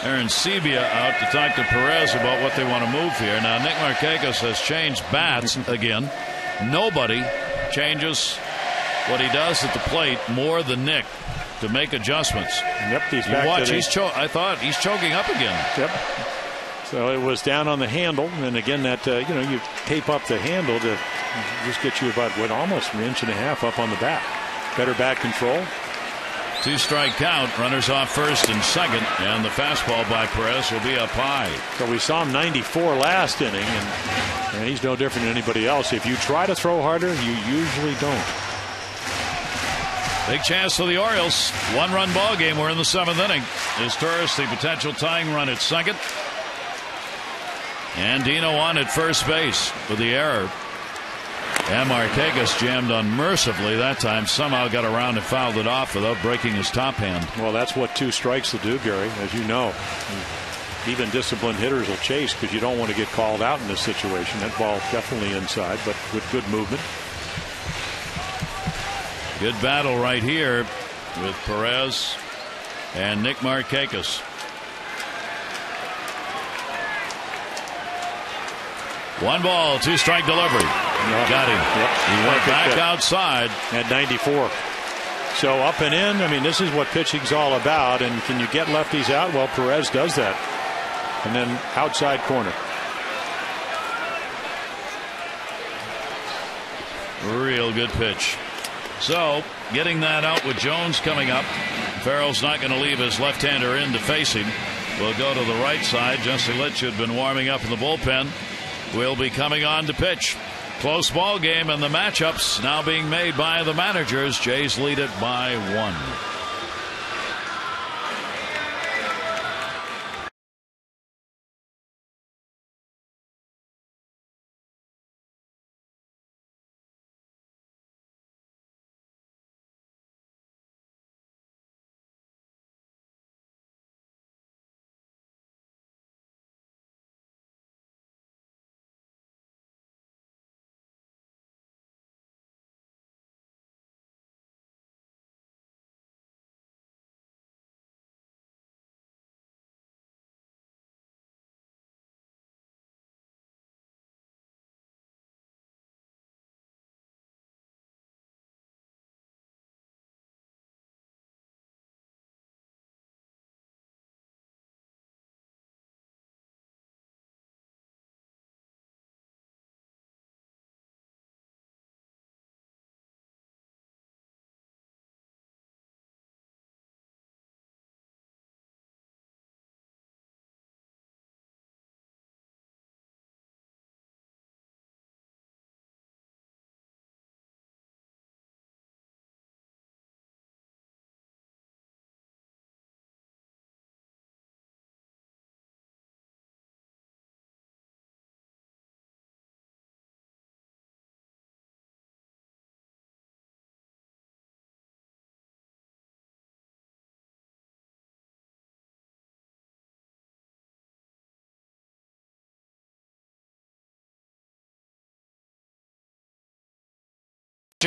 Aaron Sebia out to talk to Perez about what they want to move here. Now Nick Markakis has changed bats again. Nobody changes what he does at the plate more than Nick to make adjustments. Yep, he's back. You watch, I thought he's choking up again. Yep. So it was down on the handle, and again that you tape up the handle to just get you about almost an inch and a half up on the bat. Better bat control. 2-strike count. Runners off first and second, and the fastball by Perez will be up high. So we saw him 94 last inning, and he's no different than anybody else. If you try to throw harder, you usually don't. Big chance for the Orioles. One-run ball game. We're in the seventh inning. Is Torres the potential tying run at second? And Dino on at first base with the error. And Markakis jammed unmercifully that time. Somehow got around and fouled it off without breaking his top hand. Well, that's what 2 strikes will do, Gary, as you know. Even disciplined hitters will chase because you don't want to get called out in this situation. That ball definitely inside, but with good movement. Good battle right here with Perez and Nick Markakis. 1 ball, 2-strike delivery. Got him. Yep. He went back outside at 94. So up and in. I mean, this is what pitching's all about. And can you get lefties out? Well, Perez does that. And then outside corner. Real good pitch. So getting that out with Jones coming up. Farrell's not going to leave his left-hander in to face him. We'll go to the right side. Jesse Litch had been warming up in the bullpen. Will be coming on to pitch. Close ball game, and the matchups now being made by the managers. Jays lead it by 1.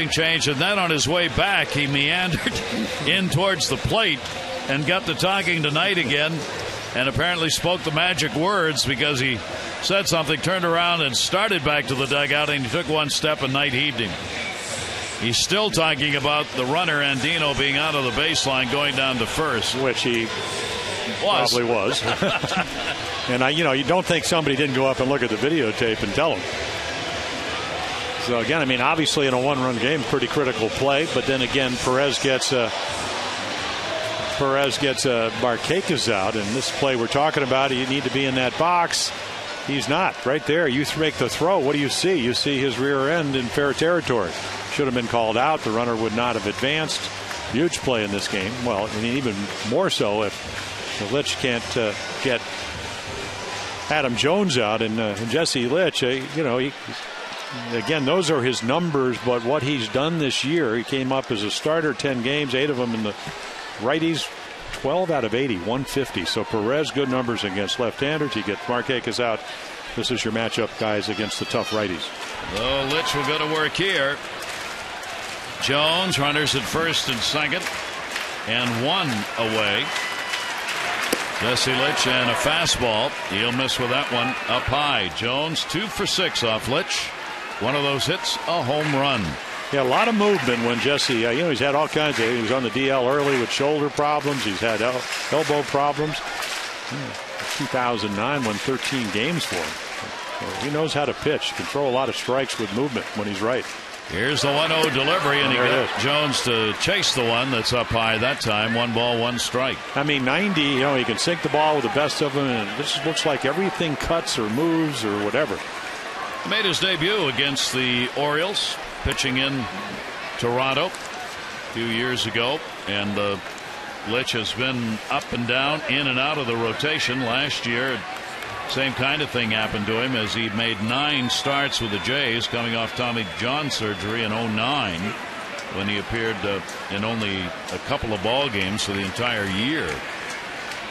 pitching change, and then on his way back, he meandered in towards the plate and got to talking to Knight again, and apparently spoke the magic words because he said something, turned around and started back to the dugout, and he took one step and Knight heaved him. He's still talking about the runner Andino being out of the baseline going down to first, which he probably was. And you don't think somebody didn't go up and look at the videotape and tell him. So again, I mean, obviously in a one-run game, pretty critical play. But then again, Perez gets Markakis out, and this play we're talking about, you need to be in that box. He's not right there. You make the throw. What do you see? You see his rear end in fair territory. Should have been called out. The runner would not have advanced. Huge play in this game. Well, and even more so if the Litch can't get Adam Jones out, and Jesse Litch, again, those are his numbers, but what he's done this year, he came up as a starter, 10 games, 8 of them in the righties, 12 out of 80, 150. So Perez, good numbers against left-handers. You get Markakis out. This is your matchup, guys, against the tough righties. Well, Litch will go to work here. Jones, runners at first and second, and one away. Jesse Litch and a fastball. He'll miss with that one up high. Jones 2 for 6 off Litch. One of those hits, a home run. Yeah, a lot of movement when Jesse, he's had all kinds of, he was on the DL early with shoulder problems. He's had elbow problems. 2009 won 13 games for him. So he knows how to pitch, can throw a lot of strikes with movement when he's right. Here's the 1-0 delivery, and he got Jones to chase the one that's up high that time. 1 ball, 1 strike. I mean, 90, he can sink the ball with the best of them, and this looks like everything cuts or moves or whatever. He made his debut against the Orioles, pitching in Toronto a few years ago, and Litch has been up and down, in and out of the rotation. Last year, same kind of thing happened to him as he made 9 starts with the Jays, coming off Tommy John surgery in 2009 when he appeared in only a couple of ball games for the entire year.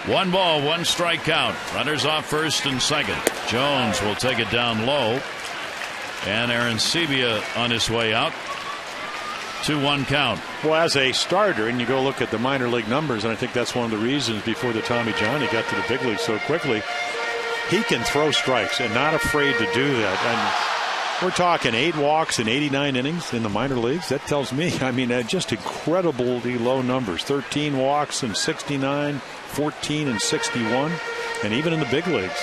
1 ball, 1 strike count. Runners off first and second. Jones will take it down low, and Aaron Sebia on his way out. 2-1 count. Well, as a starter, and you go look at the minor league numbers, and I think that's one of the reasons before the Tommy John he got to the big league so quickly. He can throw strikes and not afraid to do that. And we're talking 8 walks in 89 innings in the minor leagues. That tells me, just incredibly low numbers. 13 walks in 69, 14 in 61, and even in the big leagues.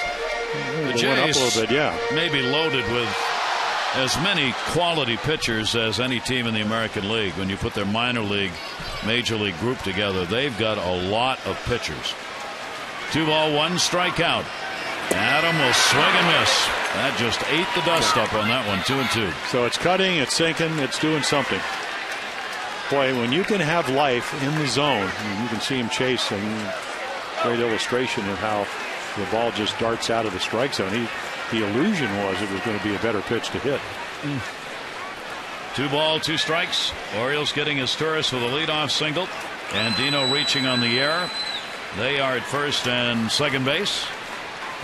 The Jays went up a little bit, may be loaded with as many quality pitchers as any team in the American League. When you put their minor league, major league group together, they've got a lot of pitchers. 2 ball, 1 strikeout. Adam will swing and miss. That just ate the dust up on that one. 2-2. So it's cutting, it's sinking, it's doing something. Boy, when you can have life in the zone, you can see him chasing. Great illustration of how the ball just darts out of the strike zone. The illusion was it was going to be a better pitch to hit. 2 ball, 2 strikes. Orioles getting his tourist with a leadoff single. And Dino reaching on the air. They are at first and second base.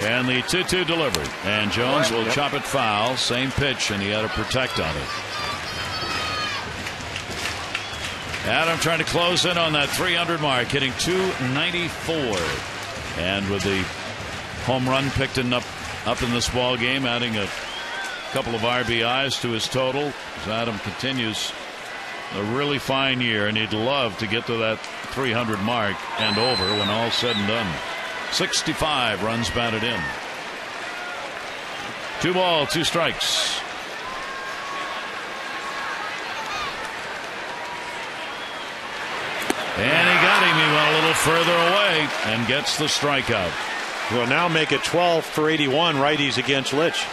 And the 2-2 delivery. And Jones will chop it foul. Same pitch, and he had to protect on it. Adam trying to close in on that 300 mark, hitting .294. And with the home run picked up in this ball game, adding a couple of RBIs to his total, as Adam continues a really fine year, and he'd love to get to that 300 mark and over when all's said and done. 65 runs batted in. 2 ball, 2 strikes. And he got him. He went a little further away and gets the strikeout. Will now make it 12 for 81 righties against Litch.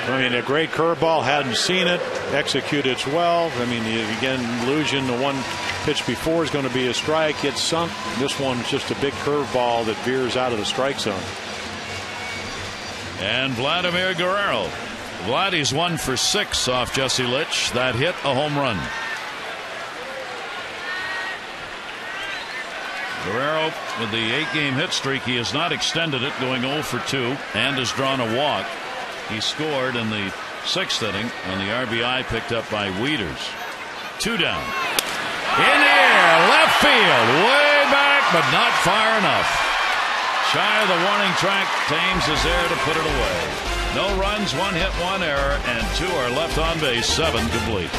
A great curveball, hadn't seen it, executed well. Again, illusion, the one pitch before is going to be a strike. It's sunk. This one's just a big curveball that veers out of the strike zone. And Vladimir Guerrero. Vladdy's 1 for 6 off Jesse Litch. That hit, a home run. Guerrero, with the 8-game hit streak, he has not extended it, going 0 for 2, and has drawn a walk. He scored in the 6th inning, and the RBI picked up by Wieters. 2 down. In the air, left field, way back, but not far enough. Shy of the warning track, Thames is there to put it away. No runs, 1 hit, 1 error, and 2 are left on base, 7 complete.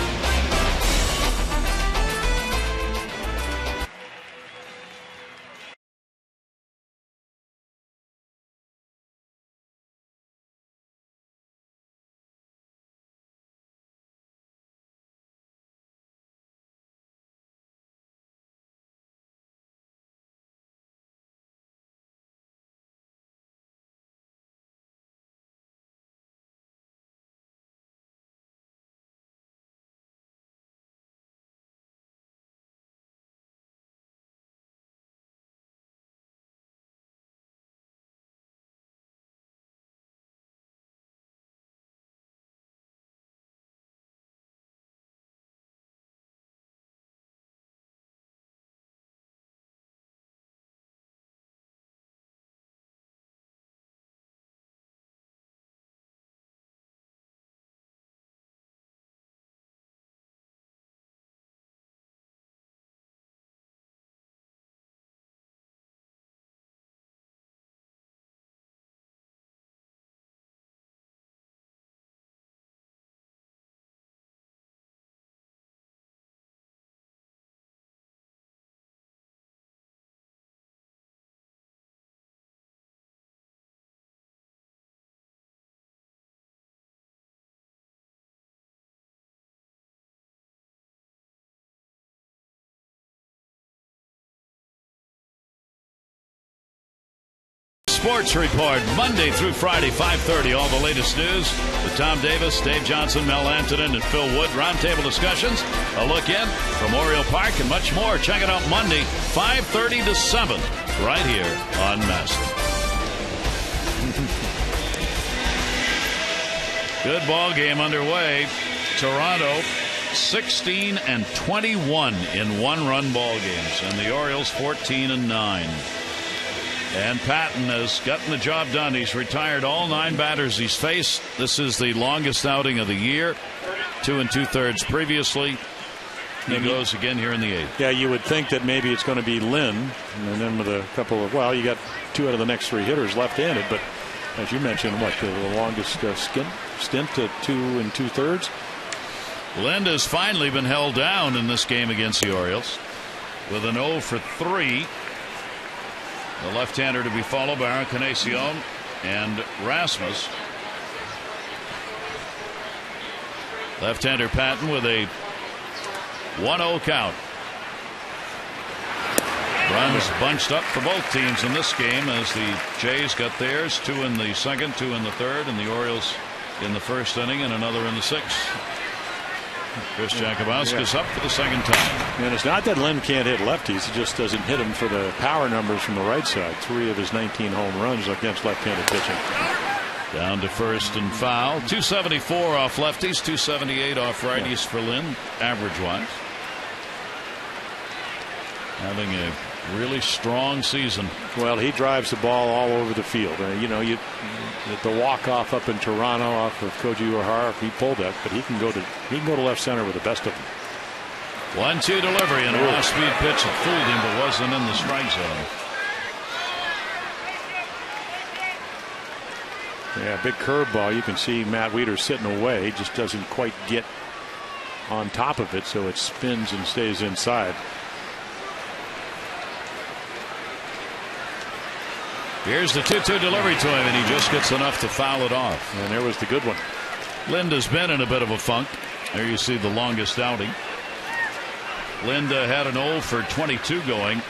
Sports Report, Monday through Friday, 5:30. All the latest news with Tom Davis, Dave Johnson, Mel Antonin, and Phil Wood. Roundtable discussions, a look in from Oriole Park, and much more. Check it out Monday, 5:30 to 7, right here on Master. Good ball game underway. Toronto 16-21 in one-run ball games, and the Orioles 14-9. And Patton has gotten the job done. He's retired all 9 batters he's faced. This is the longest outing of the year. 2 2/3 previously. He goes again here in the 8th. Yeah, you would think that maybe it's going to be Lynn, and then with a couple of, well, you got 2 out of the next 3 hitters left-handed, but as you mentioned, what, the longest stint to 2 2/3? Lind has finally been held down in this game against the Orioles with an 0 for 3. The left-hander to be followed by Encarnacion and Rasmus. Left-hander Patton with a 1-0 count. Runs bunched up for both teams in this game as the Jays got theirs, 2 in the 2nd, 2 in the 3rd, and the Orioles in the 1st inning and another in the 6th. Chris Jakubowski's up for the 2nd time. And it's not that Lynn can't hit lefties. He just doesn't hit them for the power numbers from the right side. 3 of his 19 home runs against left-handed pitching. Down to first and foul. 274 off lefties, 278 off righties for Lynn, average-wise. Having a really strong season. Well, he drives the ball all over the field. You know, the walk-off up in Toronto off of Koji Uehara, he pulled that, but he can go to left center with the best of them. 1-2 delivery and a off-speed pitch that fooled him, but wasn't in the strike zone. Yeah, big curveball. You can see Matt Wieters sitting away. He just doesn't quite get on top of it, so it spins and stays inside. Here's the 2-2 delivery to him, and he just gets enough to foul it off. And there was the good one. Linda's been in a bit of a funk. There you see the longest outing. Linda had an 0 for 22 going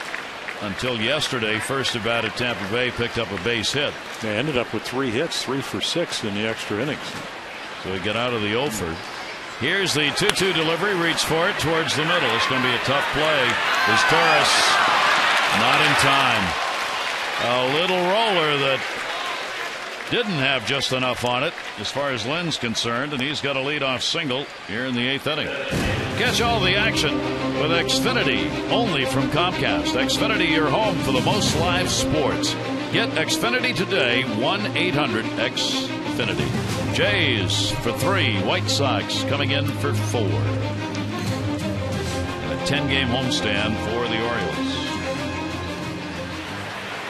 until yesterday. First at bat at Tampa Bay, picked up a base hit. They ended up with 3 hits, 3 for 6 in the extra innings. So we get out of the 0 for. Here's the 2-2 delivery. Reach for it towards the middle. It's going to be a tough play. Is Torres not in time? A little roller that didn't have just enough on it as far as Lynn's concerned, and he's got a leadoff single here in the 8th inning. Catch all the action with Xfinity, only from Comcast. Xfinity, your home for the most live sports. Get Xfinity today, 1-800-XFINITY. Xfinity. Jays for 3. White Sox coming in for 4. A 10-game homestand for the Orioles.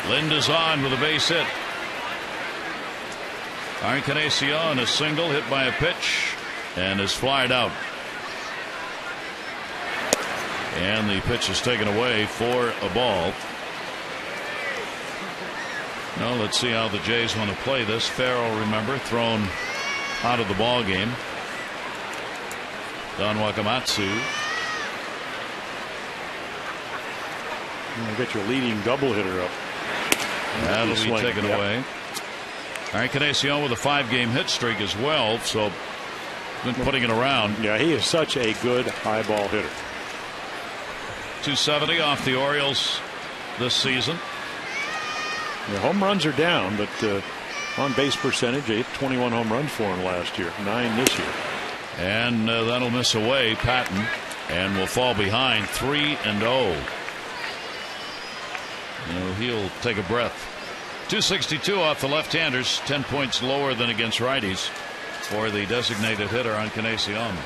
Lind is on with a base hit. Encarnacion, a single hit by a pitch and is flied out. And the pitch is taken away for a ball. Now let's see how the Jays want to play this. Farrell, remember, thrown out of the ball game. Don Wakamatsu. You get your leading double hitter up. That'll be taken away. Encarnacion with a 5-game hit streak as well, so been putting it around. Yeah, he is such a good high ball hitter. 270 off the Orioles this season. The home runs are down, but on base percentage, 21 home runs for him last year, 9 this year. And that'll miss away Patton and will fall behind 3-0. He'll take a breath. 262 off the left-handers, 10 points lower than against righties for the designated hitter Encarnacion.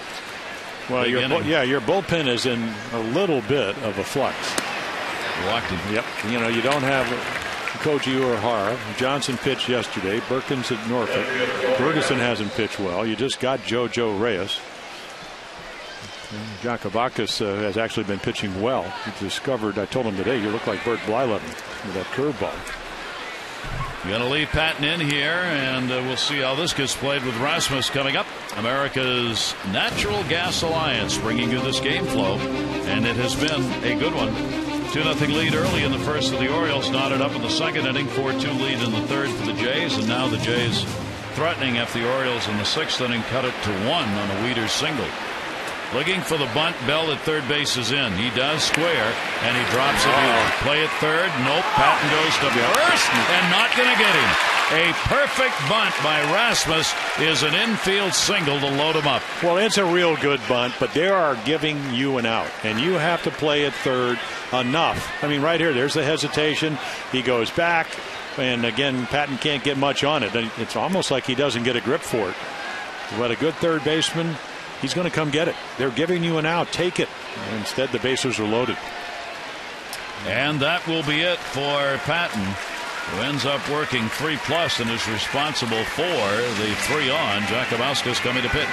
Well, your bullpen is in a little bit of a flux. Walked him. Yep. You don't have Koji Uehara. Johnson pitched yesterday. Perkins at Norfolk. Ferguson hasn't pitched well. You just got JoJo Reyes. Jakubakis has actually been pitching well. He discovered, I told him today, you look like Bert Blyleven with that curveball. You're going to leave Patton in here, and we'll see how this gets played with Rasmus coming up. America's Natural Gas Alliance bringing you this game flow, and it has been a good one. 2-0 lead early in the first of the Orioles, knotted up in the second inning. 4-2 lead in the third for the Jays, and now the Jays threatening after the Orioles in the sixth inning cut it to 1 on a Wieters single. Looking for the bunt. Bell at third base is in. He does square, and he drops it either. Play at third. Nope. Patton goes to first, and not going to get him. A perfect bunt by Rasmus is an infield single to load him up. Well, it's a real good bunt, but they are giving you an out, and you have to play at third enough. I mean, right here, there's the hesitation. He goes back, and again, Patton can't get much on it. It's almost like he doesn't get a grip for it. But a good third baseman, he's going to come get it. They're giving you an out. Take it. And instead, the bases are loaded. And that will be it for Patton, who ends up working 3+ and is responsible for the 3 on. Jakubowski's coming to pitch.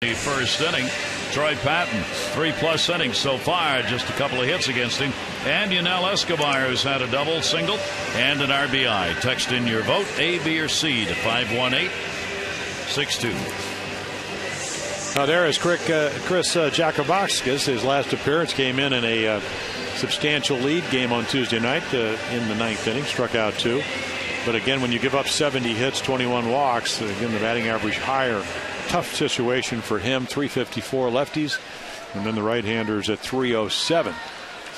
The first inning, Troy Patton, 3+ innings so far, just a couple of hits against him. And Yunel Escobar has had a double, single, and an RBI. Text in your vote, A, B, or C, to 518-62. Now there is Chris Jakubowskis. His last appearance came in a substantial lead game on Tuesday night in the 9th inning, struck out 2. But again, when you give up 70 hits, 21 walks, again the batting average higher. Tough situation for him. 354 lefties. And then the right-handers at 307.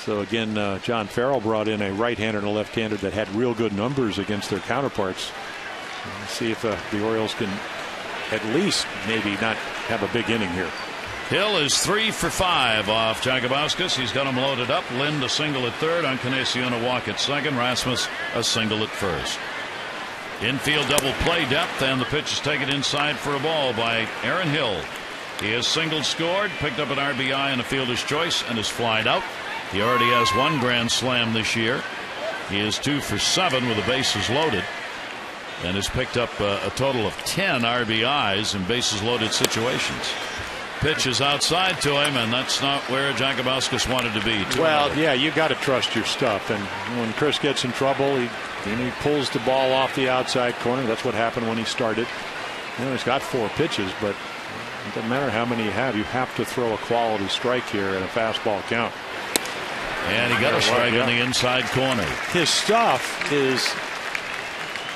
So again, John Farrell brought in a right-hander and a left-hander that had real good numbers against their counterparts. Let's see if the Orioles can at least maybe not have a big inning here. Hill is 3 for 5 off Jakabauskas. He's got him loaded up. Lind a single at third. Encarnacion a walk at second. Rasmus a single at first. Infield double play depth, and the pitch is taken inside for a ball by Aaron Hill. He has single scored, picked up an RBI and a fielder's choice, and is flied out. He already has 1 grand slam this year. He is 2 for 7 with the bases loaded, and has picked up a total of 10 RBIs in bases loaded situations. Pitch is outside to him, and that's not where Jakabauskas wanted to be. Well, yeah, you got to trust your stuff. And when Chris gets in trouble, he pulls the ball off the outside corner. That's what happened when he started. He's got 4 pitches, but it doesn't matter how many you have to throw a quality strike here at a fastball count. And he got a strike in the inside corner. His stuff is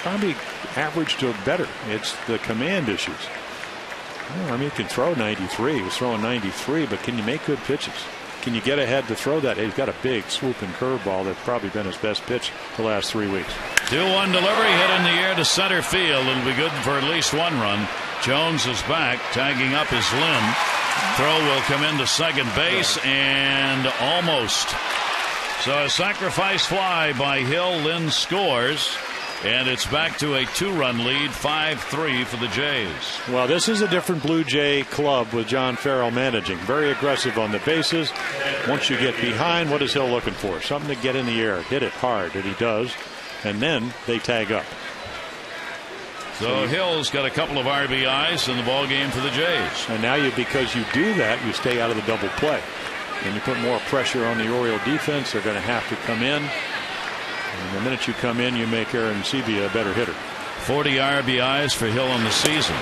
probably average to better. It's the command issues. Well, I mean, you can throw 93. He was throwing 93, but can you make good pitches? Can you get ahead to throw that? He's got a big swooping curveball that's probably been his best pitch the last 3 weeks. 2-1 delivery, hit in the air to center field. It'll be good for at least 1 run. Jones is back, tagging up his Lind. Throw will come into second base, and almost. So a sacrifice fly by Hill. Lind scores, and it's back to a 2-run lead, 5-3 for the Jays. Well, this is a different Blue Jay club with John Farrell managing. Very aggressive on the bases. Once you get behind, what is Hill looking for? Something to get in the air, hit it hard, and he does. And then they tag up. So Hill's got a couple of RBIs in the ball game for the Jays. And now because you do that, you stay out of the double play. And you put more pressure on the Oriole defense. They're going to have to come in. And the minute you come in, you make Aaron Sebia a better hitter. 40 RBIs for Hill in the season.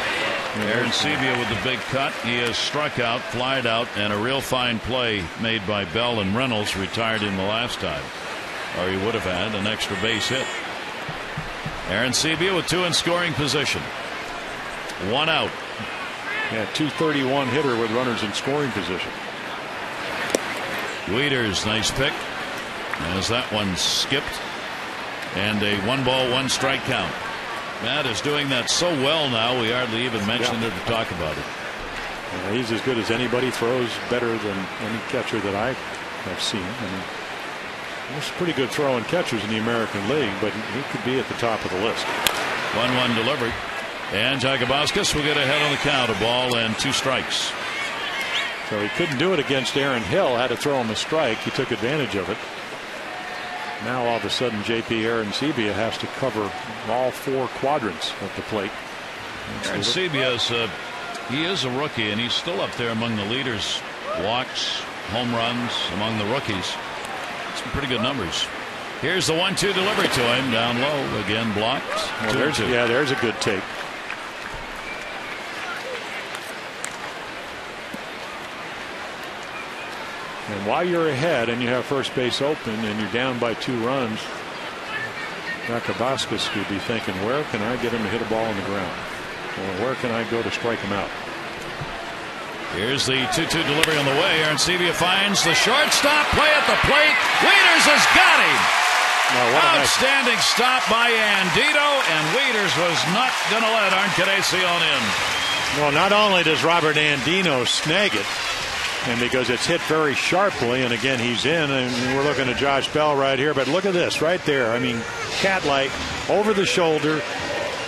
Aaron Sebia with the big cut. He has struck out, flied out, and a real fine play made by Bell, and Reynolds retired him the last time. Or he would have had an extra base hit. Aaron Sebia with 2 in scoring position. 1 out. Yeah, 231 hitter with runners in scoring position. Wieters, nice pick. As that one skipped. And a 1-ball, 1-strike count. Matt is doing that so well now, we hardly even mentioned it to talk about it. Yeah, he's as good as anybody. Throws better than any catcher that I have seen. I mean, there's pretty good throwing catchers in the American League, but he could be at the top of the list. 1-1 delivery. And Jakabauskas will get ahead on the count. A ball and 2 strikes. So he couldn't do it against Aaron Hill. Had to throw him a strike. He took advantage of it. Now all of a sudden JP Aaron Sebia has to cover all 4 quadrants of the plate. Aaron Sebia is a rookie, and he's still up there among the leaders. Walks, home runs among the rookies. Some pretty good numbers. Here's the 1-2 delivery to him, down low, again blocked. Well, there's a good take. And while you're ahead and you have first base open and you're down by 2 runs, Jakabauskas could be thinking, where can I get him to hit a ball on the ground? Or where can I go to strike him out? Here's the 2-2 delivery on the way. Aaron Sebia finds the shortstop. Play at the plate. Wieters has got him. Outstanding stop by Andino, and Wieters was not going to let Encarnacion in. Well, not only does Robert Andino snag it, and because it's hit very sharply, and again he's in, and we're looking at Josh Bell right here, but look at this right there. I mean, cat-like over the shoulder,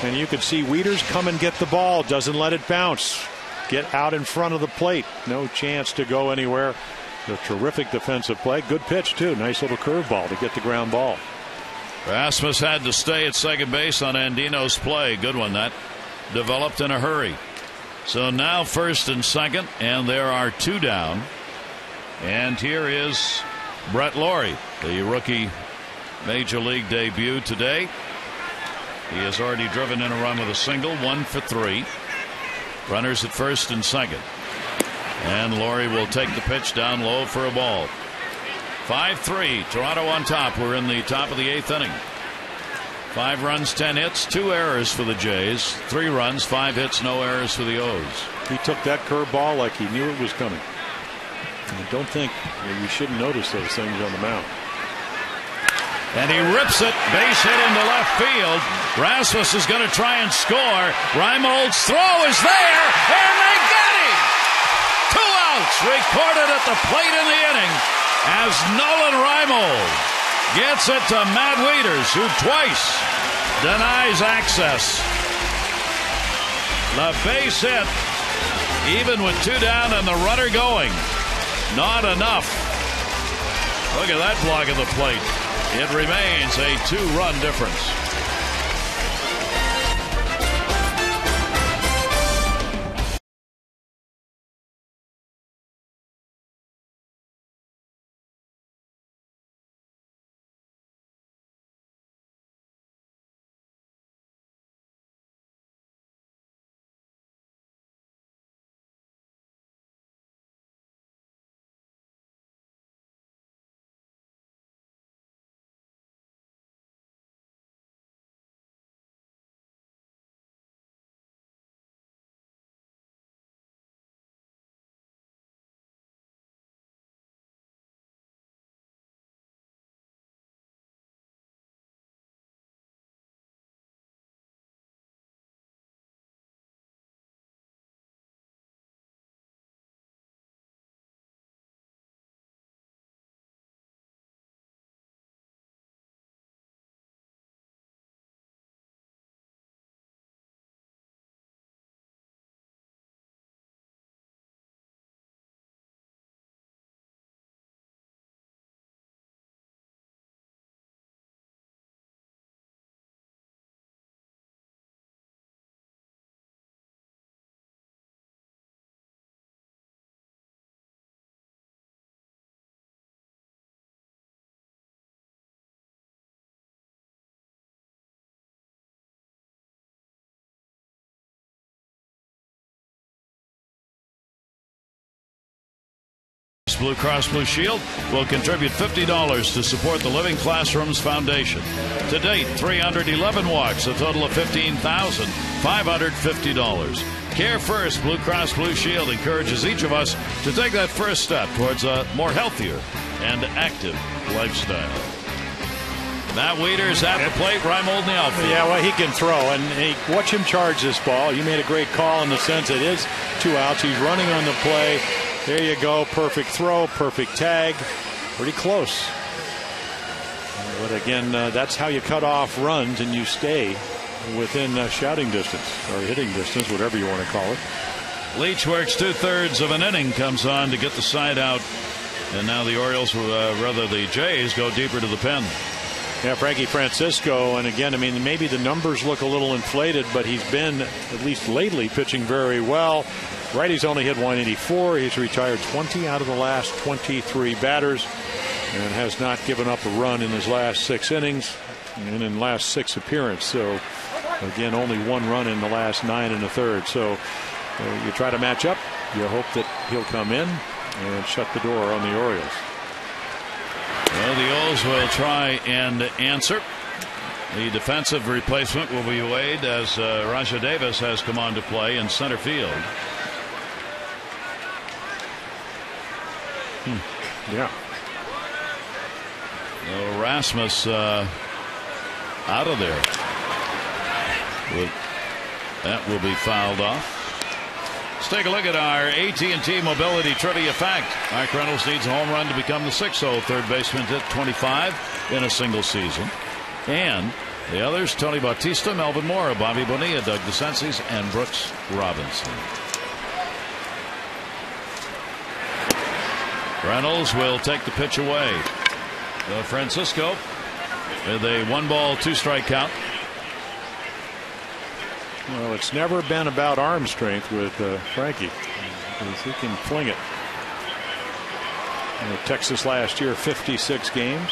and you can see Wieters come and get the ball, doesn't let it bounce. Get out in front of the plate. No chance to go anywhere. A terrific defensive play. Good pitch, too. Nice little curveball to get the ground ball. Rasmus had to stay at second base on Andino's play. Good one. That developed in a hurry. So now first and second, and there are 2 down. And here is Brett Lawrie, the rookie major league debut today. He has already driven in a run with a single, 1 for 3. Runners at first and second. And Lawrie will take the pitch down low for a ball. 5-3. Toronto on top. We're in the top of the 8th inning. 5 runs, 10 hits, 2 errors for the Jays. 3 runs, 5 hits, no errors for the O's. He took that curveball like he knew it was coming. I don't think you shouldn't notice those things on the mound. And he rips it, base hit into left field. Rasmus is going to try and score. Reimold's throw is there, and they get him! 2 outs recorded at the plate in the inning as Nolan Reimold gets it to Matt Wieters, who twice denies access. The base hit, even with 2 down and the runner going. Not enough. Look at that block of the plate. It remains a 2-run difference. Blue Cross Blue Shield will contribute $50 to support the Living Classrooms Foundation. To date, 311 walks, a total of $15,550. Care First Blue Cross Blue Shield encourages each of us to take that first step towards a more healthier and active lifestyle. Matt Wieters at the plate, Reimold in the outfield. Yeah, well, he can throw, and watch him charge this ball. You made a great call in the sense it is 2 outs. He's running on the play. There you go. Perfect throw, perfect tag. Pretty close. But again, that's how you cut off runs and you stay within shouting distance or hitting distance, whatever you want to call it. Leach works 2/3 of an inning, comes on to get the side out. And now the Orioles, rather the Jays, go deeper to the pen. Yeah, Frankie Francisco, and again, I mean, maybe the numbers look a little inflated, but he's been, at least lately, pitching very well. Righty's only hit 184. He's retired 20 out of the last 23 batters and has not given up a run in his last 6 innings and in last 6 appearances. So, again, only 1 run in the last 9 1/3. So, you try to match up. You hope that he'll come in and shut the door on the Orioles. Well, the O's will try and answer. The defensive replacement will be Wade as Raja Davis has come on to play in center field. Yeah. Well, Rasmus out of there. That will be fouled off. Let's take a look at our AT&T Mobility Trivia Fact. Mark Reynolds needs a home run to become the 6th third baseman to hit 25 in a single season. And the others, Tony Bautista, Melvin Mora, Bobby Bonilla, Doug DeCences, and Brooks Robinson. Reynolds will take the pitch away. So Francisco with a 1-ball, 2-strike count. Well, it's never been about arm strength with Frankie. He can fling it. Texas last year, 56 games.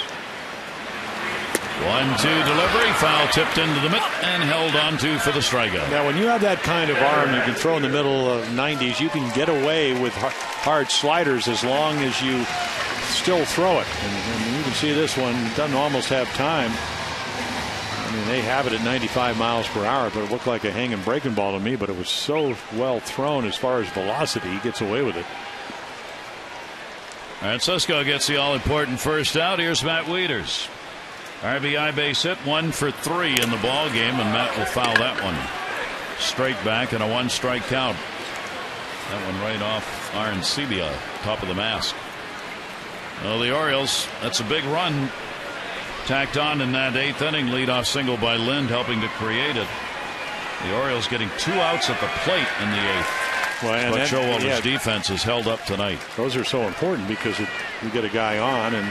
1-2 delivery, foul tipped into the mitt and held on to for the strikeout. Now, when you have that kind of arm, you can throw in the middle of 90s. You can get away with hard sliders as long as you still throw it. And you can see this one doesn't almost have time. I mean, they have it at 95 miles per hour, but it looked like a hanging breaking ball to me. But it was so well thrown as far as velocity, he gets away with it. Francisco gets the all-important first out. Here's Matt Wieters. RBI base hit, 1 for 3 in the ball game, and Matt will foul that one straight back in a 1-strike count. That one right off Arancibia, top of the mask. Well, the Orioles, that's a big run tacked on in that 8th inning. Leadoff single by Lind helping to create it. The Orioles getting 2 outs at the plate in the 8th. Well, but Showalter's defense has held up tonight. Those are so important because you get a guy on, and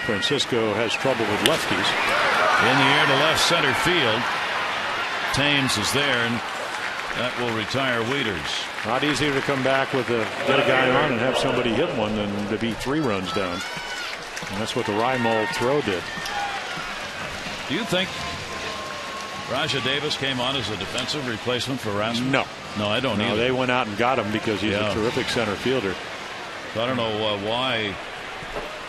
Francisco has trouble with lefties. In the air to left center field. Thames is there, and that will retire Wieters. Not easier to come back with get a guy on and have somebody hit one than to be 3 runs down. And that's what the Reimold throw did. Do you think Rajah Davis came on as a defensive replacement for Rasmus? No, I don't either. They went out and got him because he's a terrific center fielder. I don't know why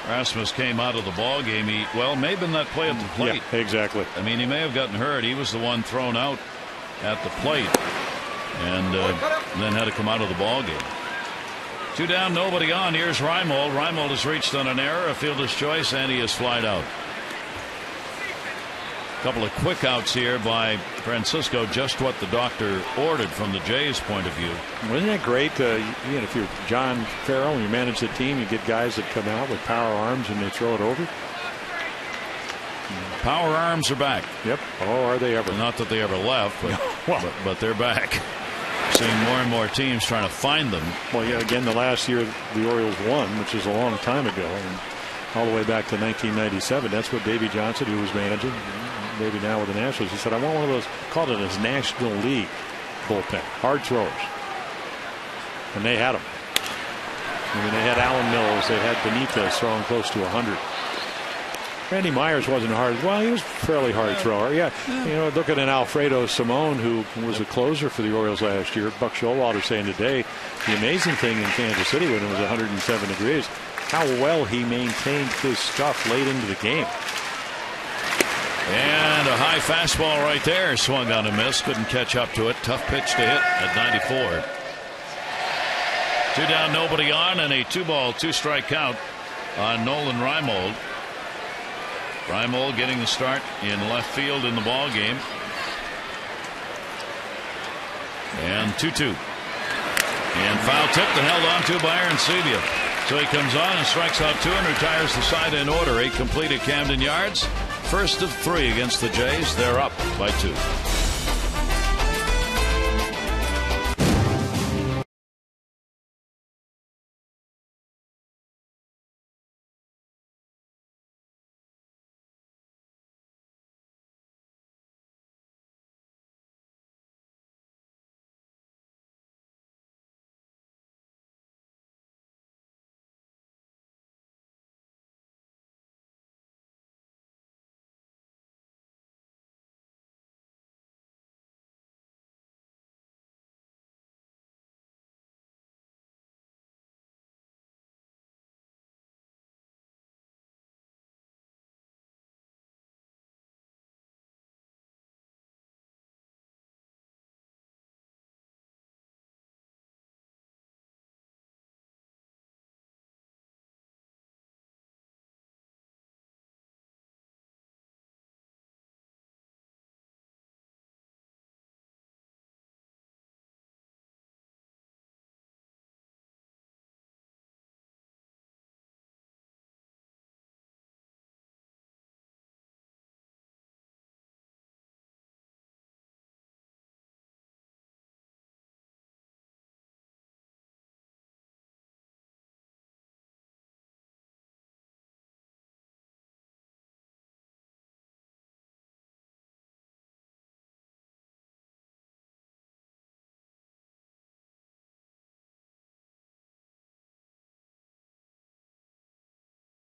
Rasmus came out of the ball game. He may have been that play at the plate. Yeah, exactly. I mean, he may have gotten hurt. He was the one thrown out at the plate, and then had to come out of the ball game. 2 down, nobody on. Here's Reimold. Reimold has reached on an error, a fielder's choice, and he is flied out. A couple of quick outs here by Francisco, just what the doctor ordered from the Jays' point of view. Wasn't that great? If you're John Farrell and you manage the team, you get guys that come out with power arms and they throw it over. Power arms are back. Yep. Oh, are they ever? Not that they ever left, but they're back. Seeing more and more teams trying to find them. Well, yeah, again, the last year the Orioles won, which is a long time ago, and all the way back to 1997. That's what Davey Johnson, who was managing, maybe now with the Nationals, he said, I want one of those, called it his National League bullpen, hard throwers. And they had them. I mean, they had Alan Mills, they had Benitez throwing close to 100. Randy Myers wasn't hard. Well, he was a fairly hard thrower. Yeah. Looking at Alfredo Simone, who was a closer for the Orioles last year. Buck Showalter saying today, the amazing thing in Kansas City when it was 107 degrees, how well he maintained his stuff late into the game. And a high fastball right there, swung on a miss, couldn't catch up to it. Tough pitch to hit at 94. 2 down, nobody on, and a 2-ball, 2-strike count on Nolan Reimold. Reimold getting the start in left field in the ball game. And 2-2. And foul tipped and held on to by Arancibia. So he comes on and strikes out 2 and retires the side in order. 8 complete at Camden Yards. First of 3 against the Jays. They're up by 2.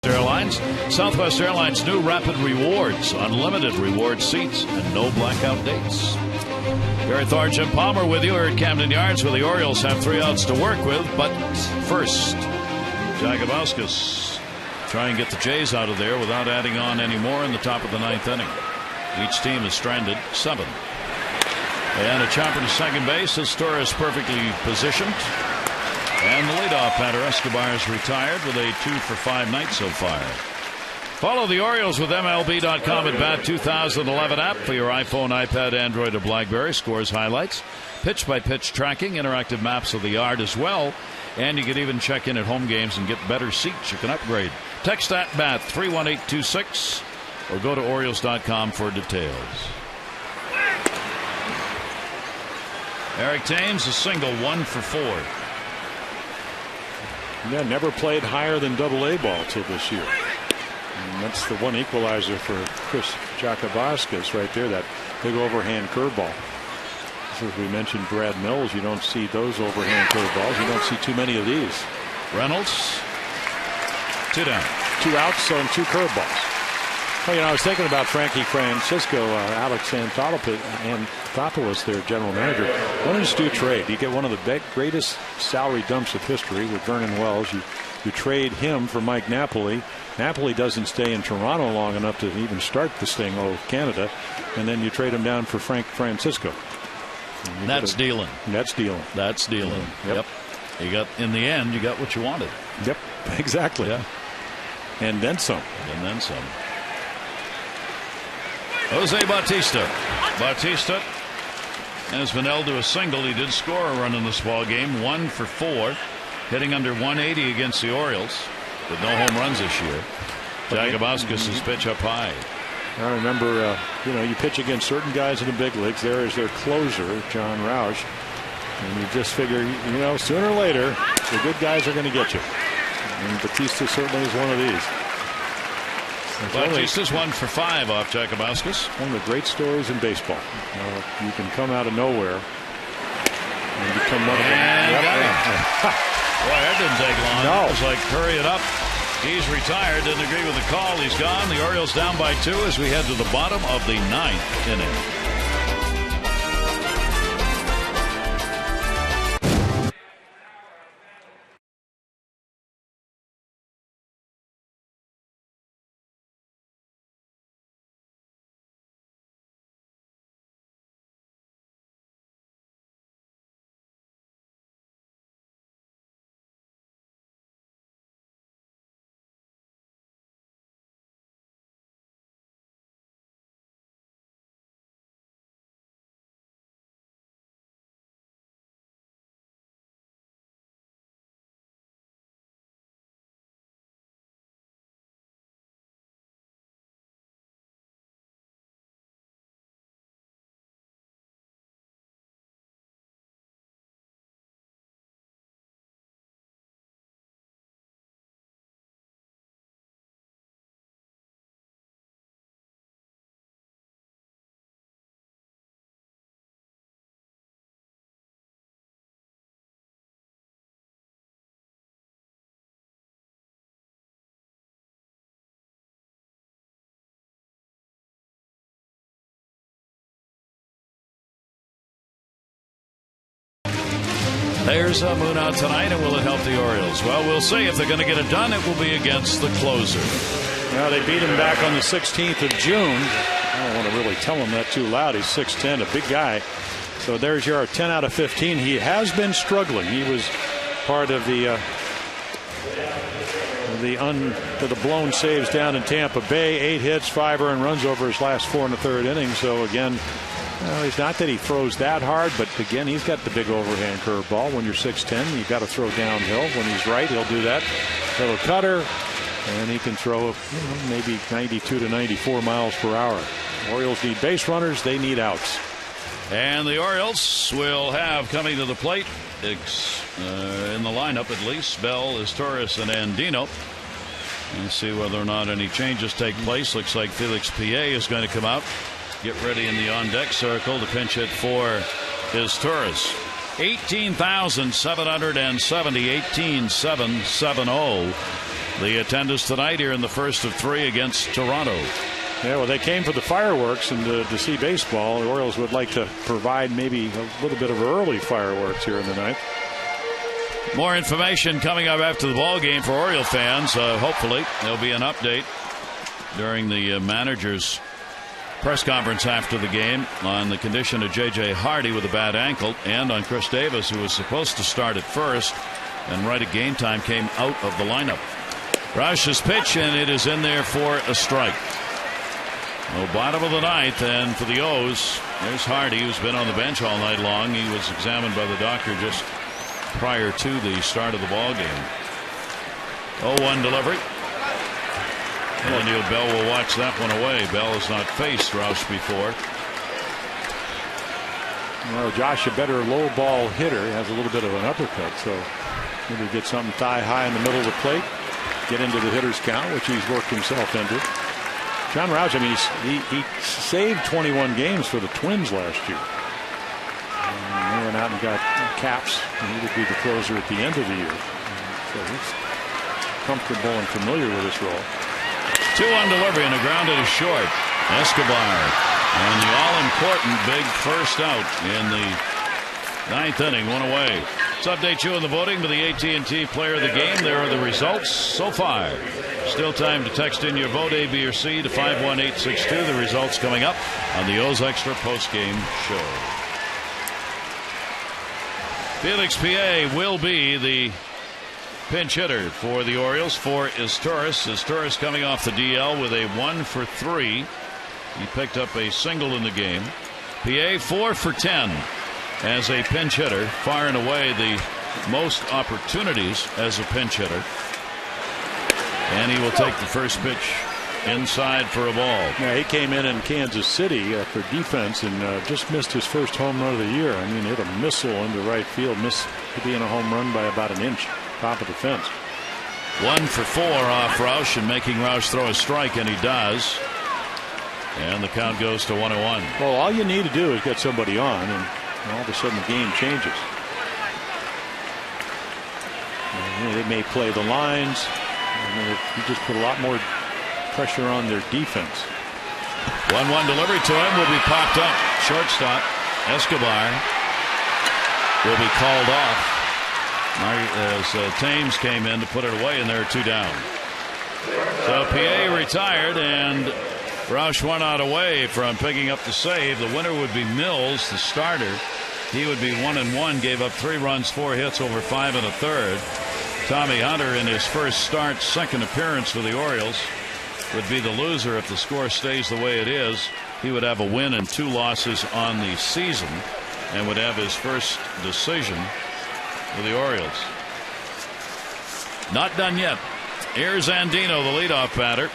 Airlines. Southwest Airlines new Rapid Rewards, unlimited reward seats, and no blackout dates. Gary Thor, Jim Palmer with you here at Camden Yards, where the Orioles have 3 outs to work with. But first, Jagabauskas try and get the Jays out of there without adding on any more in the top of the 9th inning. Each team is stranded 7. And a chopper to second base. His Torres perfectly positioned. And the leadoff batter, Escobar, is retired with a 2-for-5 night so far. Follow the Orioles with MLB.com at Bat 2011 app for your iPhone, iPad, Android, or BlackBerry. Scores, highlights, pitch-by-pitch tracking, interactive maps of the yard as well. And you can even check in at home games and get better seats. You can upgrade. Text at Bat 31826 or go to Orioles.com for details. Eric Thames, a single, 1 for 4. Yeah, never played higher than AA ball till this year. And that's the one equalizer for Chris Jakabauskas right there, that big overhand curveball. As we mentioned, Brad Mills, you don't see those overhand curveballs. You don't see too many of these. Reynolds, 2 down. 2 outs on 2 curveballs. Well, I was thinking about Frankie Francisco, Alex Anthopoulos, their general manager. Why don't you just do a trade? You get one of the greatest salary dumps of history with Vernon Wells. You trade him for Mike Napoli. Napoli doesn't stay in Toronto long enough to even start this thing, Canada. And then you trade him down for Frank Francisco. That's dealing. That's dealing. That's dealing. Yep. You got, in the end, you got what you wanted. Yep. Exactly. Yeah. And then some. And then some. Jose Bautista. Bautista has been held to a single. He did score a run in this ball game, 1 for 4, hitting under 180 against the Orioles with no home runs this year. Jakabauskas' pitch up high. I remember, you pitch against certain guys in the big leagues. There is their closer, John Roush, and you just figure, sooner or later, the good guys are going to get you. And Bautista certainly is one of these. Bautista's 1 for 5 off Jakabauskas. One of the great stories in baseball. You can come out of nowhere and become one of them. Boy, that didn't take long. No. It was like, hurry it up. He's retired. Didn't agree with the call. He's gone. The Orioles down by 2 as we head to the bottom of the 9th inning. There's a moon out tonight, and will it help the Orioles? Well, we'll see. If they're going to get it done, it will be against the closer. Well, they beat him back on the 16th of June. I don't want to really tell him that too loud. He's 6'10", a big guy. So there's your 10 out of 15. He has been struggling. He was part of the blown saves down in Tampa Bay. 8 hits, 5 earned runs over his last 4 1/3 innings. So again, it's not that he throws that hard, but again, he's got the big overhand curveball. When you're 6'10", you got to throw downhill. When he's right, he'll do that. Little cutter, and he can throw maybe 92 to 94 miles per hour. Orioles need base runners. They need outs. And the Orioles will have coming to the plate in the lineup at least Bell, Torres, and Andino. And see whether or not any changes take place. Looks like Felix Pie is going to come out. Get ready in the on-deck circle to pinch hit for Torres. 18,770, 18,770. The attendance tonight here in the first of 3 against Toronto. Yeah, well, they came for the fireworks and to see baseball. The Orioles would like to provide maybe a little bit of early fireworks here in the ninth. More information coming up after the ball game for Oriole fans. Hopefully, there'll be an update during the manager's press conference after the game on the condition of J.J. Hardy with a bad ankle, and on Chris Davis, who was supposed to start at first and right at game time came out of the lineup. Roush's pitch, and it is in there for a strike. Well, bottom of the ninth, and for the O's, there's Hardy, who's been on the bench all night long. He was examined by the doctor just prior to the start of the ball game. 0-1 delivery. And Neil Bell will watch that one away. Bell has not faced Roush before. Well, Josh, a better low ball hitter. He has a little bit of an uppercut, so maybe get something thigh high in the middle of the plate, get into the hitter's count, which he's worked himself into. John Roush, I mean, he saved 21 games for the Twins last year. And they went out and got Caps, and he would be the closer at the end of the year. So he's comfortable and familiar with this role. 2-1 delivery and a grounded to short. Escobar and the all-important big first out in the ninth inning, one away. Let's update you on the voting for the AT&T Player of the Game. There are the results so far. Still time to text in your vote, A, B, or C, to 51862. The results coming up on the O's Extra postgame show. Felix Pie will be the pinch hitter for the Orioles. For Izturis coming off the DL with a 1 for 3. He picked up a single in the game. Pie 4 for 10 as a pinch hitter, far and away the most opportunities as a pinch hitter. And he will take the first pitch inside for a ball. Yeah, he came in Kansas City for defense and just missed his first home run of the year. I mean, hit a missile into right field, missed to be in a home run by about an inch. Top of the fence. 1 for 4 off Roush, and making Roush throw a strike, and he does. And the count goes to 1-1. Well, all you need to do is get somebody on, and all of a sudden the game changes. And, they may play the lines. You just put a lot more pressure on their defense. 1-1 delivery to him will be popped up. Shortstop Escobar will be called off as Thames came in to put it away, and there are 2 down. So Pie retired, and Roush 1 out away from picking up the save. The winner would be Mills, the starter. He would be 1-1, gave up 3 runs, 4 hits over 5 1/3. Tommy Hunter, in his first start, second appearance for the Orioles, would be the loser if the score stays the way it is. He would have a win and 2 losses on the season and would have his first decision for the Orioles. Not done yet. Here's Andino, the leadoff batter.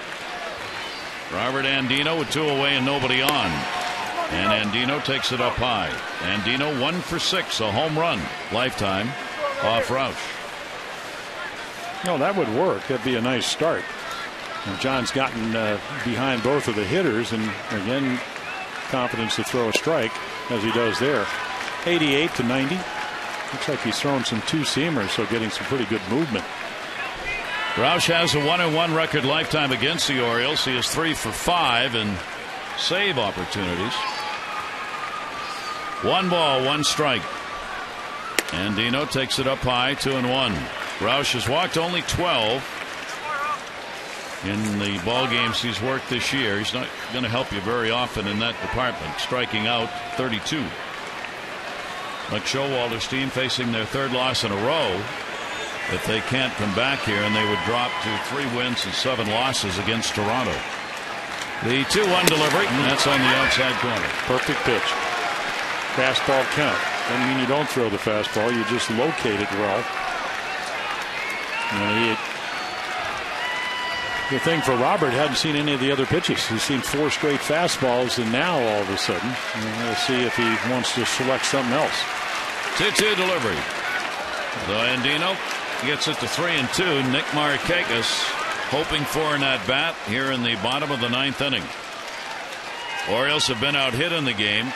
Robert Andino with 2 away and nobody on. And Andino takes it up high. Andino 1 for 6, a home run lifetime off Roush. No, that would work. That'd be a nice start. And John's gotten behind both of the hitters, and again, confidence to throw a strike as he does there. 88 to 90. Looks like he's throwing some 2-seamers, so getting some pretty good movement. Roush has a 1-1 record lifetime against the Orioles. He is 3 for 5 in save opportunities. 1 ball, 1 strike. Andino takes it up high, 2-1. Roush has walked only 12 in the ball games he's worked this year. He's not going to help you very often in that department. Striking out 32. Like Showalter's team facing their 3rd loss in a row. If they can't come back here, and they would drop to 3 wins and 7 losses against Toronto. The 2-1 delivery, and that's on the outside corner. Perfect pitch. Fastball count. Doesn't mean you don't throw the fastball. You just locate it well. And the thing for Robert, hadn't seen any of the other pitches. He's seen 4 straight fastballs, and now all of a sudden, we'll see if he wants to select something else. 2-2 delivery. So Andino gets it to 3-2. Nick Markakis hoping for an at-bat here in the bottom of the 9th inning. Orioles have been out-hit in the game.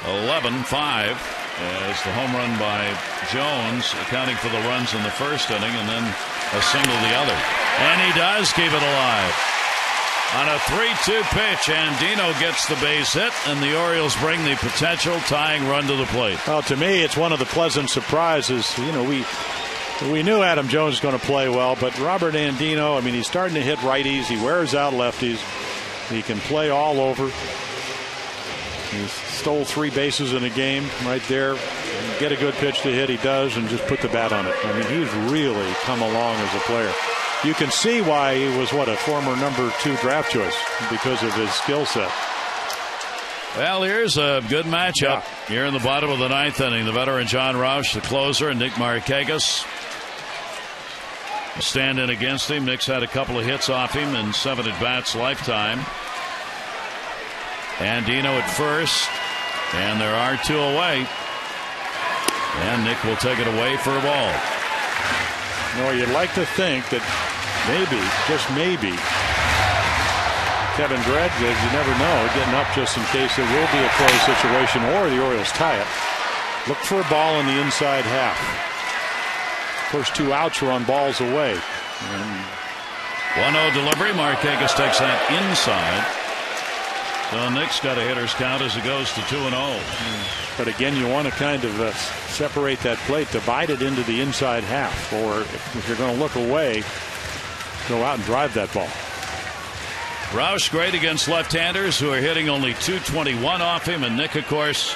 11-5 as the home run by Jones, accounting for the runs in the first inning, and then a single the other. And he does keep it alive. On a 3-2 pitch, Andino gets the base hit, and the Orioles bring the potential tying run to the plate. Well, to me, it's one of the pleasant surprises. You know, we knew Adam Jones was going to play well, but Robert Andino, I mean, he's starting to hit righties. He wears out lefties. He can play all over. He stole 3 bases in a game right there. get a good pitch to hit, he does, and just put the bat on it. I mean, he's really come along as a player. You can see why he was, a former number 2 draft choice, because of his skill set. Well, here's a good matchup here in the bottom of the 9th inning. The veteran John Roush, the closer, and Nick Markakis stand in against him. Nick's had a couple of hits off him in 7 at-bats lifetime. And Dino at first, and there are 2 away. And Nick will take it away for a ball. No, you'd like to think that maybe, just maybe, Kevin Dredd, you never know, getting up just in case it will be a close situation or the Orioles tie it. Look for a ball in the inside half. First 2 outs were on balls away. 1-0 delivery. Markakis takes that inside. So Nick's got a hitter's count as it goes to 2-0. But again, you want to kind of separate that plate, divide it into the inside half, or if you're going to look away, go out and drive that ball. Roush great against left-handers who are hitting only .221 off him, and Nick, of course,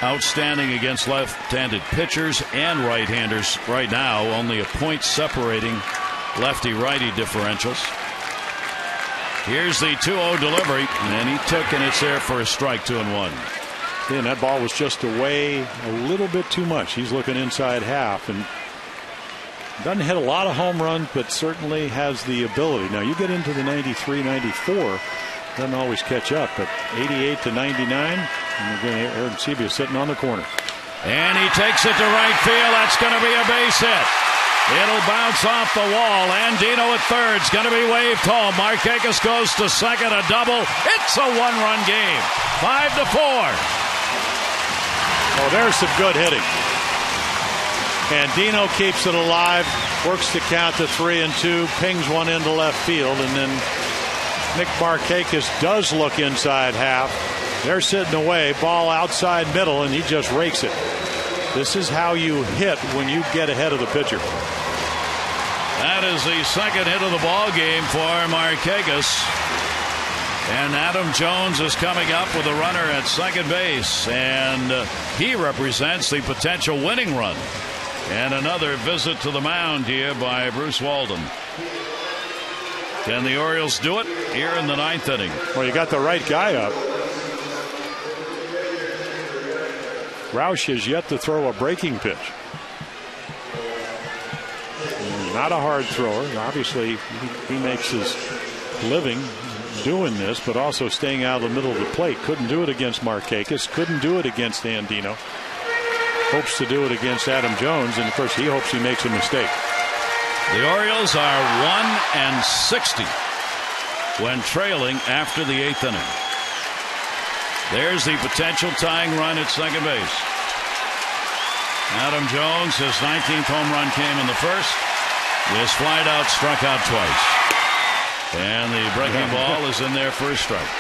outstanding against left-handed pitchers and right-handers right now. Only a point separating lefty-righty differentials. Here's the 2-0 delivery, and he took, and it's there for a strike, 2-1. And that ball was just away a little bit too much. He's looking inside half, and doesn't hit a lot of home runs, but certainly has the ability. Now, you get into the 93, 94, doesn't always catch up, but 88 to 99, and again, Aaron Sebia sitting on the corner. And he takes it to right field. That's going to be a base hit. It'll bounce off the wall. And Dino at third's going to be waved home. Markakis goes to second, a double. It's a 1-run game. 5-4. Oh, there's some good hitting. And Dino keeps it alive, works the count to 3-2, pings one into left field, and then Nick Markakis does look inside half. They're sitting away, ball outside middle, and he just rakes it. This is how you hit when you get ahead of the pitcher. That is the second hit of the ball game for Markakis. And Adam Jones is coming up with a runner at second base, and he represents the potential winning run. And another visit to the mound here by Bruce Walden. Can the Orioles do it here in the 9th inning? Well, you got the right guy up. Roush has yet to throw a breaking pitch. Not a hard thrower. Obviously, he makes his living doing this, but also staying out of the middle of the plate. Couldn't do it against Markakis. Couldn't do it against Andino. Hopes to do it against Adam Jones, and of course he hopes he makes a mistake. The Orioles are 1-60 when trailing after the 8th inning. There's the potential tying run at second base. Adam Jones, his 19th home run came in the first. This flight out struck out twice. And the breaking ball is in there for a strike.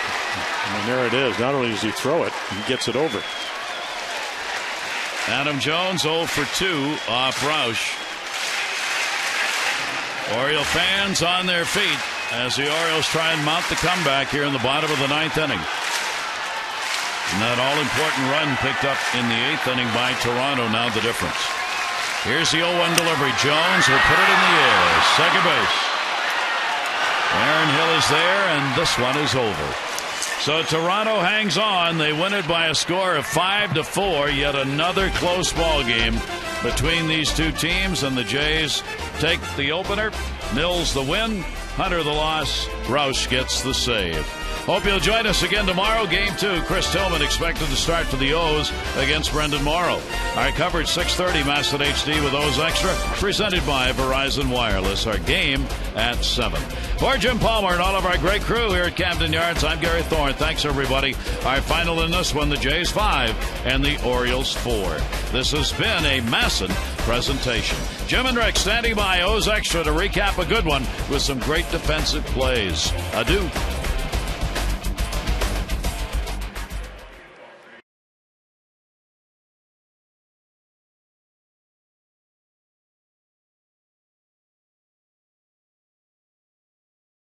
And there it is. Not only does he throw it, he gets it over. Adam Jones 0 for 2 off Roush. Oriole fans on their feet as the Orioles try and mount the comeback here in the bottom of the 9th inning. And that all-important run picked up in the 8th inning by Toronto, now the difference. Here's the 0-1 delivery. Jones will put it in the air. Second base. Aaron Hill is there, and this one is over. So Toronto hangs on. They win it by a score of 5-4. Yet another close ball game between these two teams, and the Jays take the opener. Mills the win. Hunter the loss. Roush gets the save. Hope you'll join us again tomorrow. Game 2. Chris Tillman expected to start for the O's against Brendan Morrow. Our coverage 6:30 Masset HD with O's Extra, presented by Verizon Wireless. Our game at 7. For Jim Palmer and all of our great crew here at Camden Yards, I'm Gary Thorne. Thanks, everybody. Our final in this one, the Jays 5 and the Orioles 4. This has been a Masson presentation. Jim and Rick standing by O's Extra to recap a good one with some great defensive plays. Adieu.